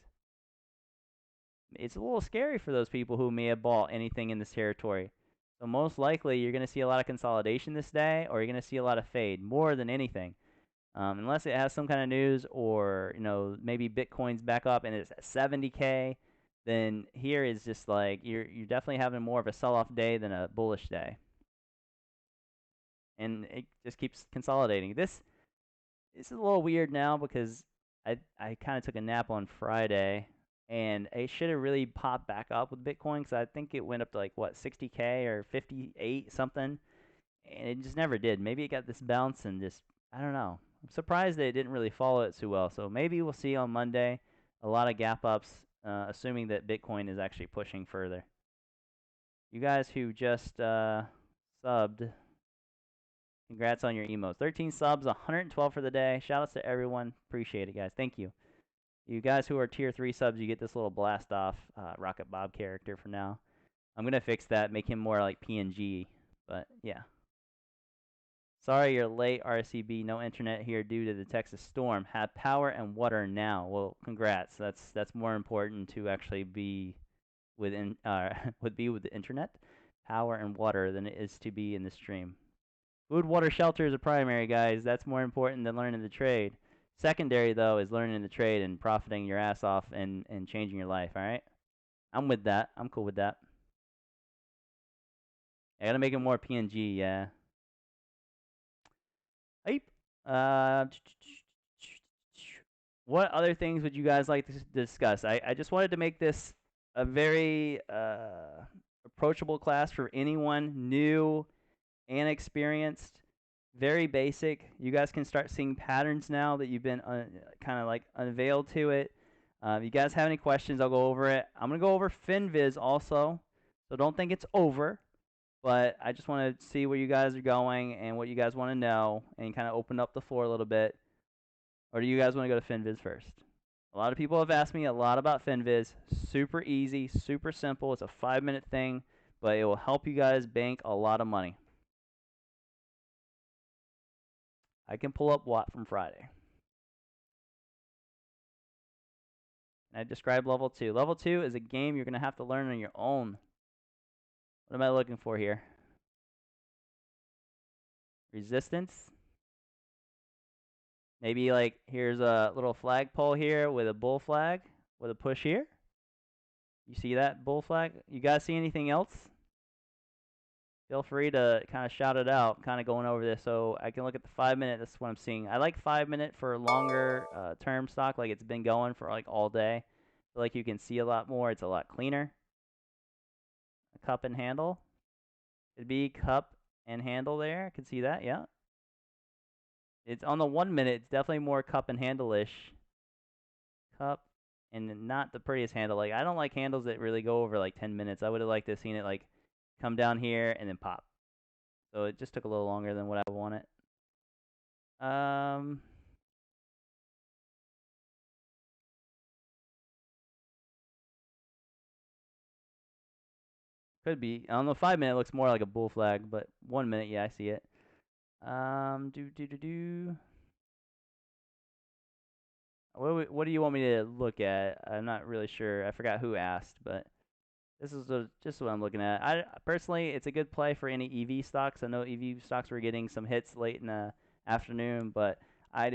A: It's a little scary for those people who may have bought anything in this territory. So most likely, you're going to see a lot of consolidation this day, or you're going to see a lot of fade, more than anything. Unless it has some kind of news or, maybe Bitcoin's back up and it's at 70K, then here is just like, you're definitely having more of a sell-off day than a bullish day. And it just keeps consolidating. This is a little weird now because I kind of took a nap on Friday, and it should have really popped back up with Bitcoin because I think it went up to like what 60K or 58 something, and it just never did. Maybe it got this bounce and just I don't know. I'm surprised that it didn't really follow it too well. So maybe we'll see on Monday a lot of gap ups, assuming that Bitcoin is actually pushing further. You guys who just subbed, congrats on your emos. 13 subs, 112 for the day. Shout outs to everyone. Appreciate it, guys. Thank you. You guys who are tier 3 subs, you get this little blast off Rocket Bob character for now. I'm going to fix that, make him more like PNG, but yeah. Sorry you're late, RCB. No internet here due to the Texas storm. Have power and water now. Well, congrats. That's more important to actually be within with the internet, power and water than it is to be in the stream. Food, water, shelter is a primary, guys. That's more important than learning the trade. Secondary, though, is learning the trade and profiting your ass off and changing your life, all right? I'm with that. I'm cool with that. I gotta make it more PNG, yeah. What other things would you guys like to discuss? I just wanted to make this a very approachable class for anyone new and experienced. Very basic. You guys can start seeing patterns now that you've been kind of like unveiled to it. If you guys have any questions, I'll go over it. I'm going to go over Finviz also, so don't think it's over. But I just want to see where you guys are going and what you guys want to know and kind of open up the floor a little bit. Or do you guys want to go to Finviz first? A lot of people have asked me a lot about Finviz. Super easy, super simple. It's a 5-minute thing, but it will help you guys bank a lot of money. I can pull up Watt from Friday. And I described level 2. Level 2 is a game you're going to have to learn on your own. What am I looking for here? Resistance. Maybe like here's a little flagpole here with a bull flag with a push here. You see that bull flag? You guys see anything else? Feel free to kind of shout it out, kind of going over this so I can look at the 5-minute. That's what I'm seeing. I like 5-minute for longer term stock, like it's been going for like all day. So like you can see a lot more. It's a lot cleaner. A cup and handle. It'd be cup and handle there. I can see that, yeah. It's on the 1-minute. It's definitely more cup and handle-ish. Cup and not the prettiest handle. Like I don't like handles that really go over like 10 minutes. I would have liked to have seen it like come down here and then pop. So it just took a little longer than what I wanted. Could be. On the 5-minute, it looks more like a bull flag, but 1 minute, yeah, I see it. What do you want me to look at? I'm not really sure. I forgot who asked, but this is just what I'm looking at. I personally, it's a good play for any EV stocks. I know EV stocks were getting some hits late in the afternoon, but I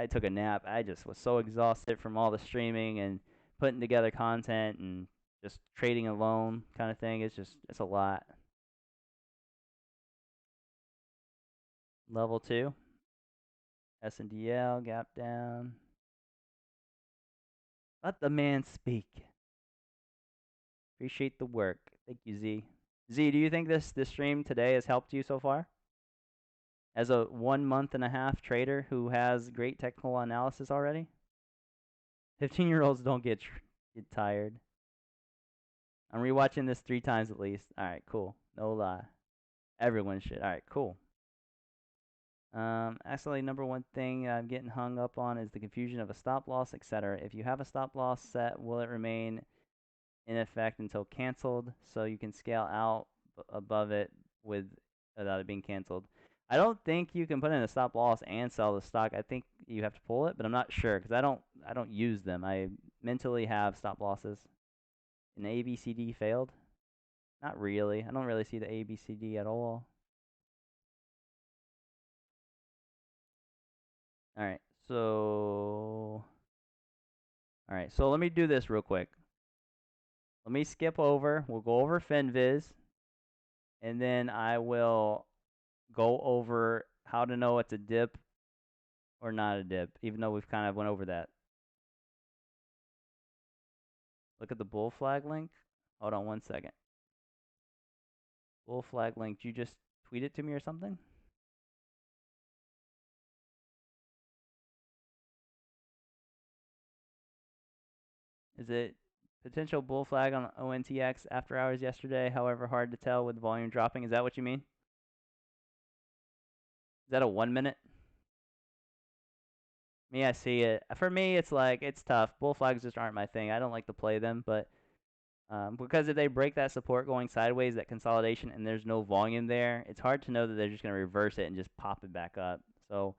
A: took a nap. I just was so exhausted from all the streaming and putting together content and just trading alone kind of thing. It's a lot. Level 2. SNDL, gap down. Let the man speak. Appreciate the work. Thank you, Z. Z, do you think this stream today has helped you so far? As a 1.5-month trader who has great technical analysis already? 15-year-olds don't get tired. I'm rewatching this 3 times at least. Alright, cool. No lie. Everyone should. Alright, cool. Actually, number one thing I'm getting hung up on is the confusion of a stop loss, etc. If you have a stop loss set, will it remain in effect until canceled so you can scale out above it without it being canceled? I don't think you can put in a stop loss and sell the stock. I think you have to pull it, but I'm not sure because I don't use them. I mentally have stop losses. An ABCD failed? Not really. I don't really see the ABCD at all. Alright, so let me do this real quick. Let me skip over. We'll go over Finviz, and then I will go over how to know it's a dip or not a dip, even though we've kind of went over that. Look at the bull flag link. Hold on 1 second. Bull flag link. Did you just tweet it to me or something? Is it potential bull flag on ONTX after hours yesterday? However, hard to tell with volume dropping. Is that what you mean? Is that a 1 minute? Me, I see it. For me, it's like, it's tough. Bull flags just aren't my thing. I don't like to play them, but because if they break that support going sideways, that consolidation, and there's no volume there, it's hard to know that they're just going to reverse it and just pop it back up. So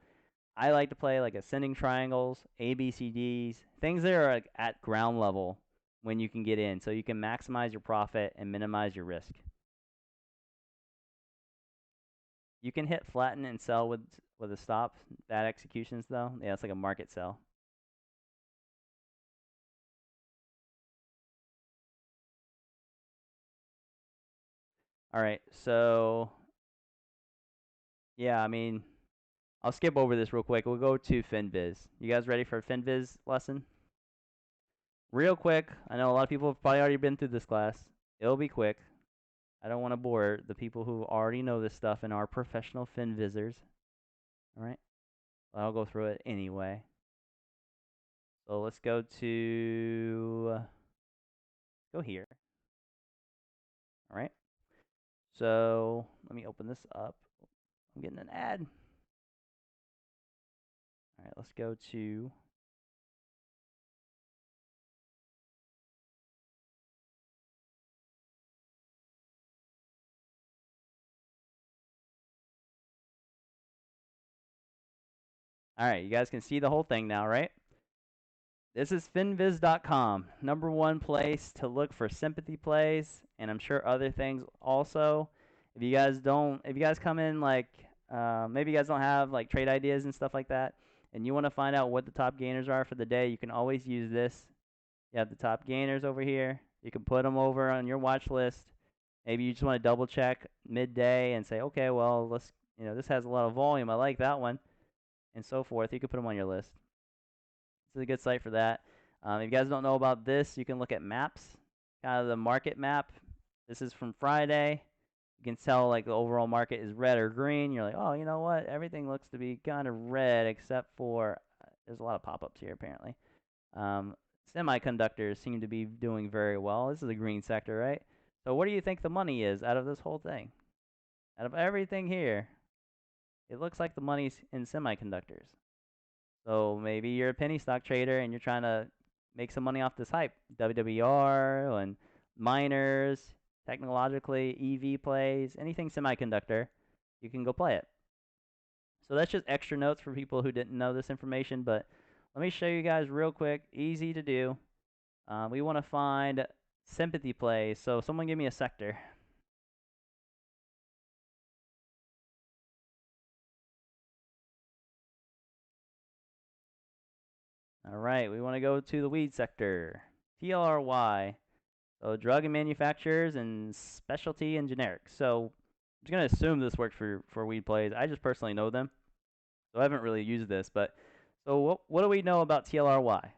A: I like to play like ascending triangles, ABCDs, things that are like at ground level when you can get in, so you can maximize your profit and minimize your risk. You can hit flatten and sell with a stop. Bad executions though. Yeah, it's like a market sell. All right, so yeah, I mean, I'll skip over this real quick. We'll go to Finviz. You guys ready for a Finviz lesson? Real quick, I know a lot of people have probably already been through this class. It'll be quick. I don't want to bore the people who already know this stuff and are professional Finvizers. All right, well, I'll go through it anyway. So let's go to go here. All right. So let me open this up. I'm getting an ad. All right, let's go to all right, you guys can see the whole thing now, right? This is finviz.com, #1 place to look for sympathy plays, and I'm sure other things also. If you guys come in like, maybe you guys don't have like trade ideas and stuff like that, and you want to find out what the top gainers are for the day, you can always use this. You have the top gainers over here. You can put them over on your watch list. Maybe you just want to double check midday and say, okay, well, this has a lot of volume. I like that one, and so forth. You can put them on your list. This is a good site for that. If you guys don't know about this, you can look at maps, kind of the market map. This is from Friday. You can tell like the overall market is red or green. You're like, oh, you know what? Everything looks to be kind of red except for there's a lot of pop-ups here apparently. Semiconductors seem to be doing very well. This is a green sector, right? So what do you think the money is out of this whole thing? Out of everything here, it looks like the money's in semiconductors. So maybe you're a penny stock trader and you're trying to make some money off this hype. WWR and miners, technologically, EV plays, anything semiconductor, you can go play it. So that's just extra notes for people who didn't know this information, but let me show you guys real quick, easy to do. We want to find sympathy plays. So someone give me a sector. All right, we want to go to the weed sector. TLRY. So drug and manufacturers and specialty and generics. So I'm just going to assume this works for weed plays. I just personally know them. So I haven't really used this. But so what do we know about TLRY?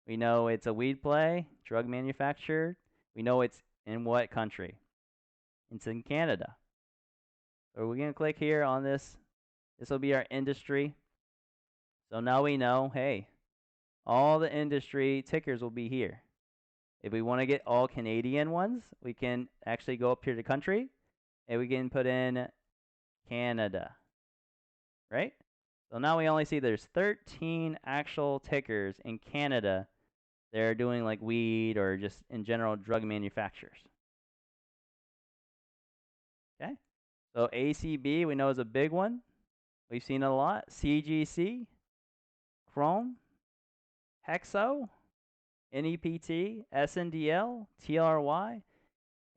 A: We know it's a weed play, drug manufacturer. We know it's in what country? It's in Canada. So we're going to click here on this. This will be our industry. So now we know, hey, all the industry tickers will be here. If we want to get all Canadian ones, we can actually go up here to country, and we can put in Canada, right? So now we only see there's 13 actual tickers in Canada that are doing like weed or just in general drug manufacturers. Okay, so ACB we know is a big one. We've seen it a lot. CGC, Chrome, Hexo, NEPT, SNDL, TRY,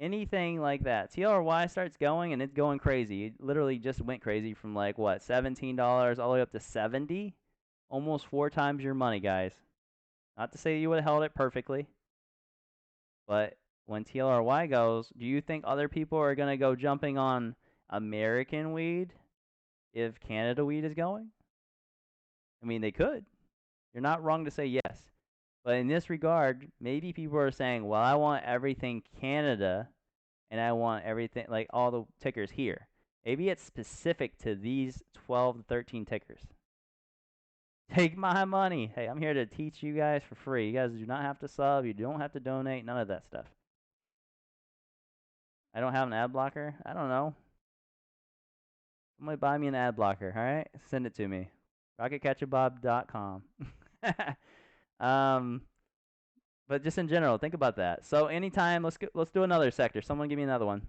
A: anything like that. TRY starts going and it's going crazy. It literally just went crazy from like what, $17 all the way up to 70, almost 4 times your money, guys. Not to say you would have held it perfectly, but when TLRY goes, do you think other people are going to go jumping on American weed if Canada weed is going? I mean, they could. You're not wrong to say yes. But in this regard, maybe people are saying, well, I want everything Canada, and I want everything, like all the tickers here. Maybe it's specific to these 12 to 13 tickers. Take my money. Hey, I'm here to teach you guys for free. You guys do not have to sub. You don't have to donate. None of that stuff. I don't have an ad blocker. I don't know. Somebody buy me an ad blocker, all right? Send it to me. rocketcatcherbob.com. But just in general, think about that. So anytime, let's do another sector. Someone give me another one.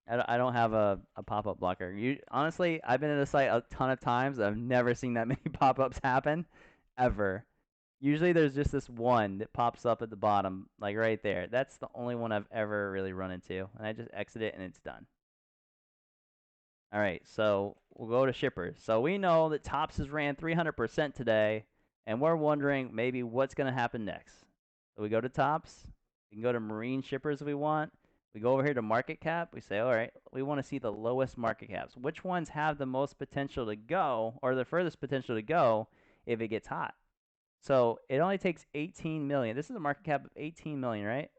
A: I don't have a pop-up blocker. Honestly, I've been in the site a ton of times. I've never seen that many pop-ups happen, ever. Usually there's just this one that pops up at the bottom, like right there. That's the only one I've ever really run into. And I just exit it and it's done. All right, so we'll go to shippers. So we know that Tops has ran 300% today, and we're wondering maybe what's going to happen next. So we go to Tops. We can go to marine shippers if we want. We go over here to market cap. We say, all right, we want to see the lowest market caps. Which ones have the most potential to go, or the furthest potential to go if it gets hot? So it only takes 18 million. This is a market cap of 18 million, right?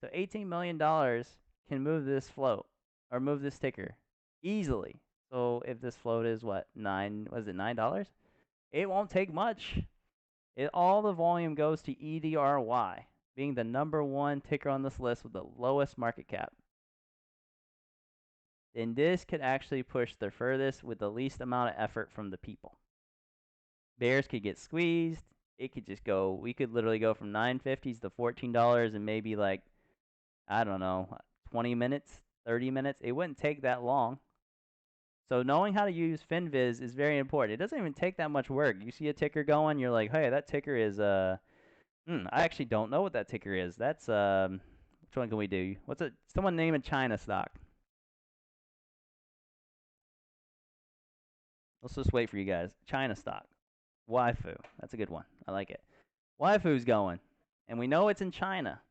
A: So $18 million can move this float or move this ticker easily. So if this float is what, $9? It won't take much. All the volume goes to EDRY, being the #1 ticker on this list with the lowest market cap. Then this could actually push the furthest with the least amount of effort from the people. Bears could get squeezed. It could just go, we could literally go from 950s to $14 in maybe like, I don't know, 20 minutes, 30 minutes. It wouldn't take that long. So knowing how to use Finviz is very important. It doesn't even take that much work. You see a ticker going, you're like, hey, that ticker is, I actually don't know what that ticker is. That's, which one can we do? Someone name a China stock. Let's just wait for you guys. China stock. Waifu. That's a good one. I like it. Waifu's going. And we know it's in China.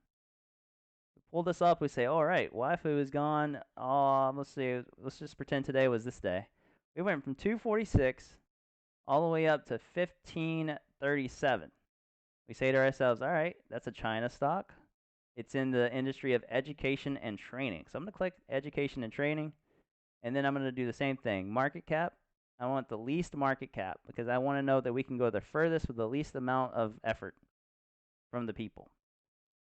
A: We pull this up. We say, all right, Waifu is gone. Let's see. Let's just pretend today was this day. We went from 246 all the way up to 1537. We say to ourselves, all right, that's a China stock. It's in the industry of education and training. So I'm going to click education and training. And then I'm going to do the same thing. Market cap. I want the least market cap because I want to know that we can go the furthest with the least amount of effort from the people.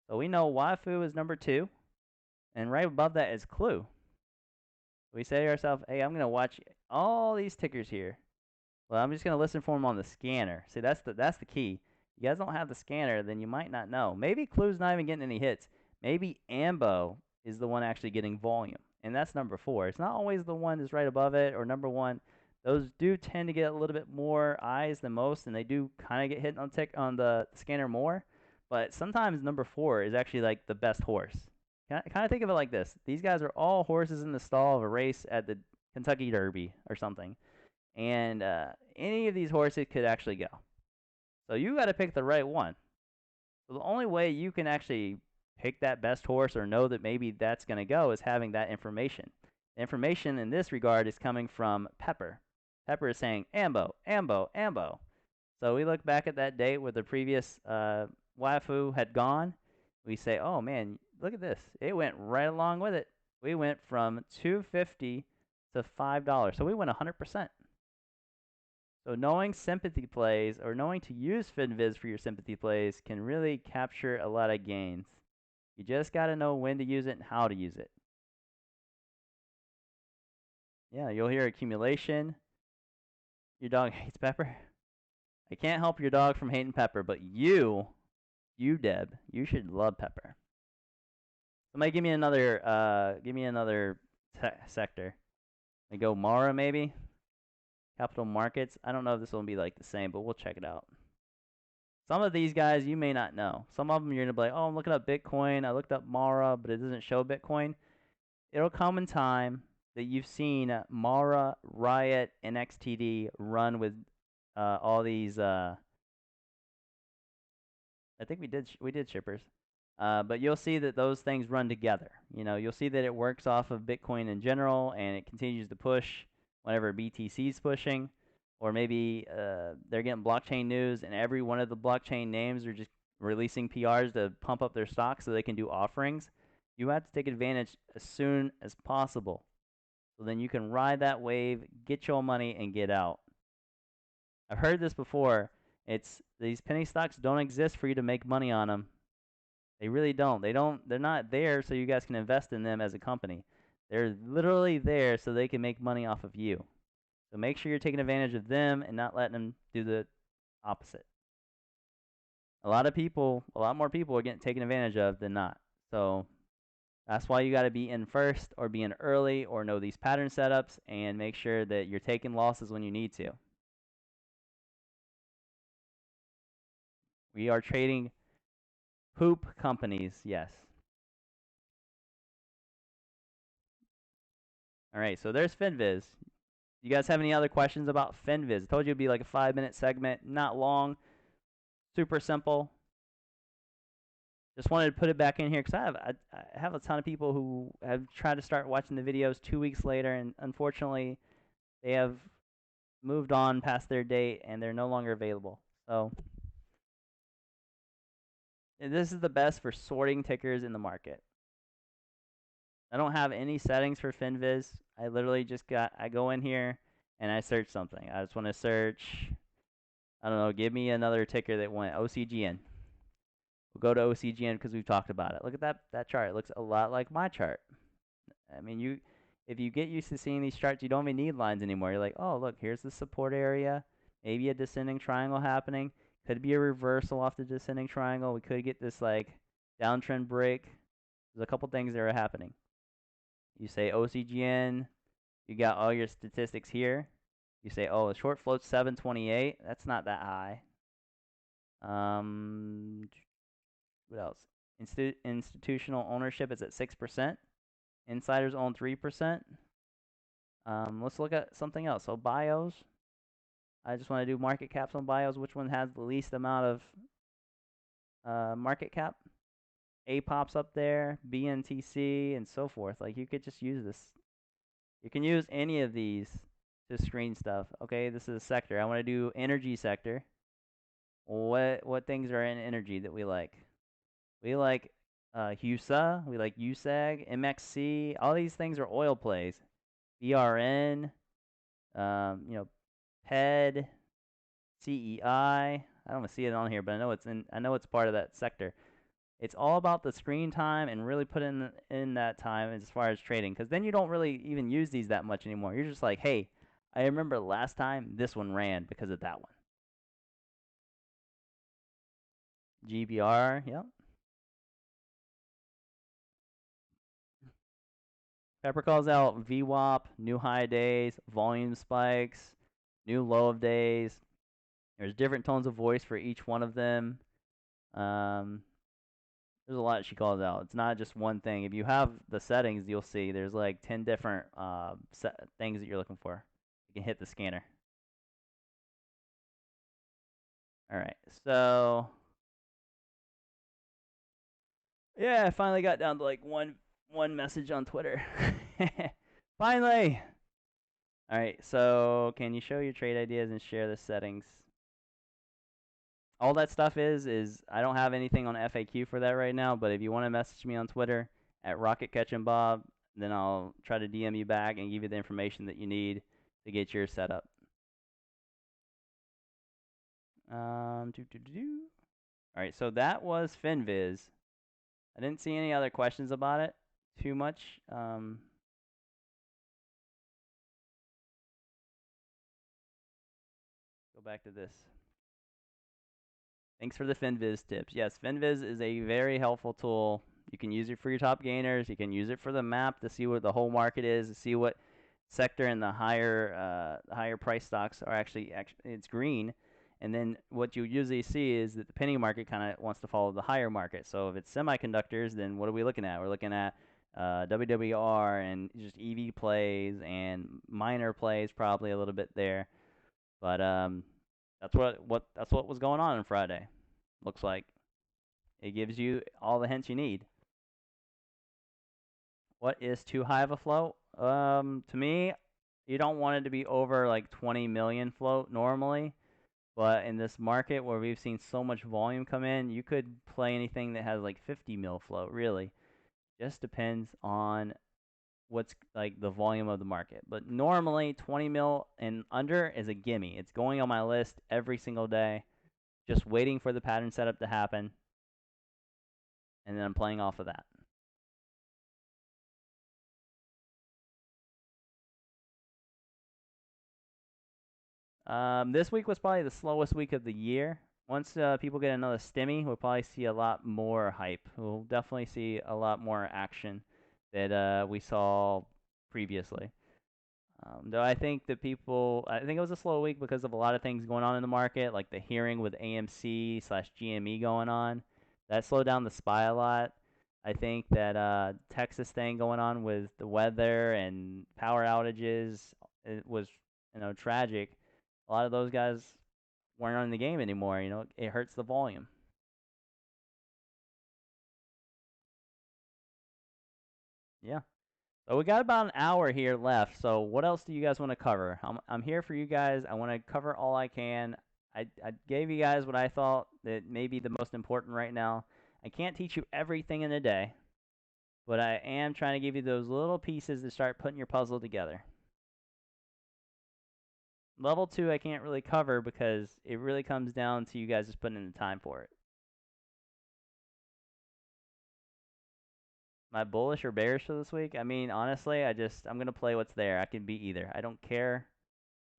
A: So we know Waifu is #2, and right above that is Clue. We say to ourselves, hey, I'm going to watch all these tickers here. Well, I'm just going to listen for them on the scanner. See, that's the key. You guys don't have the scanner, then you might not know. Maybe Clue's not even getting any hits. Maybe Ambo is the one actually getting volume, and that's #4. It's not always the one that's right above it or #1. Those do tend to get a little bit more eyes than most, and they do kind of get hit on the scanner more. But sometimes #4 is actually like the best horse. Kind of think of it like this. These guys are all horses in the stall of a race at the Kentucky Derby or something. And any of these horses could actually go. So you got to pick the right one. So the only way you can actually pick that best horse or know that maybe that's going to go is having that information. The information in this regard is coming from Pepper. Pepper is saying, Ambo, Ambo, Ambo. So we look back at that date where the previous Waifu had gone. We say, oh, man, look at this. It went right along with it. We went from $2.50 to $5. So we went 100%. So knowing sympathy plays or knowing to use Finviz for your sympathy plays can really capture a lot of gains. You just got to know when to use it and how to use it. Yeah, you'll hear accumulation. Your dog hates pepper. I can't help your dog from hating pepper, but you Deb, you should love pepper. Somebody give me another sector. We go Mara maybe. Capital markets. I don't know if this will be like the same, but we'll check it out. Some of these guys you may not know. Some of them you're gonna be like, oh, I'm looking up Bitcoin. I looked up Mara, but it doesn't show Bitcoin. It'll come in time that you've seen Mara, Riot, NXTD run with all these. I think we did shippers. But you'll see that those things run together. You know, you'll see that it works off of Bitcoin in general, and it continues to push whenever BTC is pushing. or maybe they're getting blockchain news, and every one of the blockchain names are just releasing PRs to pump up their stock so they can do offerings. You have to take advantage as soon as possible. So then you can ride that wave, get your money, and get out. I've heard this before. It's these penny stocks don't exist for you to make money on them. They really don't. They're not there so you guys can invest in them as a company. They're literally there so they can make money off of you. So make sure you're taking advantage of them and not letting them do the opposite. A lot more people are getting taken advantage of than not. So that's why you got to be in first or be in early or know these pattern setups and make sure that you're taking losses when you need to. We are trading poop companies, yes. All right, so there's Finviz. You guys have any other questions about Finviz? I told you it'd be like a 5-minute segment, not long, super simple. Just wanted to put it back in here because I have a ton of people who have tried to start watching the videos 2 weeks later, and unfortunately, they have moved on past their date and they're no longer available. So this is the best for sorting tickers in the market. I don't have any settings for Finviz. I literally just I go in here and I search something. I just want to search, I don't know, give me another ticker that went OCGN. We'll go to OCGN because we've talked about it. Look at that chart. It looks a lot like my chart. I mean, if you get used to seeing these charts, you don't even need lines anymore. You're like, oh, look, here's the support area. Maybe a descending triangle happening. Could be a reversal off the descending triangle. We could get this like downtrend break. There's a couple things that are happening. You say OCGN, you got all your statistics here. You say, oh, the short float's 728. That's not that high. What else? Institutional ownership is at 6%. Insiders own 3%. Let's look at something else. So bios. I just want to do market caps on bios. Which one has the least amount of market cap? A pops up there, BNTC, and so forth. Like, you could just use this. You can use any of these to screen stuff. Okay, this is a sector. I want to do energy sector. What things are in energy that we like? We like HUSA, we like USAG, MXC. All these things are oil plays. BRN, PED, CEI. I don't see it on here, but I know it's part of that sector. It's all about the screen time and really put in that time as far as trading, because then you don't really even use these that much anymore. You're just like, hey, I remember last time this one ran because of that one. GBR, yep. Pepper calls out VWAP, new high days, volume spikes, new low of days. There's different tones of voice for each one of them. There's a lot she calls out. It's not just one thing. If you have the settings, you'll see there's like 10 different things that you're looking for. You can hit the scanner. All right, so yeah, I finally got down to like one message on Twitter. Finally. All right, so can you show your trade ideas and share the settings? All that stuff is I don't have anything on FAQ for that right now, but if you want to message me on Twitter at RocketCatchingBob, then I'll try to DM you back and give you the information that you need to get yours set up. All right, so that was Finviz. I didn't see any other questions about it too much. Go back to this. Thanks for the Finviz tips. Yes, Finviz is a very helpful tool. You can use it for your top gainers. You can use it for the map to see what the whole market is, to see what sector and the higher price stocks are actually it's green. And then what you usually see is that the penny market kind of wants to follow the higher market. So if it's semiconductors, then what are we looking at? We're looking at WWR and just EV plays and minor plays, probably a little bit there. But that's what was going on Friday. Looks like it gives you all the hints you need. What is too high of a float? To me, You don't want it to be over like 20 million float normally. But in this market where we've seen so much volume come in, you could play anything that has like 50 mil float, really. Just depends on what's like the volume of the market. But normally 20 mil and under is a gimme. It's going on my list every single day, just waiting for the pattern setup to happen. And then I'm playing off of that. This week was probably the slowest week of the year. Once people get another stimmy, we'll probably see a lot more hype. We'll definitely see a lot more action that we saw previously. Though I think that I think it was a slow week because of a lot of things going on in the market, like the hearing with AMC/GME going on. That slowed down the SPY a lot. I think that Texas thing going on with the weather and power outages, it was, tragic. A lot of those guys weren't on the game anymore. It hurts the volume. Yeah. So we got about an hour here left. So what else do you guys want to cover? I'm here for you guys. I want to cover all I can. I gave you guys what I thought that may be the most important right now. I can't teach you everything in a day, but I am trying to give you those little pieces to start putting your puzzle together. Level 2 I can't really cover because it really comes down to you guys just putting in the time for it. Am I bullish or bearish for this week? I mean, honestly, I'm going to play what's there. I can be either. I don't care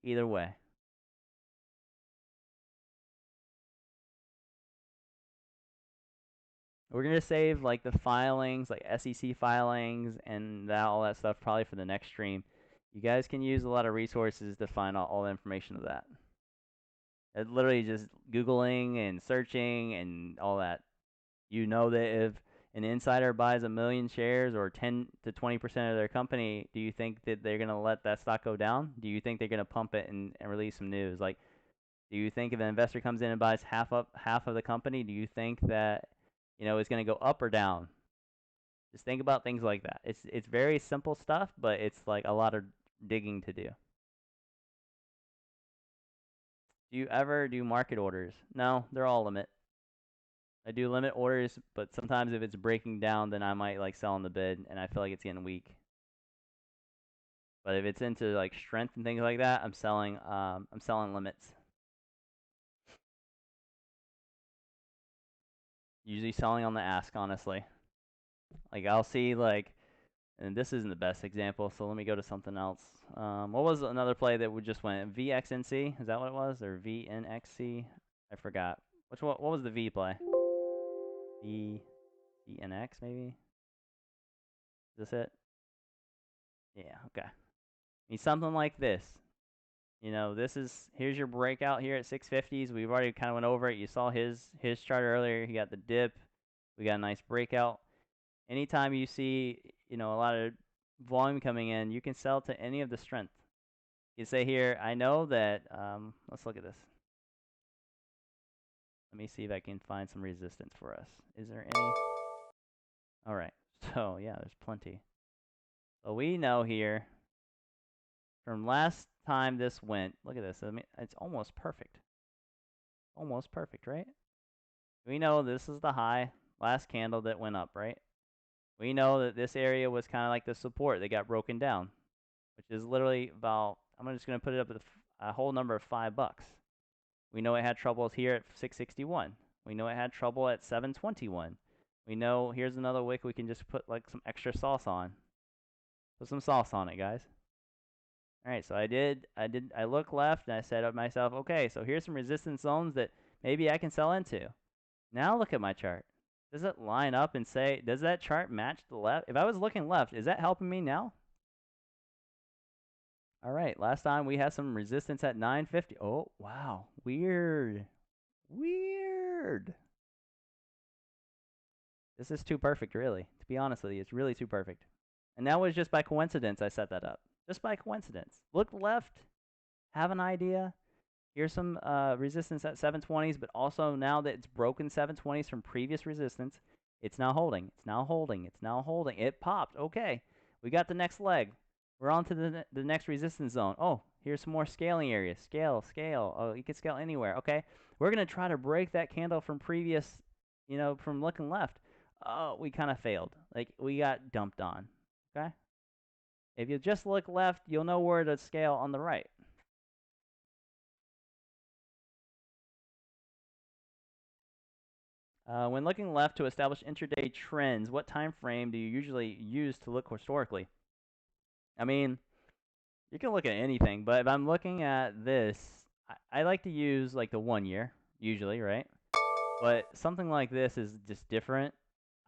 A: either way. We're going to save like the filings, like SEC filings and all that stuff probably for the next stream. You guys can use a lot of resources to find out all the information of that. It's literally just Googling and searching and all that. You know that if an insider buys 1 million shares or 10 to 20% of their company, do you think that they're going to let that stock go down? Do you think they're going to pump it and release some news? Like, do you think if an investor comes in and buys half of the company, do you think that, it's going to go up or down? Just think about things like that. It's very simple stuff, but it's like a lot of digging to do. Do you ever do market orders? No, they're all limit. I do limit orders, but sometimes if it's breaking down, then I might like sell on the bid, and I feel like it's getting weak. But if it's into like strength and things like that, I'm selling limits. Usually selling on the ask, honestly. Like I'll see like, and this isn't the best example, so let me go to something else. What was another play that we just went? VXNC? Is that what it was? Or VNXC? I forgot. What was the V play? VNX maybe? Is this it? Yeah, okay. Need something like this. Here's your breakout here at 650s. We've already kind of went over it. You saw his chart earlier. He got the dip. We got a nice breakout. Anytime you see, a lot of volume coming in, you can sell to any of the strength. You say here, I know that, let's look at this. Let me see if I can find some resistance for us. Is there any? All right. So, yeah, there's plenty. So we know here from last time this went, look at this. I mean, it's almost perfect. Almost perfect, right? We know this is the high, last candle that went up, right? We know that this area was kind of like the support that got broken down, which is literally about, I'm just going to put it up at a whole number of $5. We know it had troubles here at 661. We know it had trouble at 721. We know, here's another wick we can just put like some extra sauce on. Put some sauce on it, guys. All right, so I looked left and I said to myself, okay, so here's some resistance zones that maybe I can sell into. Now look at my chart. Does it line up and say, does that chart match the left? If I was looking left, is that helping me now? All right, last time we had some resistance at 950. Oh, wow, weird. Weird. This is too perfect, really. To be honest with you, it's really too perfect. And that was just by coincidence I set that up. Just by coincidence. Look left, have an idea. Here's some resistance at 720s, but also now that it's broken 720s from previous resistance, it's now holding. It's now holding. It's now holding. It popped. Okay, we got the next leg. We're on to the next resistance zone. Oh, here's some more scaling areas. Scale, scale. Oh, you can scale anywhere. Okay. We're going to try to break that candle from previous, from looking left. Oh, we kind of failed. Like, we got dumped on. Okay. If you just look left, you'll know where to scale on the right. When looking left to establish intraday trends, what time frame do you usually use to look historically? I mean, you can look at anything, but if I'm looking at this, I like to use like the 1 year, usually, right? But something like this is just different.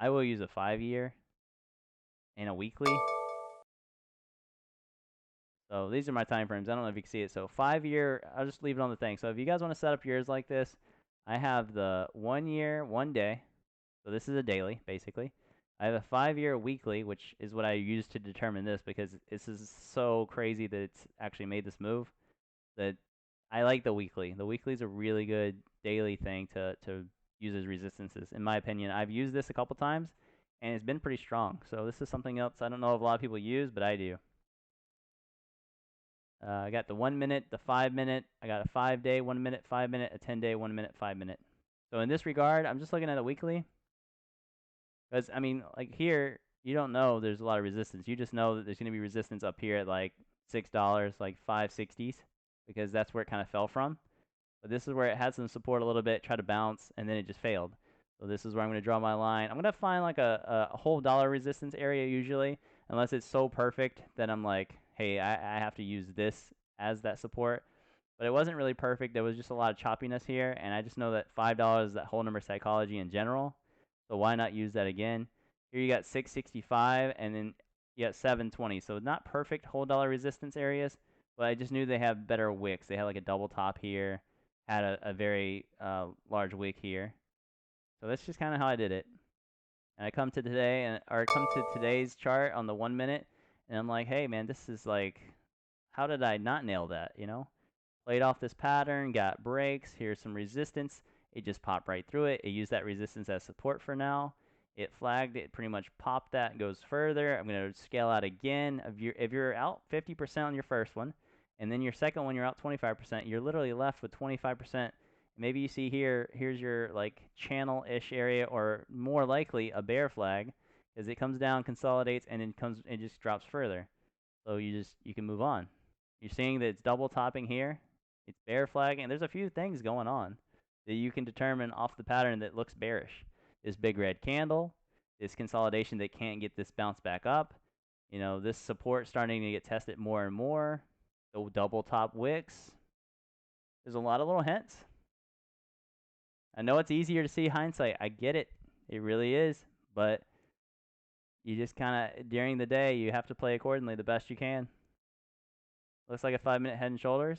A: I will use a 5 year and a weekly. So these are my time frames. I don't know if you can see it. So 5 year, I'll just leave it on the thing. So if you guys want to set up yours like this, I have the 1 year, 1 day. So this is a daily, basically. I have a 5 year weekly, which is what I use to determine this because this is so crazy that it's actually made this move. That I like the weekly. The weekly is a really good daily thing to use as resistances. In my opinion, I've used this a couple times, and it's been pretty strong. So this is something else I don't know if a lot of people use, but I do. I got the 1 minute, the 5 minute. I got a 5 day, 1 minute, 5 minute, a 10 day, 1 minute, 5 minute. So in this regard, I'm just looking at a weekly. Because, I mean, like here, you don't know there's a lot of resistance. You just know that there's going to be resistance up here at like $6, like 560s, because that's where it kind of fell from. But this is where it had some support a little bit, tried to bounce, and then it just failed. So this is where I'm going to draw my line. I'm going to find like a whole dollar resistance area usually, unless it's so perfect that I'm like, hey, I have to use this as that support. But it wasn't really perfect. There was just a lot of choppiness here, and I just know that $5 is that whole number psychology in general. So why not use that again? Here you got 665, and then you got 720. So not perfect whole dollar resistance areas, but I just knew they have better wicks. They had like a double top here, had a very large wick here. So that's just kind of how I did it. And I come to today, or come to today's chart on the 1 minute, and I'm like, hey man, this is like, how did I not nail that, Played off this pattern, got breaks, here's some resistance. It just popped right through it. It used that resistance as support for now. It flagged, it pretty much popped that and goes further. I'm going to scale out again. If you're out 50% on your first one, and then your second one you're out 25%, you're literally left with 25%. Maybe you see here, here's your like channel-ish area, or more likely a bear flag, as it comes down, consolidates, and then it just drops further. So you can move on. You're seeing that it's double topping here. It's bear flagging. There's a few things going on that you can determine off the pattern that looks bearish. This big red candle, this consolidation that can't get this bounce back up, this support starting to get tested more and more, the double top wicks. There's a lot of little hints. I know it's easier to see hindsight. I get it. It really is. But you just kind of, during the day, you have to play accordingly the best you can. Looks like a 5 minute head and shoulders.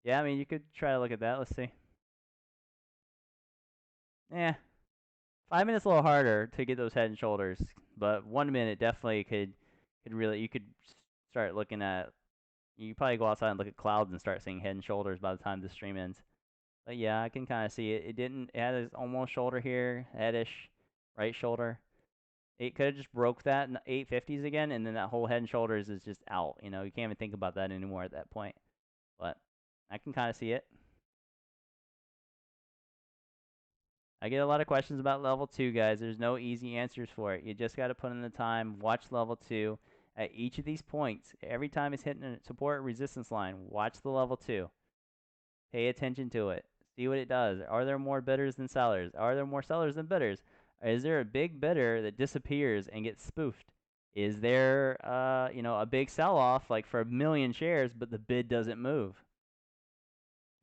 A: Yeah, I mean, you could try to look at that. Let's see. Yeah. 5 minutes a little harder to get those head and shoulders, but 1 minute definitely could really, you could start looking at, you could probably go outside and look at clouds and start seeing head and shoulders by the time the stream ends. But yeah, I can kind of see it. It had its almost shoulder here, headish, right shoulder. It could have just broke that in 850s again, and then that whole head and shoulders is just out. You can't even think about that anymore at that point. But I can kind of see it. I get a lot of questions about level 2, guys. There's no easy answers for it. You just got to put in the time, watch level 2. At each of these points, every time it's hitting a support resistance line, watch the level 2. Pay attention to it. See what it does. Are there more bidders than sellers? Are there more sellers than bidders? Is there a big bidder that disappears and gets spoofed? Is there, a big sell-off, like for 1 million shares, but the bid doesn't move?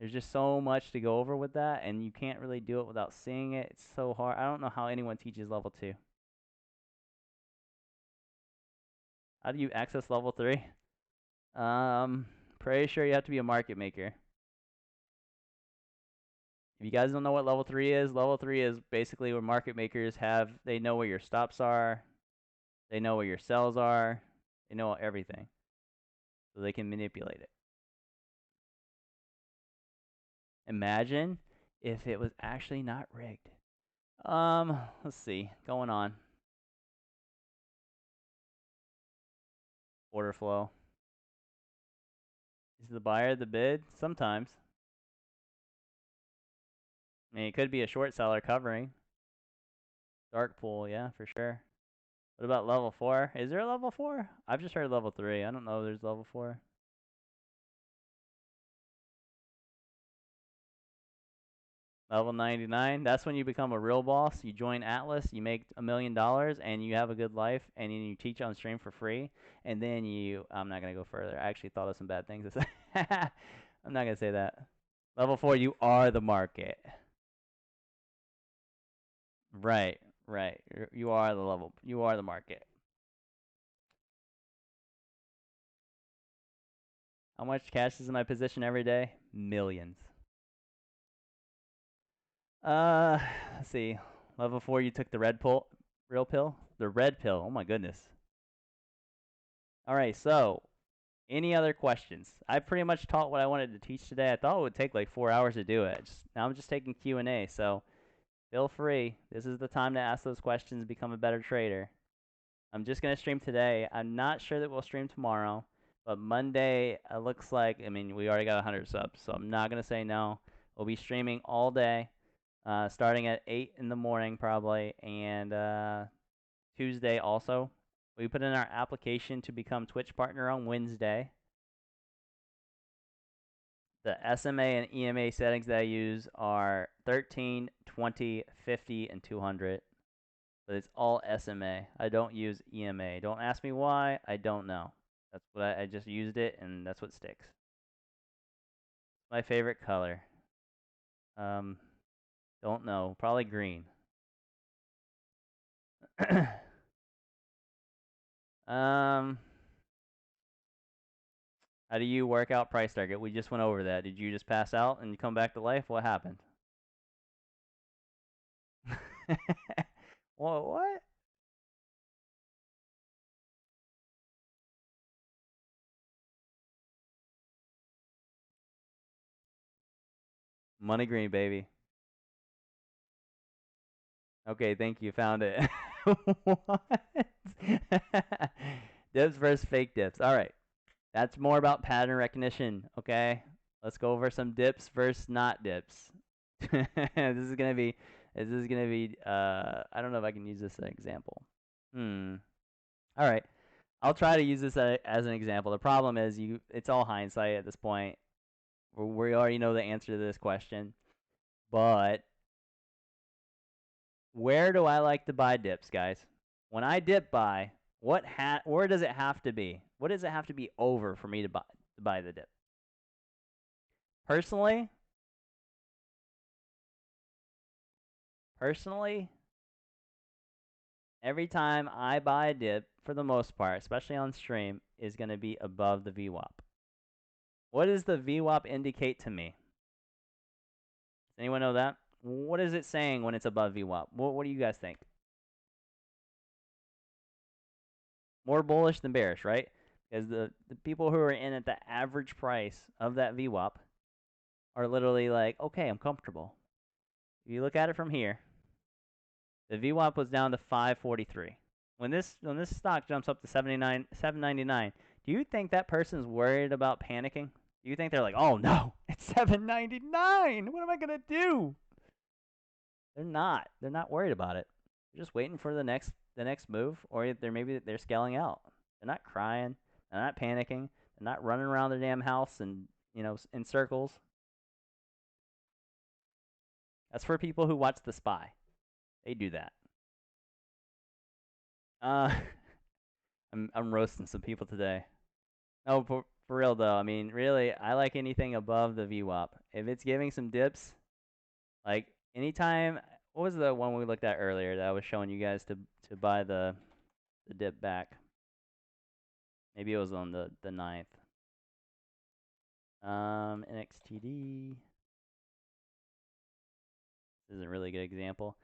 A: There's just so much to go over with that, and you can't really do it without seeing it. It's so hard. I don't know how anyone teaches level 2. How do you access level 3? Pretty sure you have to be a market maker. If you guys don't know what level 3 is basically where market makers they know where your stops are, they know where your sells are, they know everything. So they can manipulate it. Imagine if it was actually not rigged. Let's see. Going on. Order flow. Is the buyer the bid? Sometimes. I mean, it could be a short seller covering. Dark pool, yeah, for sure. What about level 4? Is there a level 4? I've just heard level 3. I don't know if there's level 4. Level 99, that's when you become a real boss. You join Atlas, you make $1 million, and you have a good life, and then you teach on stream for free, and then you, I'm not going to go further. I actually thought of some bad things to say. I'm not going to say that. Level 4, you are the market. Right, right. You are the level. You are the market. How much cash is in my position every day? Millions. Let's see. Level 4, you took the red pill, real pill? The red pill. Oh my goodness. All right, so any other questions? I pretty much taught what I wanted to teach today. I thought it would take like 4 hours to do it. Now I'm just taking Q&A, so feel free. This is the time to ask those questions and become a better trader. I'm just going to stream today. I'm not sure that we'll stream tomorrow, but Monday, it looks like, I mean, we already got 100 subs, so I'm not going to say no. We'll be streaming all day, starting at 8 in the morning probably, and Tuesday also. We put in our application to become Twitch partner on Wednesday. The SMA and EMA settings that I use are 13, 20, 50, and 200. But it's all SMA. I don't use EMA. Don't ask me why. I don't know. That's what I just used it, and that's what sticks. My favorite color. Don't know. Probably green. How do you work out price target? We just went over that. Did you just pass out and you come back to life? What happened? What? Money green, baby. Okay, thank you. Found it. What? Dips versus fake dips. All right. That's more about pattern recognition, okay? Let's go over some dips versus not dips. This is gonna be I don't know if I can use this as an example. All right. I'll try to use this as an example. The problem is it's all hindsight at this point. We already know the answer to this question. But where do I like to buy dips, guys? When I dip buy, where does it have to be? What does it have to be over for me to buy the dip? Personally, every time I buy a dip, for the most part, especially on stream, is going to be above the VWAP. What does the VWAP indicate to me? Does anyone know that? What is it saying when it's above VWAP? What do you guys think? More bullish than bearish, right? Because the people who are in at the average price of that VWAP are literally like, okay, I'm comfortable. If you look at it from here, the VWAP was down to 543. When this stock jumps up to 799, do you think that person's worried about panicking? Do you think they're like, oh no, it's 799. What am I gonna do? They're not. They're not worried about it. They're just waiting for the next move, or maybe they're scaling out. They're not crying. They're not panicking. They're not running around their damn house and in circles. That's for people who watch The Spy. They do that. I'm roasting some people today. No, for real though. I mean, really, I like anything above the VWAP. If it's giving some dips, like anytime. What was the one we looked at earlier that I was showing you guys to buy the dip back? Maybe it was on the 9th. NXTD. This isn't a really good example.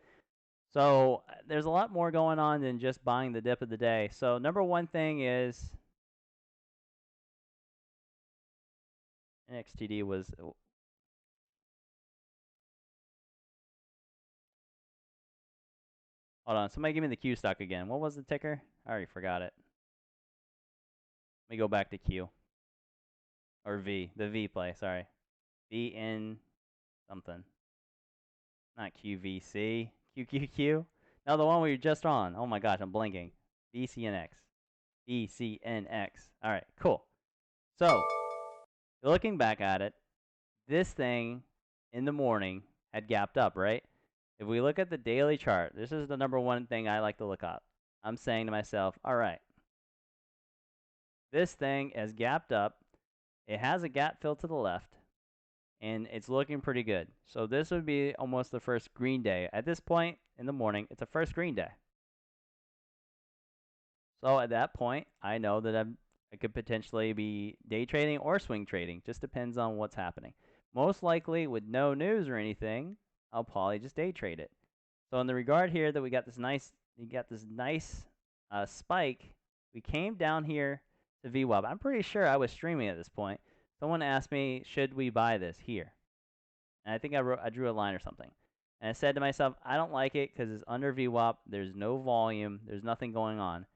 A: So there's a lot more going on than just buying the dip of the day. So number one thing is NXTD was. Hold on, somebody give me the Q stock again. What was the ticker? I already forgot it. Let me go back to Q. or V, the V play, sorry. VN something. Not QVC, QQQ. No, the one we were just on. Oh my gosh, I'm blinking. VCNX. VCNX. All right, cool. So, looking back at it, this thing in the morning had gapped up, right? If we look at the daily chart, this is the number one thing I like to look up. I'm saying to myself, all right, this thing has gapped up. It has a gap fill to the left, and it's looking pretty good. So this would be almost the first green day. At this point in the morning, it's a first green day. So at that point, I know that I could potentially be day trading or swing trading. Just depends on what's happening. Most likely, with no news or anything, I'll probably just day trade it. So in the regard here that we got this nice spike, we came down here to VWAP. I'm pretty sure I was streaming at this point. Someone asked me, should we buy this here? And I think I drew a line or something. And I said to myself, I don't like it because it's under VWAP. There's no volume. There's nothing going on.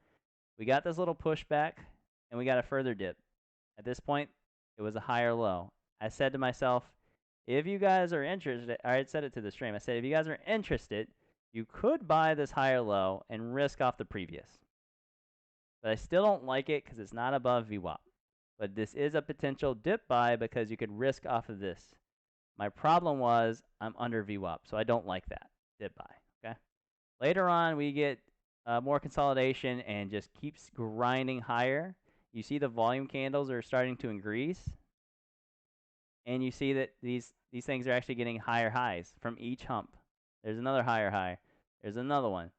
A: We got this little pushback, and we got a further dip. At this point, it was a higher low. I said to myself, if you guys are interested, I had said it to the stream. I said, if you guys are interested, you could buy this higher low and risk off the previous. But I still don't like it because it's not above VWAP. But this is a potential dip buy because you could risk off of this. My problem was I'm under VWAP, so I don't like that dip buy. Okay. Later on, we get more consolidation and just keeps grinding higher. You see the volume candles are starting to increase, and you see that these things are actually getting higher highs from each hump. There's another higher high. There's another one,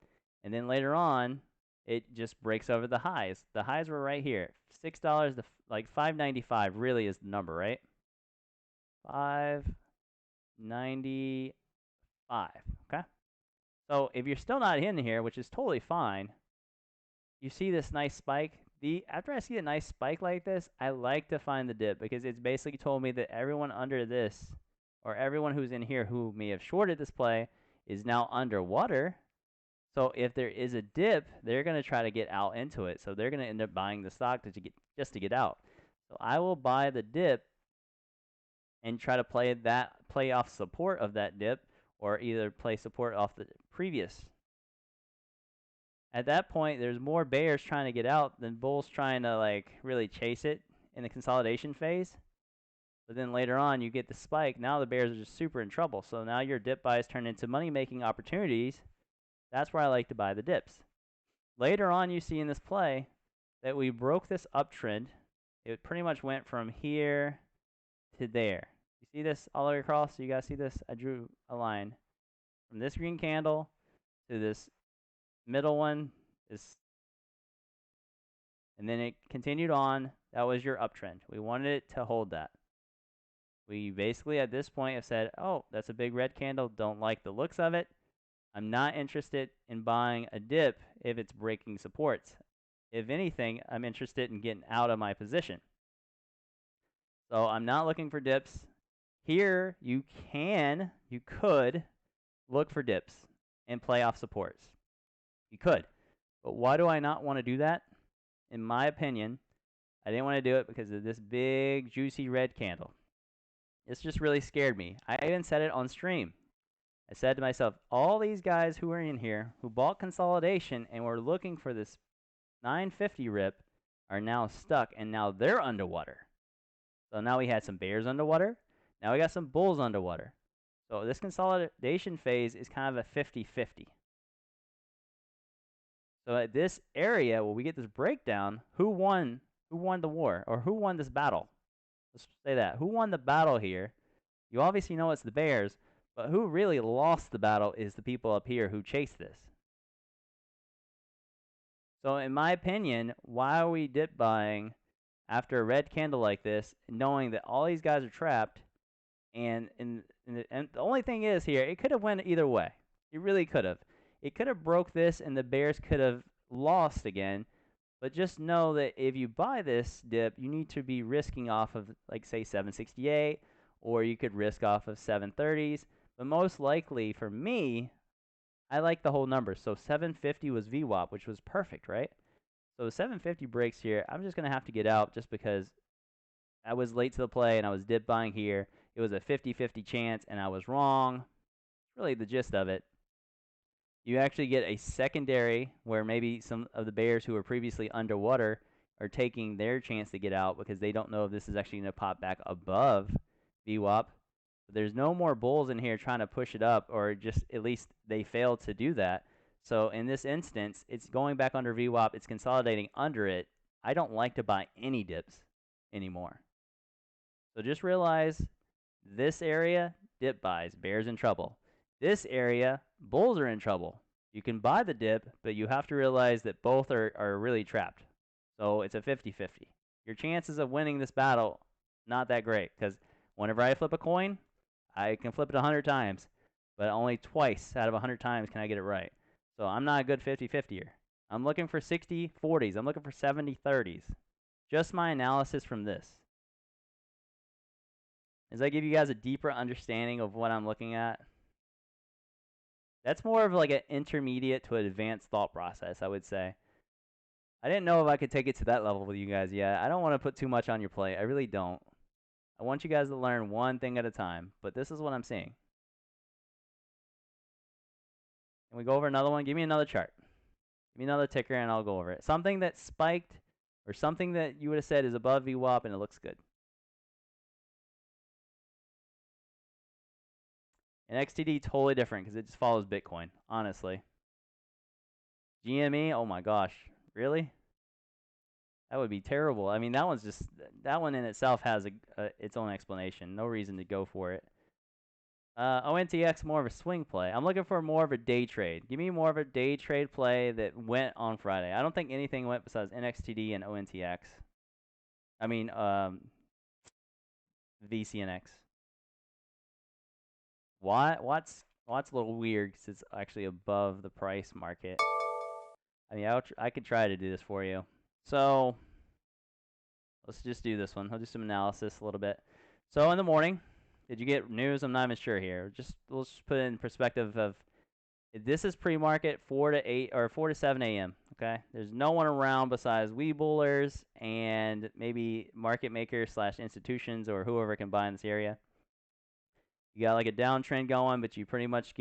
A: and then later on, it just breaks over the highs. The highs were right here. $6 to like $5.95 really is the number, right? $5.95. Okay. So if you're still not in here, which is totally fine, you see this nice spike. After I see a nice spike like this, I like to find the dip because it's basically told me that everyone under this, or everyone who's in here who may have shorted this play, is now underwater. So if there is a dip, they're going to try to get out into it. So they're going to end up buying the stock just to get out. So I will buy the dip and try to play off support of that dip, or either play support off the previous. At that point, there's more bears trying to get out than bulls trying to like really chase it in the consolidation phase. But then later on, you get the spike. Now the bears are just super in trouble. So now your dip buys turn into money-making opportunities. That's where I like to buy the dips. Later on, you see in this play that we broke this uptrend. It pretty much went from here to there. You see this all the way across? So you guys see this? I drew a line from this green candle to this middle one, and then it continued on. That was your uptrend. We wanted it to hold that. We basically at this point have said, oh, that's a big red candle. Don't like the looks of it. I'm not interested in buying a dip if it's breaking supports. If anything, I'm interested in getting out of my position. So I'm not looking for dips. Here, you could look for dips and play off supports. You could. But why do I not want to do that? In my opinion, I didn't want to do it because of this big, juicy red candle. This just really scared me. I even said it on stream. I said to myself, all these guys who are in here who bought consolidation and were looking for this 950 rip are now stuck, and now they're underwater. So now we had some bears underwater. Now we got some bulls underwater. So this consolidation phase is kind of a 50-50. So at this area where we get this breakdown, who won the war, or who won this battle? Let's say that. Who won the battle here? You obviously know it's the bears, but who really lost the battle is the people up here who chased this. So in my opinion, why are we dip buying after a red candle like this, knowing that all these guys are trapped? And the only thing is here, it could have went either way. It really could have. It could have broke this and the bears could have lost again. But just know that if you buy this dip, you need to be risking off of, like, say, 768, or you could risk off of 730s. But most likely for me, I like the whole number. So 750 was VWAP, which was perfect, right? So 750 breaks here. I'm just going to have to get out just because I was late to the play and I was dip buying here. It was a 50-50 chance and I was wrong. Really the gist of it. You actually get a secondary where maybe some of the bears who were previously underwater are taking their chance to get out because they don't know if this is actually going to pop back above VWAP. But there's no more bulls in here trying to push it up, or just at least they failed to do that. So in this instance, it's going back under VWAP. It's consolidating under it. I don't like to buy any dips anymore. So just realize this area, dip buys, bears in trouble. This area, bulls are in trouble. You can buy the dip, but you have to realize that both are really trapped. So it's a 50-50. Your chances of winning this battle, not that great, because whenever I flip a coin, I can flip it 100 times, but only twice out of 100 times can I get it right. So I'm not a good 50-50er. I'm looking for 60-40s. I'm looking for 70-30s. Just my analysis from this. Does that give you guys a deeper understanding of what I'm looking at? That's more of like an intermediate to an advanced thought process, I would say. I didn't know if I could take it to that level with you guys yet. I don't want to put too much on your plate. I really don't. I want you guys to learn one thing at a time, but this is what I'm seeing. Can we go over another one? Give me another chart. Give me another ticker and I'll go over it. Something that spiked or something that you would have said is above VWAP and it looks good. NXTD, totally different because it just follows Bitcoin, honestly. GME, oh my gosh, really? That would be terrible. I mean, that one in itself has its own explanation. No reason to go for it. ONTX, more of a swing play. I'm looking for more of a day trade. Give me more of a day trade play that went on Friday. I don't think anything went besides NXTD and ONTX. I mean, VCNX. What's a little weird because it's actually above the price market. I mean, I could try to do this for you. So let's just do this one. I'll do some analysis a little bit. So in the morning, did you get news? I'm not even sure here. Let's just put it in perspective of this is pre-market 4 to 8 or 4 to 7 a.m. Okay, there's no one around besides Webullers and maybe market makers / institutions or whoever can buy in this area. You got like a downtrend going, but you pretty much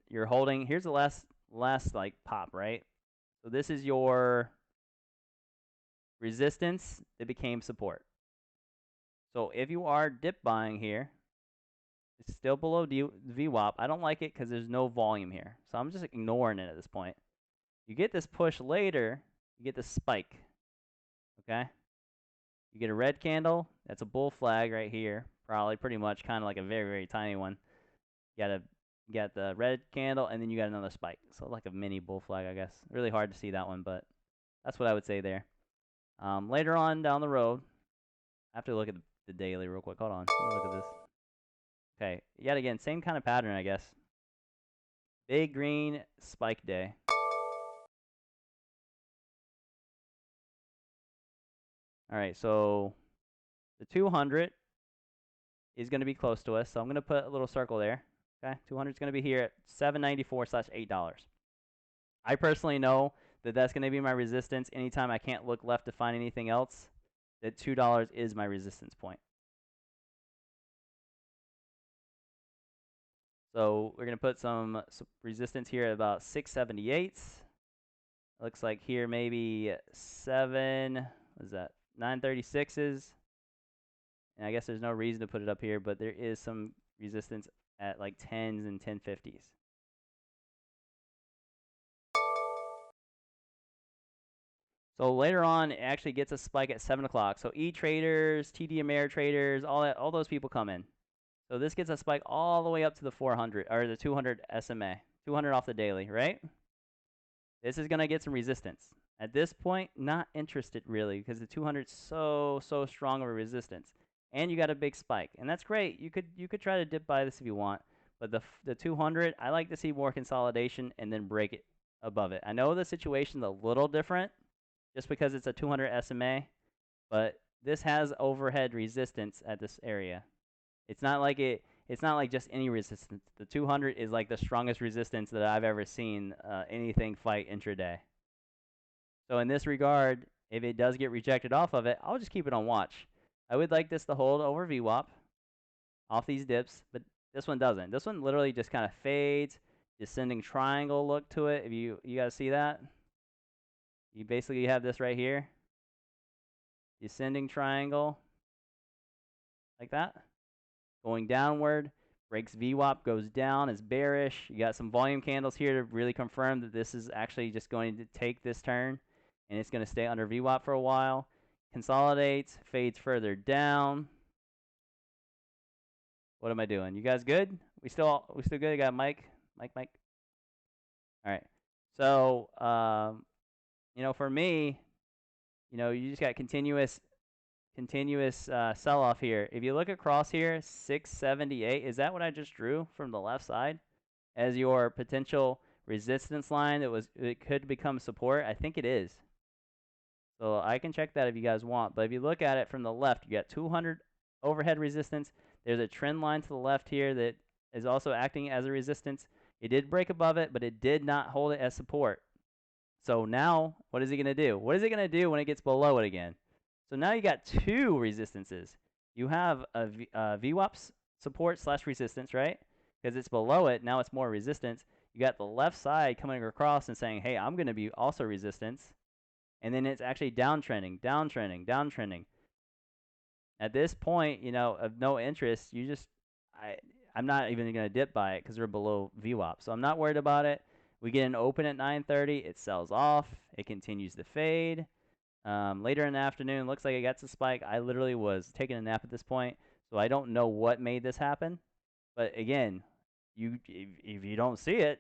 A: you're holding. Here's the last like pop, right? So this is your resistance that became support. So if you are dip buying here, it's still below VWAP. I don't like it because there's no volume here. So I'm just ignoring it at this point. You get this push later, you get this spike. Okay? You get a red candle. That's a bull flag right here. Probably pretty much kind of like a very, very tiny one. You got the red candle, and then you got another spike. So like a mini bull flag, I guess. Really hard to see that one, but that's what I would say there. Later on down the road, I have to look at the daily real quick. Hold on. Let me look at this. Okay. Yet again, same kind of pattern, I guess. Big green spike day. All right, so the 200 is going to be close to us, so I'm going to put a little circle there. Okay, 200 is going to be here at $7.94/$8. I personally know that that's going to be my resistance. Anytime I can't look left to find anything else, that $2 is my resistance point. So we're going to put some resistance here at about 678. Looks like here maybe 936s. And I guess there's no reason to put it up here, but there is some resistance at like 10s and 1050s. So later on, it actually gets a spike at 7 o'clock. So E-traders, TD Amer traders, all those people come in. So this gets a spike all the way up to the 400, or the 200 SMA. 200 off the daily, right? This is going to get some resistance. At this point, not interested really, because the 200 is so strong of a resistance. And you got a big spike, and that's great. You could try to dip by this if you want, but the 200, I like to see more consolidation and then break it above it. I know the situation's a little different, just because it's a 200 SMA, but this has overhead resistance at this area. It's not like just any resistance. The 200 is like the strongest resistance that I've ever seen anything fight intraday. So in this regard, if it does get rejected off of it, I'll just keep it on watch. I would like this to hold over VWAP off these dips, but this one doesn't. This one literally just kind of fades, descending triangle look to it. If you guys see that, you basically have this right here, descending triangle, like that, going downward, breaks VWAP, goes down, is bearish. You got some volume candles here to really confirm that this is actually just going to take this turn, and it's going to stay under VWAP for a while. Consolidates, fades further down. What am I doing? You guys good? We still good? I got Mike. All right. So, you know, for me, you know, you just got continuous sell-off here. If you look across here, 678, is that what I just drew from the left side as your potential resistance line it could become support? I think it is. So I can check that if you guys want. But if you look at it from the left, you got 200 overhead resistance. There's a trend line to the left here that is also acting as a resistance. It did break above it, but it did not hold it as support. So now, what is it going to do? What is it going to do when it gets below it again? So now you got two resistances. You have a VWAP support / resistance, right? Because it's below it, now it's more resistance. You got the left side coming across and saying, hey, I'm going to be also resistance. And then it's actually downtrending, downtrending, downtrending. At this point, you know, of no interest, you just, I'm not even going to dip by it because we're below VWAP. So I'm not worried about it. We get an open at 9:30. It sells off. It continues to fade. Later in the afternoon, looks like it gets a spike. I literally was taking a nap at this point, so I don't know what made this happen. But again, if you don't see it,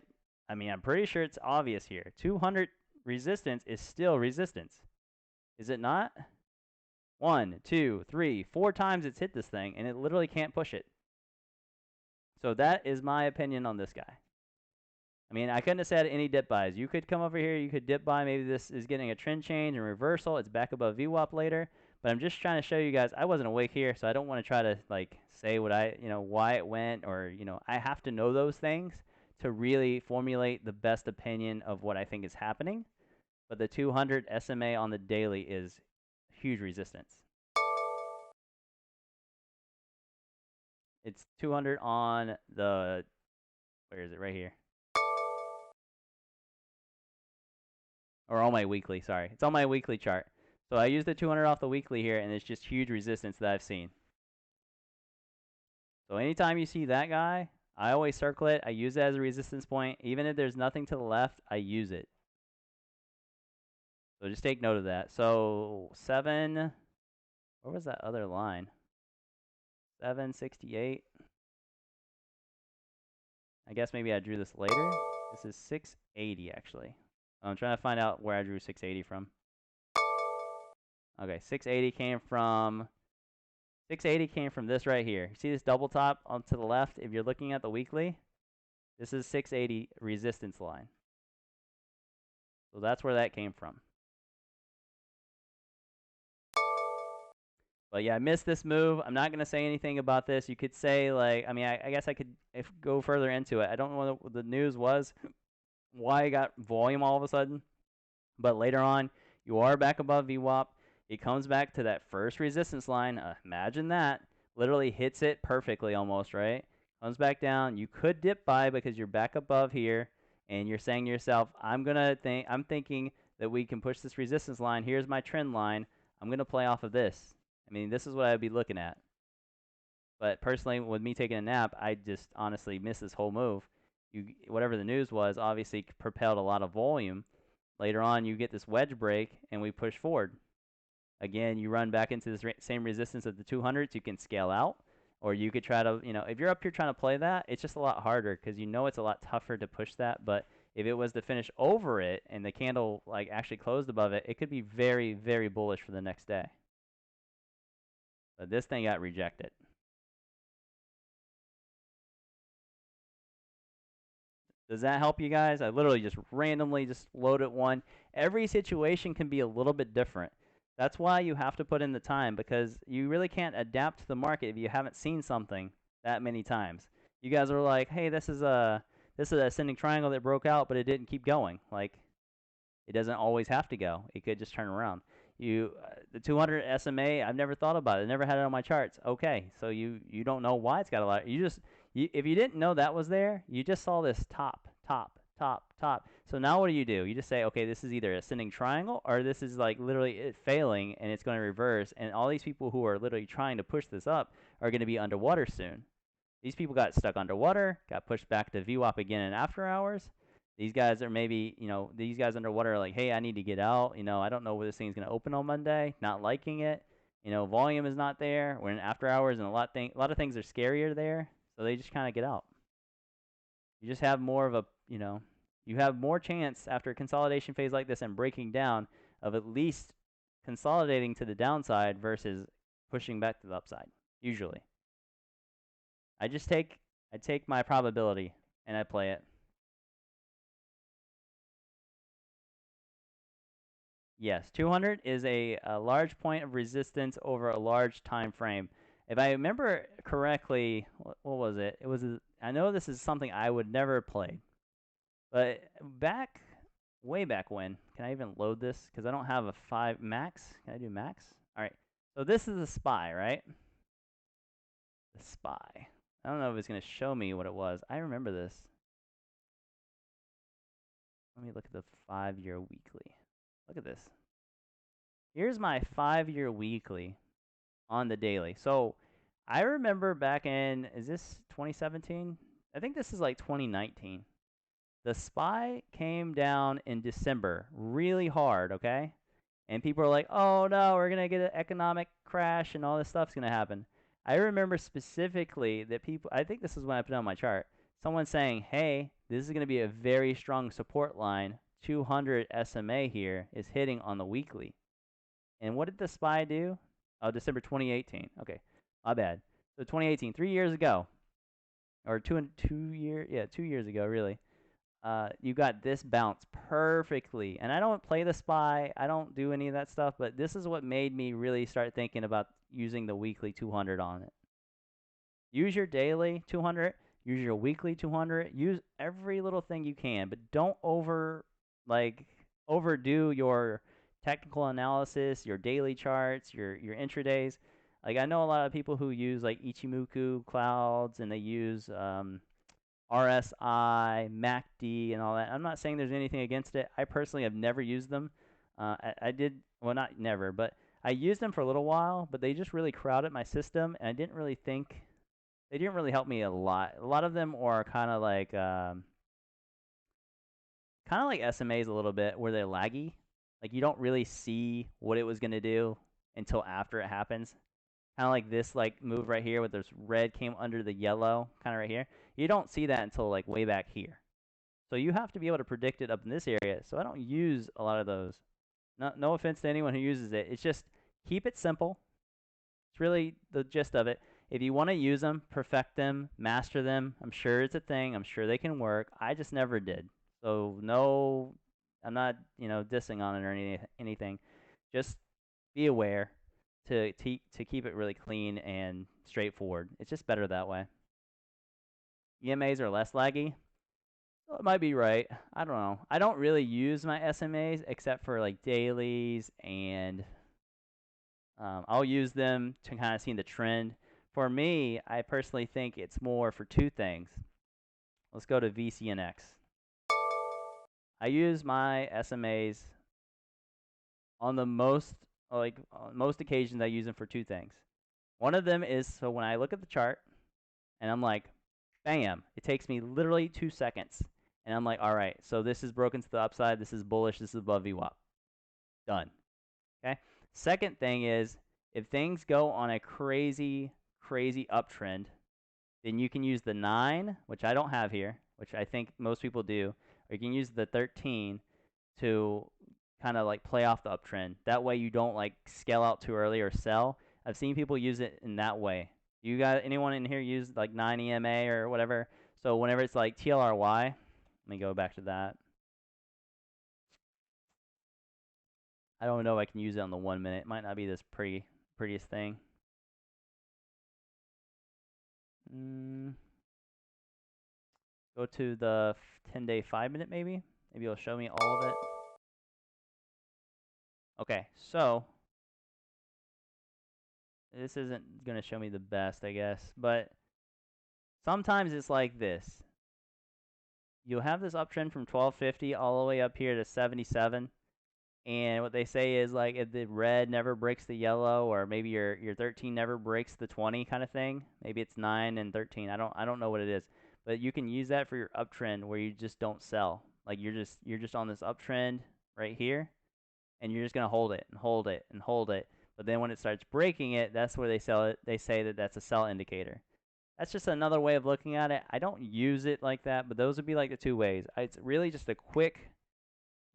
A: I mean, I'm pretty sure it's obvious here. 200 resistance is still resistance. Is it not? 1, 2, 3, 4 times it's hit this thing, and it literally can't push it. So that is my opinion on this guy. I mean, I couldn't have said any dip buys. You could come over here, you could dip buy. Maybe this is getting a trend change and reversal. It's back above VWAP later. But I'm just trying to show you guys, I wasn't awake here, so I don't want to try to, like, say what why it went, or, I have to know those things to really formulate the best opinion of what I think is happening. But the 200 SMA on the daily is huge resistance. It's 200 on the, where is it? Right here. Or on my weekly, sorry. It's on my weekly chart. So I use the 200 off the weekly here, and it's just huge resistance that I've seen. So anytime you see that guy, I always circle it. I use it as a resistance point. Even if there's nothing to the left, I use it. So just take note of that. So 7, where was that other line? 768. I guess maybe I drew this later. This is 680, actually. I'm trying to find out where I drew 680 from. Okay, 680 came from this right here. You see this double top on to the left? If you're looking at the weekly, this is 680 resistance line. So that's where that came from. But yeah, I missed this move. I'm not going to say anything about this. You could say, like, I mean, I guess I could go further into it. I don't know what the news was, why I got volume all of a sudden. But later on, you are back above VWAP. It comes back to that first resistance line. Imagine that. Literally hits it perfectly almost, right? Comes back down. You could dip by because you're back above here. And you're saying to yourself, I'm thinking that we can push this resistance line. Here's my trend line. I'm going to play off of this. I mean, this is what I'd be looking at. But personally, with me taking a nap, I just honestly missed this whole move. Whatever the news was, obviously propelled a lot of volume. Later on, you get this wedge break, and we push forward. Again, you run back into this same resistance of the 200s. You can scale out, or you could try to, if you're up here trying to play that, it's just a lot harder because it's a lot tougher to push that. But if it was to finish over it and the candle like actually closed above it, it could be very, very bullish for the next day. But this thing got rejected. Does that help you guys? I literally just randomly just loaded one. Every situation can be a little bit different. That's why you have to put in the time, because you really can't adapt to the market if you haven't seen something that many times. You guys are like, hey, this is a ascending triangle that broke out, but it didn't keep going. Like, it doesn't always have to go. It could just turn around. the 200 SMA, I've never thought about it. I never had it on my charts. Okay, so you don't know why it's got a lot. If you didn't know that was there, you just saw this top, top, top, top. So now what do? You just say, okay, this is either ascending triangle or this is like literally it failing and it's going to reverse. And all these people who are literally trying to push this up are going to be underwater soon. These people got stuck underwater, got pushed back to VWAP again in after hours. These guys are maybe, these guys underwater are like, hey, I need to get out. I don't know where this thing's going to open on Monday. Not liking it. Volume is not there. We're in after hours, and a lot of things are scarier there. So they just kind of get out. You just have more of a, you have more chance after a consolidation phase like this and breaking down of at least consolidating to the downside versus pushing back to the upside, usually. I take my probability and I play it. Yes, 200 is a large point of resistance over a large time frame. If I remember correctly, what was it? I know this is something I would never play, but way back when, can I even load this? Because I don't have a 5 max. Can I do max? All right. So this is a SPY, right? The SPY. I don't know if it's going to show me what it was. I remember this. Let me look at the 5-year weekly. Look at this. Here's my 5-year weekly on the daily. So I remember back in, is this 2017? I think this is like 2019. The SPY came down in December really hard, okay? And people are like, oh no, we're going to get an economic crash and all this stuff's going to happen. I remember specifically that people, I think this is when I put it on my chart, someone saying, hey, this is going to be a very strong support line. 200 SMA here is hitting on the weekly. And what did the SPY do? Oh, December 2018. Okay, my bad. So 2018, 3 years ago, or 2 years ago, really. You got this bounce perfectly. And I don't play the SPY. I don't do any of that stuff. But this is what made me really start thinking about using the weekly 200 on it. Use your daily 200. Use your weekly 200. Use every little thing you can. But don't overdo your technical analysis, your daily charts, your intradays. Like I know a lot of people who use like Ichimoku clouds and they use RSI, MACD, and all that. I'm not saying there's anything against it. I personally have never used them. I did, well, not never, but I used them for a little while, but they just really crowded my system, and I didn't really think, they didn't really help me a lot. A lot of them are kind of like SMAs a little bit, where they're laggy. Like you don't really see what it was going to do until after it happens. Kind of like this move right here with this red came under the yellow, kind of right here. You don't see that until like way back here. So you have to be able to predict it up in this area. So I don't use a lot of those. No offense to anyone who uses it. It's just keep it simple. It's really the gist of it. If you want to use them, perfect them, master them, I'm sure it's a thing. I'm sure they can work. I just never did. So no, I'm not, dissing on it or anything. Just be aware to keep it really clean and straightforward. It's just better that way. EMAs are less laggy. Well, it might be right. I don't know. I don't really use my SMAs except for like dailies, and I'll use them to kind of see the trend. For me, I personally think it's more for two things. Let's go to VCNX. I use my SMAs on the most occasions. I use them for two things. One of them is so when I look at the chart and I'm like, bam, it takes me literally 2 seconds. And I'm like, all right, so this is broken to the upside. This is bullish. This is above VWAP. Done. Okay. Second thing is if things go on a crazy uptrend, then you can use the 9, which I don't have here, which I think most people do, or you can use the 13 to kind of like play off the uptrend. That way you don't like scale out too early or sell. I've seen people use it in that way. You got anyone in here use like 9 EMA or whatever? So whenever it's like TLRY, let me go back to that. I don't know if I can use it on the 1 minute. It might not be this prettiest thing. Go to the 10-day 5 minute maybe. Maybe it'll show me all of it. Okay, so this isn't going to show me the best, I guess, but sometimes it's like this. You'll have this uptrend from 1250 all the way up here to 77. And what they say is, like, if the red never breaks the yellow, or maybe your 13 never breaks the 20 kind of thing. Maybe it's 9 and 13. I don't know what it is. But you can use that for your uptrend where you just don't sell. Like you're just on this uptrend right here, and you're just going to hold it and hold it and hold it. But then when it starts breaking it, that's where they sell it. They say that that's a sell indicator. That's just another way of looking at it. I don't use it like that, but those would be like the two ways. It's really just a quick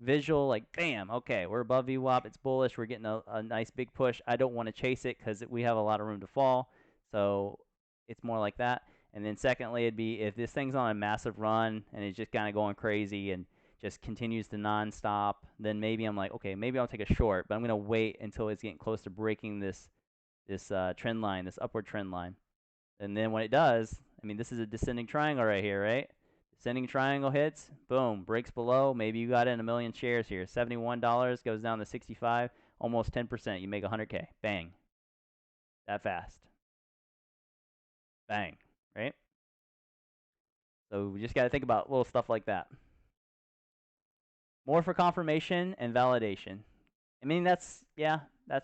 A: visual, like, bam, okay, we're above VWAP, it's bullish, we're getting a nice big push. I don't want to chase it because we have a lot of room to fall, so it's more like that. And then secondly, it'd be if this thing's on a massive run and it's just kind of going crazy and just continues to non-stop, then maybe I'm like, okay, maybe I'll take a short, but I'm going to wait until it's getting close to breaking this trend line, this upward trend line. And then when it does, I mean, this is a descending triangle right here, right? Descending triangle hits, boom, breaks below. Maybe you got in 1 million shares here. $71 goes down to 65, almost 10%. You make 100K. Bang. That fast. Bang, right? So we just got to think about little stuff like that. More for confirmation and validation. I mean, that's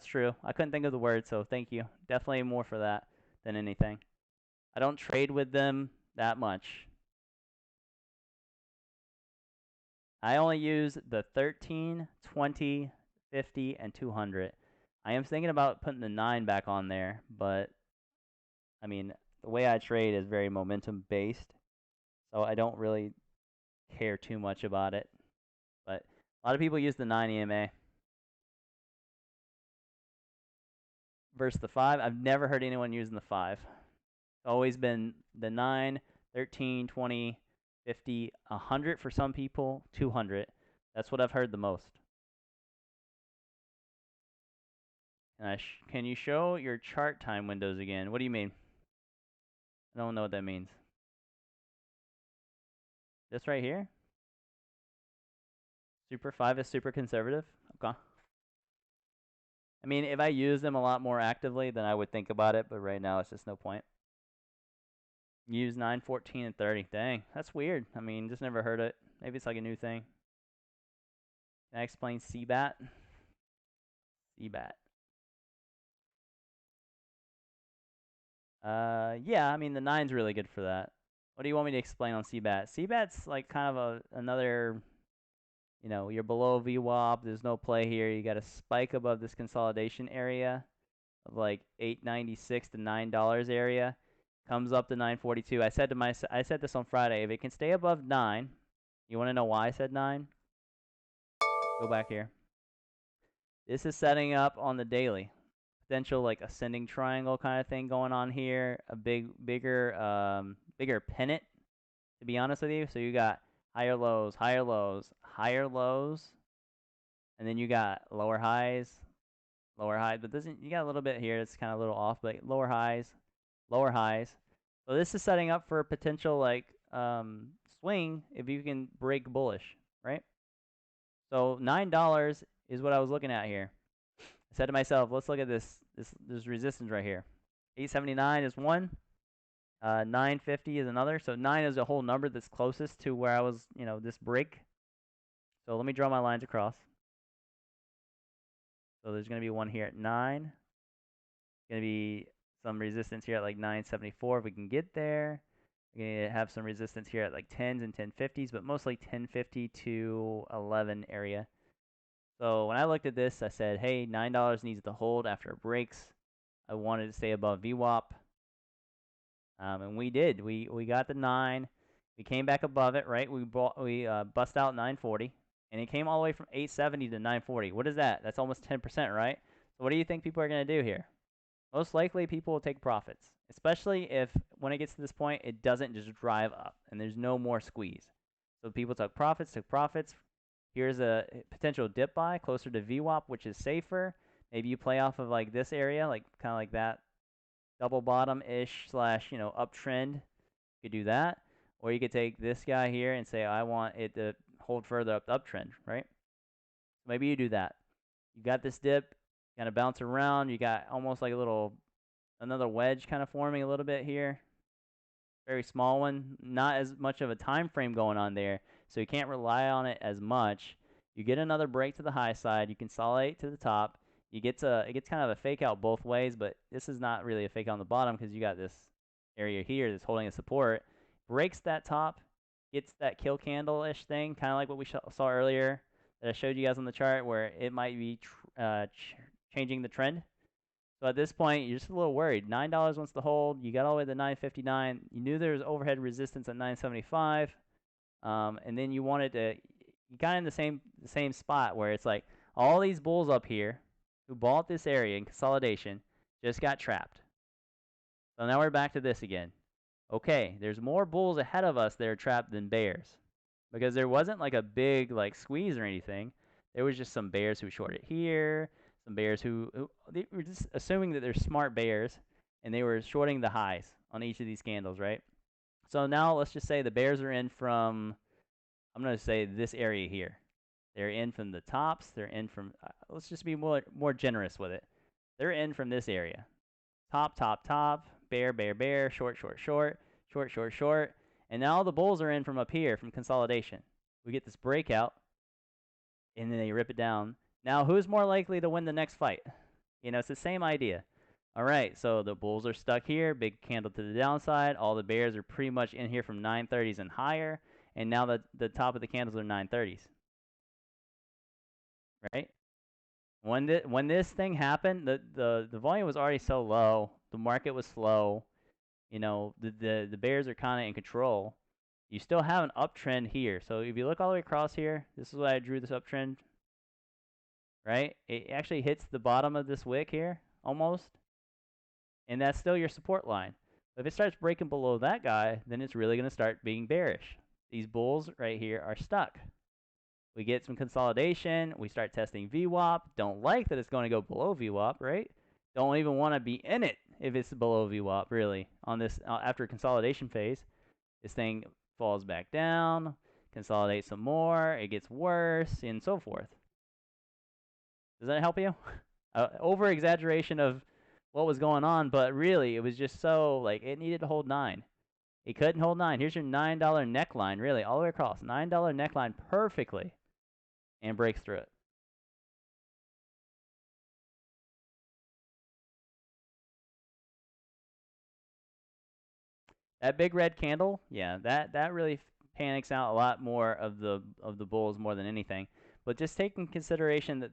A: true. I couldn't think of the word, so thank you. Definitely more for that than anything. I don't trade with them that much. I only use the 13, 20, 50, and 200. I am thinking about putting the 9 back on there, but I mean, the way I trade is very momentum based, so I don't really care too much about it. But a lot of people use the 9 EMA versus the 5. I've never heard anyone using the 5. It's always been the 9, 13, 20, 50, 100 for some people, 200. That's what I've heard the most. Can you show your chart time windows again? What do you mean? I don't know what that means. This right here? Super 5 is super conservative? Okay. I mean, if I use them a lot more actively, then I would think about it, but right now it's just no point. Use 9, 14, and 30. Dang, that's weird. I mean, just never heard it. Maybe it's like a new thing. Can I explain CBAT? CBAT. Yeah, I mean, the 9's really good for that. What do you want me to explain on CBAT? CBAT's like kind of another, you know, you're below VWAP. There's no play here. You got a spike above this consolidation area of like $8.96 to $9 area. Comes up to 942. I said this on Friday. If it can stay above 9, you want to know why I said 9? Go back here. This is setting up on the daily. Potential like ascending triangle kind of thing going on here. A bigger pennant, to be honest with you. So you got higher lows, higher lows, higher lows, and then you got lower highs, but you got a little bit here. It's kind of a little off, but lower highs, lower highs. So this is setting up for a potential like swing if you can break bullish, right? So $9 is what I was looking at here. I said to myself, let's look at this resistance right here. 879 is one. 950 is another. So 9 is a whole number that's closest to where I was, you know, this break. So let me draw my lines across. So there's going to be one here at 9. Going to be some resistance here at like 974 if we can get there. We're going to have some resistance here at like 10s and 1050s, but mostly 1050 to 11 area. So when I looked at this, I said, hey, $9 needs to hold after it breaks. I wanted to stay above VWAP. And we did. We got the 9. We came back above it, right? We bust out 940. And it came all the way from 870 to 940. What is that? That's almost 10%, right? So what do you think people are going to do here? Most likely people will take profits, especially if when it gets to this point, it doesn't just drive up and there's no more squeeze. So people took profits. Here's a potential dip buy closer to VWAP, which is safer. Maybe you play off of like this area, like kind of like that double bottom-ish / uptrend. You could do that. Or you could take this guy here and say, I want it to hold further up the uptrend, right? Maybe you do that. You got this dip, kind of bounce around. You got almost like another wedge kind of forming a little bit here. Very small one, not as much of a time frame going on there, so you can't rely on it as much. You get another break to the high side, you consolidate to the top. It gets kind of a fake out both ways, but this is not really a fake out on the bottom because you got this area here that's holding a support. Breaks that top, gets that kill candle-ish thing, kind of like what we saw earlier that I showed you guys on the chart, where it might be changing the trend. So at this point, you're just a little worried. $9 wants to hold. You got all the way to $9.59. You knew there was overhead resistance at $9.75, and then you got in the same spot where it's like all these bulls up here who bought this area in consolidation just got trapped. So now we're back to this again. Okay, there's more bulls ahead of us that are trapped than bears, because there wasn't like a big squeeze or anything. There was just some bears who shorted here. Some bears who they were just assuming that they're smart bears, and they were shorting the highs on each of these candles, right? So now let's just say the bears are in from, I'm going to say this area here. They're in from the tops. They're in from, let's just be more generous with it. They're in from this area. Top, top, top, bear, bear, bear, short, short, short, short, short, short. And now the bulls are in from up here from consolidation. We get this breakout, and then they rip it down. Now, who's more likely to win the next fight? You know, it's the same idea. All right, so the bulls are stuck here, big candle to the downside. All the bears are pretty much in here from 930s and higher, and now the top of the candles are 930s. Right? When this thing happened, the volume was already so low, the market was slow. You know, the bears are kind of in control. You still have an uptrend here. So if you look all the way across here, this is why I drew this uptrend. Right? It actually hits the bottom of this wick here, almost. And that's still your support line. But if it starts breaking below that guy, then it's really going to start being bearish. These bulls right here are stuck. We get some consolidation. We start testing VWAP. Don't like that it's going to go below VWAP, right? Don't even want to be in it if it's below VWAP, really. On this, after consolidation phase, this thing falls back down, consolidates some more, it gets worse, and so forth. Does that help you? Over exaggeration of what was going on, but really it was just so it needed to hold 9. It couldn't hold 9. Here's your $9 neckline, really, all the way across. $9 neckline perfectly, and breaks through it. That big red candle, yeah, that really panics out a lot more of the bulls more than anything. But just take in consideration that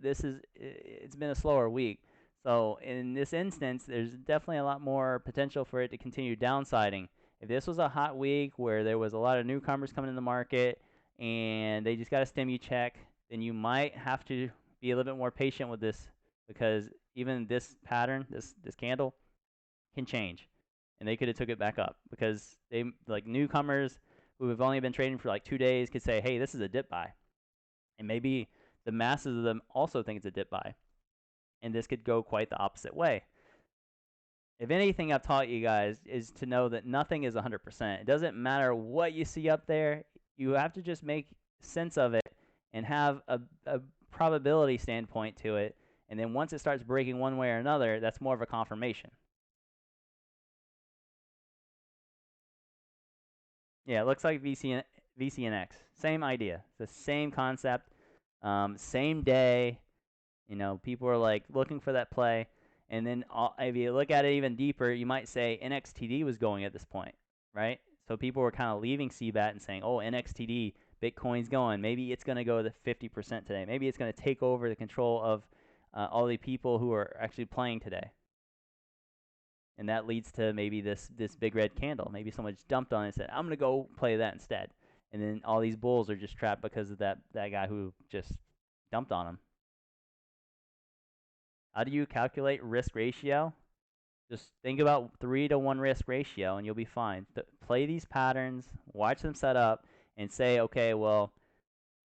A: it's been a slower week. So in this instance, there's definitely a lot more potential for it to continue downsiding. If this was a hot week where there was a lot of newcomers coming in the market and they just got a stimmy check, then you might have to be a little bit more patient with this, because even this pattern, this candle, can change. And they could have took it back up, because they, newcomers who have only been trading for 2 days, could say, hey, this is a dip buy. And maybe the masses of them also think it's a dip buy. And this could go quite the opposite way. If anything I've taught you guys is to know that nothing is 100%. It doesn't matter what you see up there. You have to just make sense of it and have a probability standpoint to it. And then once it starts breaking one way or another, that's more of a confirmation. Yeah, it looks like VCNX. Same idea. It's the same concept. Same day. You know, people are looking for that play. And then if you look at it even deeper, you might say NXTD was going at this point, right? So people were kind of leaving CBAT and saying, oh, NXTD, Bitcoin's going. Maybe it's going to go to 50% today. Maybe it's going to take over the control of all the people who are actually playing today. And that leads to maybe this big red candle. Maybe someone just dumped on it and said, I'm going to go play that instead. And then all these bulls are just trapped because of that guy who just dumped on them. How do you calculate risk ratio? Just think about 3-to-1 risk ratio, and you'll be fine. Play these patterns, watch them set up, and say, okay, well,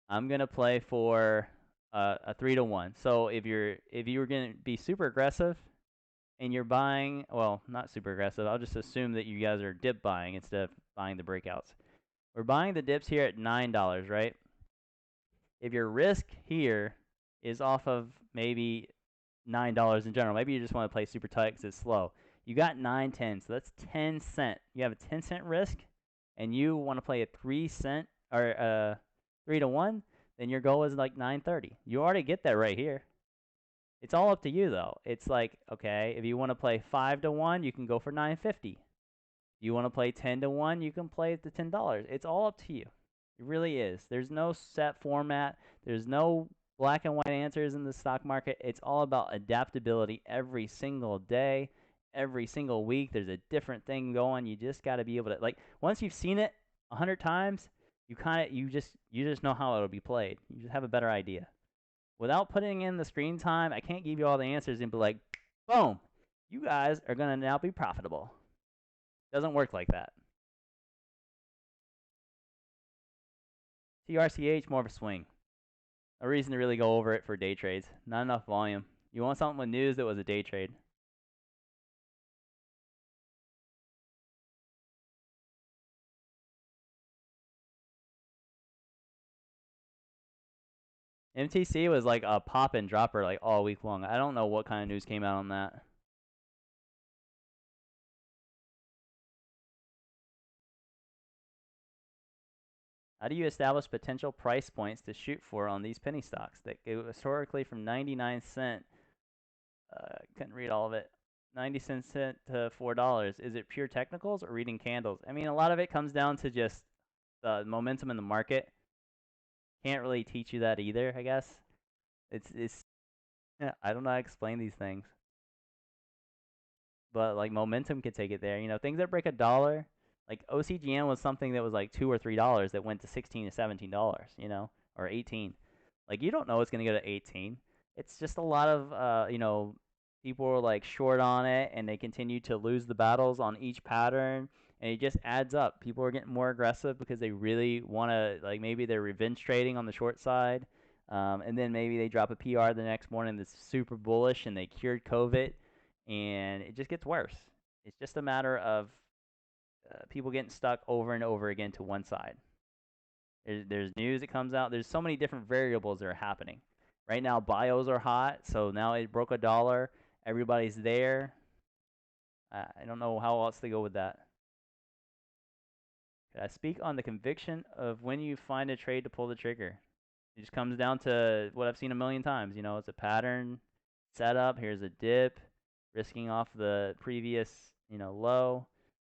A: I'm going to play for a 3-to-1. So if you were going to be super aggressive, and you're buying, well, not super aggressive, I'll just assume that you guys are dip buying instead of buying the breakouts. We're buying the dips here at $9, right? If your risk here is off of maybe $9 in general. Maybe you just want to play super tight because it's slow. You got 9, 10, so that's 10 cent. You have a 10-cent risk, and you want to play a 3 cent or 3 to 1, then your goal is like 930. You already get that right here. It's all up to you though. It's like, okay, if you want to play 5 to 1, you can go for 950. You want to play 10 to 1, you can play the $10. It's all up to you. It really is. There's no set format. There's no black and white answers in the stock market. It's all about adaptability every single day, every single week. There's a different thing going. You just got to be able to, like, once you've seen it 100 times, you just know how it'll be played. You just have a better idea. Without putting in the screen time, I can't give you all the answers and be like, boom, you guys are going to now be profitable. Doesn't work like that. TRCH, more of a swing. A reason to really go over it for day trades. Not enough volume. You want something with news that was a day trade. MTC was like a pop and dropper like all week long. I don't know what kind of news came out on that. How do you establish potential price points to shoot for on these penny stocks that go historically from 99 cent? Couldn't read all of it. 90 cent to $4. Is it pure technicals or reading candles? I mean, a lot of it comes down to just the momentum in the market. Can't really teach you that either, I guess. It's yeah, I don't know how to explain these things. But like momentum could take it there. You know, things that break $1, like OCGN was something that was like $2 or $3 that went to $16 to $17, you know, or 18. Like you don't know it's gonna go to 18. It's just a lot of you know, people were like short on it and they continue to lose the battles on each pattern, and it just adds up. People are getting more aggressive because they really want to, like, maybe they're revenge trading on the short side, and then maybe they drop a PR the next morning that's super bullish and they cured COVID, and it just gets worse. It's just a matter of people getting stuck over and over again to one side. There's news that comes out. There's so many different variables that are happening. Right now, bios are hot, so now it broke $1. Everybody's there. I don't know how else to go with that. Could I speak on the conviction of when you find a trade to pull the trigger? It just comes down to what I've seen a million times. You know, it's a pattern setup. Here's a dip, risking off the previous, you know, low,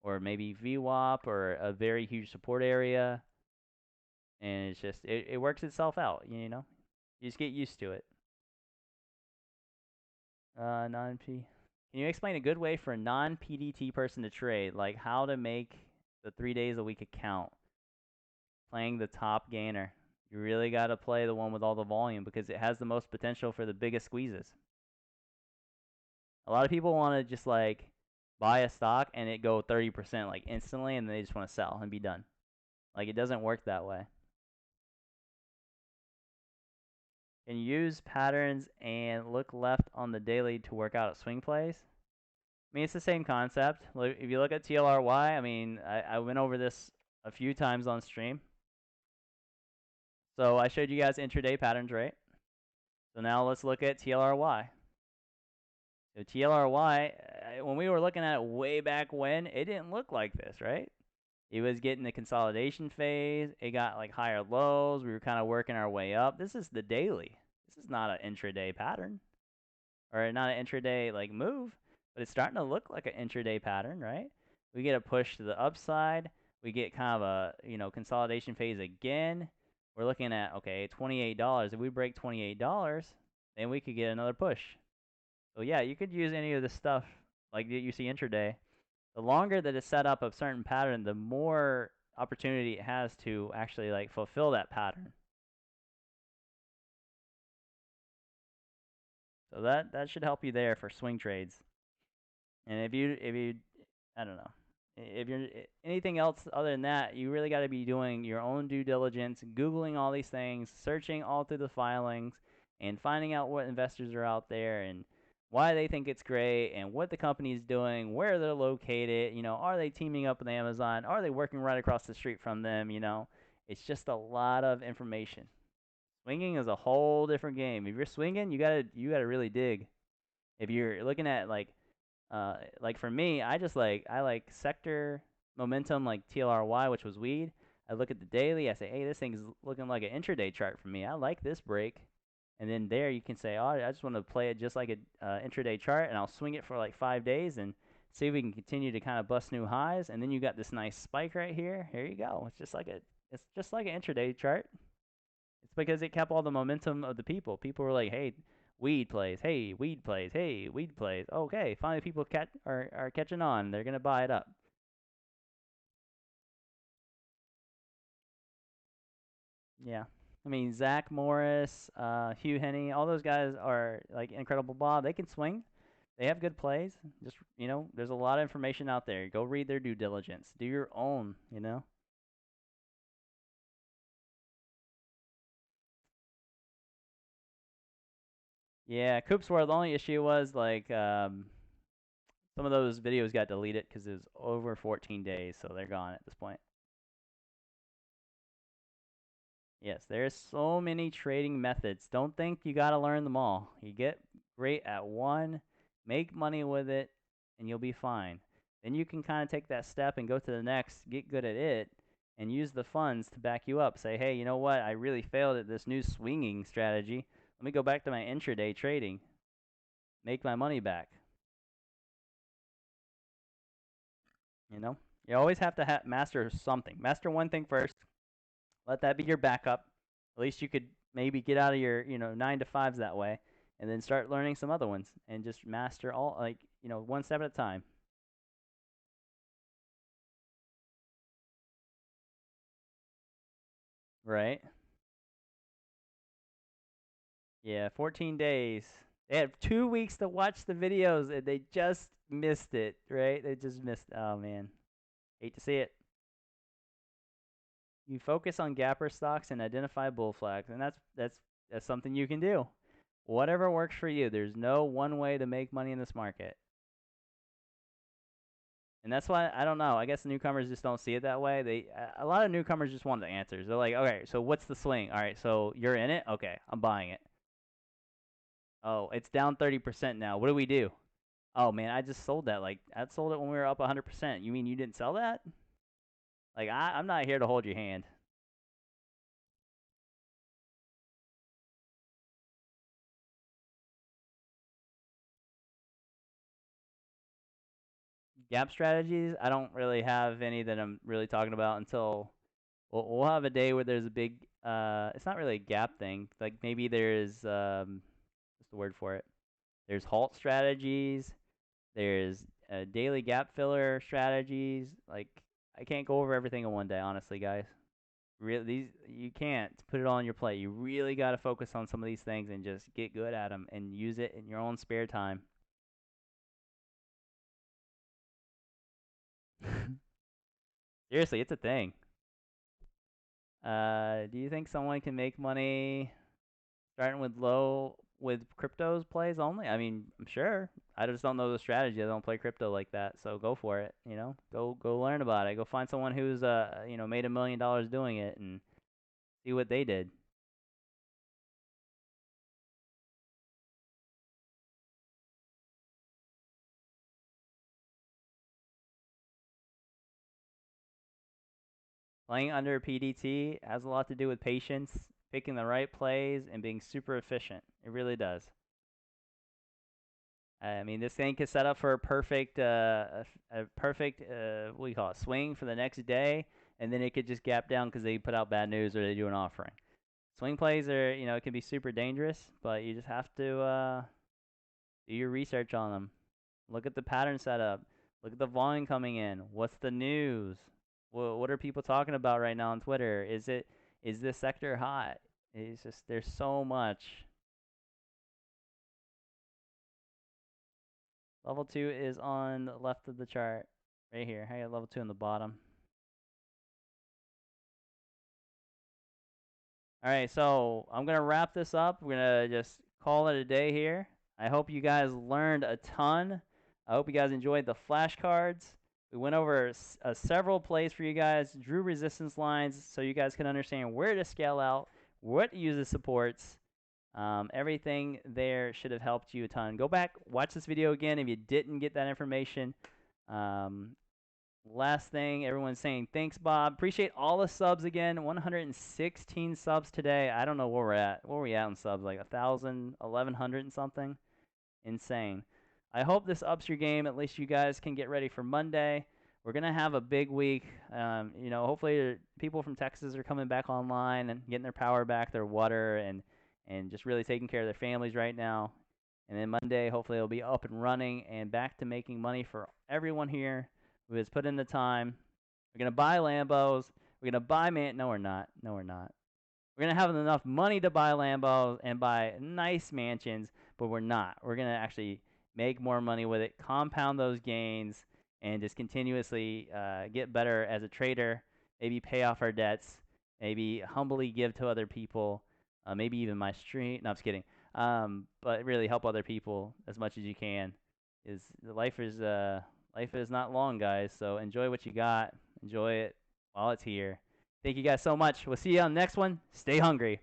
A: or maybe VWAP or a very huge support area. And it's just, it works itself out, you know? You just get used to it. Non-P. Can you explain a good way for a non-PDT person to trade? Like how to make the 3 days a week account? Playing the top gainer. You really got to play the one with all the volume because it has the most potential for the biggest squeezes. A lot of people want to just like buy a stock and it go 30% like instantly, and they just want to sell and be done. Like it doesn't work that way. Can you use patterns and look left on the daily to work out at swing plays? I mean, it's the same concept. If you look at TLRY, I mean, I went over this a few times on stream. So I showed you guys intraday patterns, right? So now let's look at TLRY. So TLRY, when we were looking at it way back when, it didn't look like this, right? It was getting the consolidation phase. It got like higher lows. We were kind of working our way up. This is the daily. This is not an intraday pattern, or not an intraday like move, but it's starting to look like an intraday pattern, right? We get a push to the upside. We get kind of a, you know, consolidation phase again. We're looking at, okay, $28. If we break $28, then we could get another push. So yeah, you could use any of this stuff like you see intraday. The longer that it's set up a certain pattern, the more opportunity it has to actually like fulfill that pattern. So that should help you there for swing trades. And if you I don't know, if you're anything else other than that, you really got to be doing your own due diligence, Googling all these things, searching all through the filings, and finding out what investors are out there and why they think it's great and what the company's doing, where they're located, you know, are they teaming up with Amazon? Are they working right across the street from them? You know, it's just a lot of information. Swinging is a whole different game. If you're swinging, you gotta really dig. If you're looking at like for me, I like sector momentum like TLRY, which was weed. I look at the daily. I say, hey, this thing's looking like an intraday chart for me. I like this break. And then there you can say, oh, I just want to play it just like an intraday chart, and I'll swing it for like 5 days and see if we can continue to kind of bust new highs. And then you got this nice spike right here. Here you go. It's just like an intraday chart. It's because it kept all the momentum of the people. People were like, hey, weed plays. Hey, weed plays. Hey, weed plays. Okay, finally people are catching on. They're going to buy it up. Yeah. I mean, Zach Morris, Hugh Henney, all those guys are like Incredible Bob. They can swing. They have good plays. Just, there's a lot of information out there. Go read their due diligence. Do your own. Yeah, Coop's World, the only issue was like some of those videos got deleted because it was over 14 days, so they're gone at this point. Yes, there's so many trading methods. Don't think you got to learn them all. You get great at one, make money with it, and you'll be fine. Then you can kind of take that step and go to the next, get good at it, and use the funds to back you up. Say, hey, you know what? I really failed at this new swinging strategy. Let me go back to my intraday trading, make my money back. You always have to master something. Master one thing first. Let that be your backup. At least you could maybe get out of your 9 to 5s that way, and then start learning some other ones and just master all one step at a time. Right? Yeah, 14 days. They had 2 weeks to watch the videos and they just missed it, right? They just missed. Oh man, hate to see it. You focus on gapper stocks and identify bull flags, and that's something you can do. Whatever works for you. There's no one way to make money in this market. And that's why I don't know. I guess newcomers just don't see it that way. A lot of newcomers just want the answers. They're like, okay, so what's the swing? All right, so you're in it. Okay, I'm buying it. Oh, it's down 30% now. What do we do? Oh man, I just sold that. Like I sold it when we were up 100%. You mean you didn't sell that? Like I'm not here to hold your hand. Gap strategies. I don't really have any that I'm really talking about until we'll have a day where there's a big. It's not really a gap thing. Like maybe there's what's the word for it? There's halt strategies. There's daily gap filler strategies. Like I can't go over everything in one day, honestly, guys. Really, you can't put it all on your plate. You really got to focus on some of these things and just get good at them and use it in your own spare time. Seriously, it's a thing. Do you think someone can make money starting with cryptos plays only? I mean, I'm sure. I just don't know the strategy. I don't play crypto like that. So go for it. Go learn about it. Go find someone who's made $1 million doing it and see what they did. Playing under PDT has a lot to do with patience, picking the right plays, and being super efficient. It really does. I mean, this thing is set up for a perfect what do you call it, swing for the next day, and then it could just gap down because they put out bad news or they do an offering. Swing plays are, it can be super dangerous, but you just have to do your research on them. Look at the pattern setup. Look at the volume coming in. What's the news? What are people talking about right now on Twitter? Is this sector hot? It's just there's so much. Level 2 is on the left of the chart, right here. I got level 2 on the bottom. All right, so I'm gonna wrap this up. We're gonna just call it a day here. I hope you guys learned a ton. I hope you guys enjoyed the flashcards. We went over several plays for you guys, drew resistance lines so you guys can understand where to scale out, what uses supports. Everything there should have helped you a ton. Go back, watch this video again if you didn't get that information. Last thing, everyone's saying thanks, Bob. Appreciate all the subs again. 116 subs today. I don't know where we're at. Where are we at in subs? Like 1,000, 1,100 and something. Insane. I hope this ups your game. At least you guys can get ready for Monday. We're gonna have a big week. You know, hopefully people from Texas are coming back online and getting their power back, their water, and just really taking care of their families right now. And then Monday, hopefully it'll be up and running and back to making money for everyone here who has put in the time. We're gonna buy Lambos. We're gonna buy No, we're not. No, we're not. We're gonna have enough money to buy Lambos and buy nice mansions, but we're not. We're gonna actually make more money with it, compound those gains, and just continuously get better as a trader. Maybe pay off our debts. Maybe humbly give to other people. Maybe even my stream. No, I'm just kidding. But really help other people as much as you can. Life is not long, guys. So enjoy what you got. Enjoy it while it's here. Thank you guys so much. We'll see you on the next one. Stay hungry.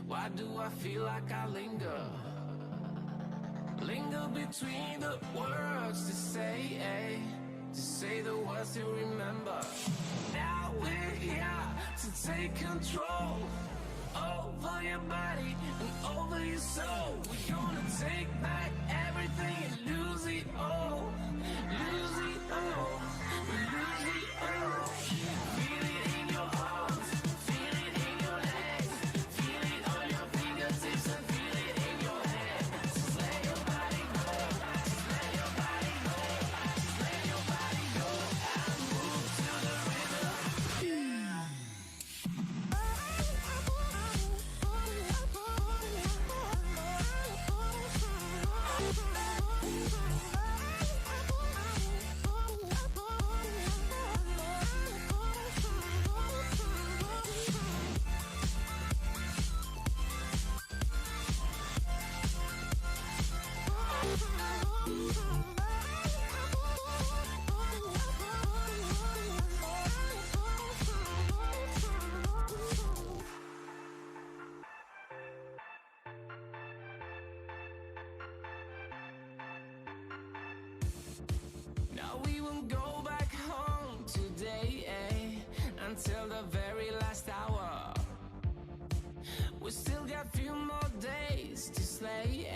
B: Why do I feel like I linger? Linger between the words to say the words to remember. Now we're here to take control over your body and over your soul. We're gonna take back everything and lose it all. Lose it all. Lose it all. Feel it in your arms. Feel it in your legs. Feel it on your fingertips and feel it in your head. Just let your body go. Just let your body go. Just let your body go and move to the rhythm. Now we won't go back home today, until the very last hour. We still got few more days to slay,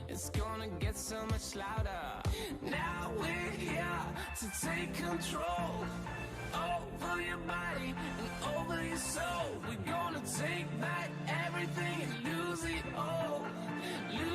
B: it's gonna get so much louder. Now we're here to take control over your body and over your soul. We're gonna take back everything and lose it all. Lose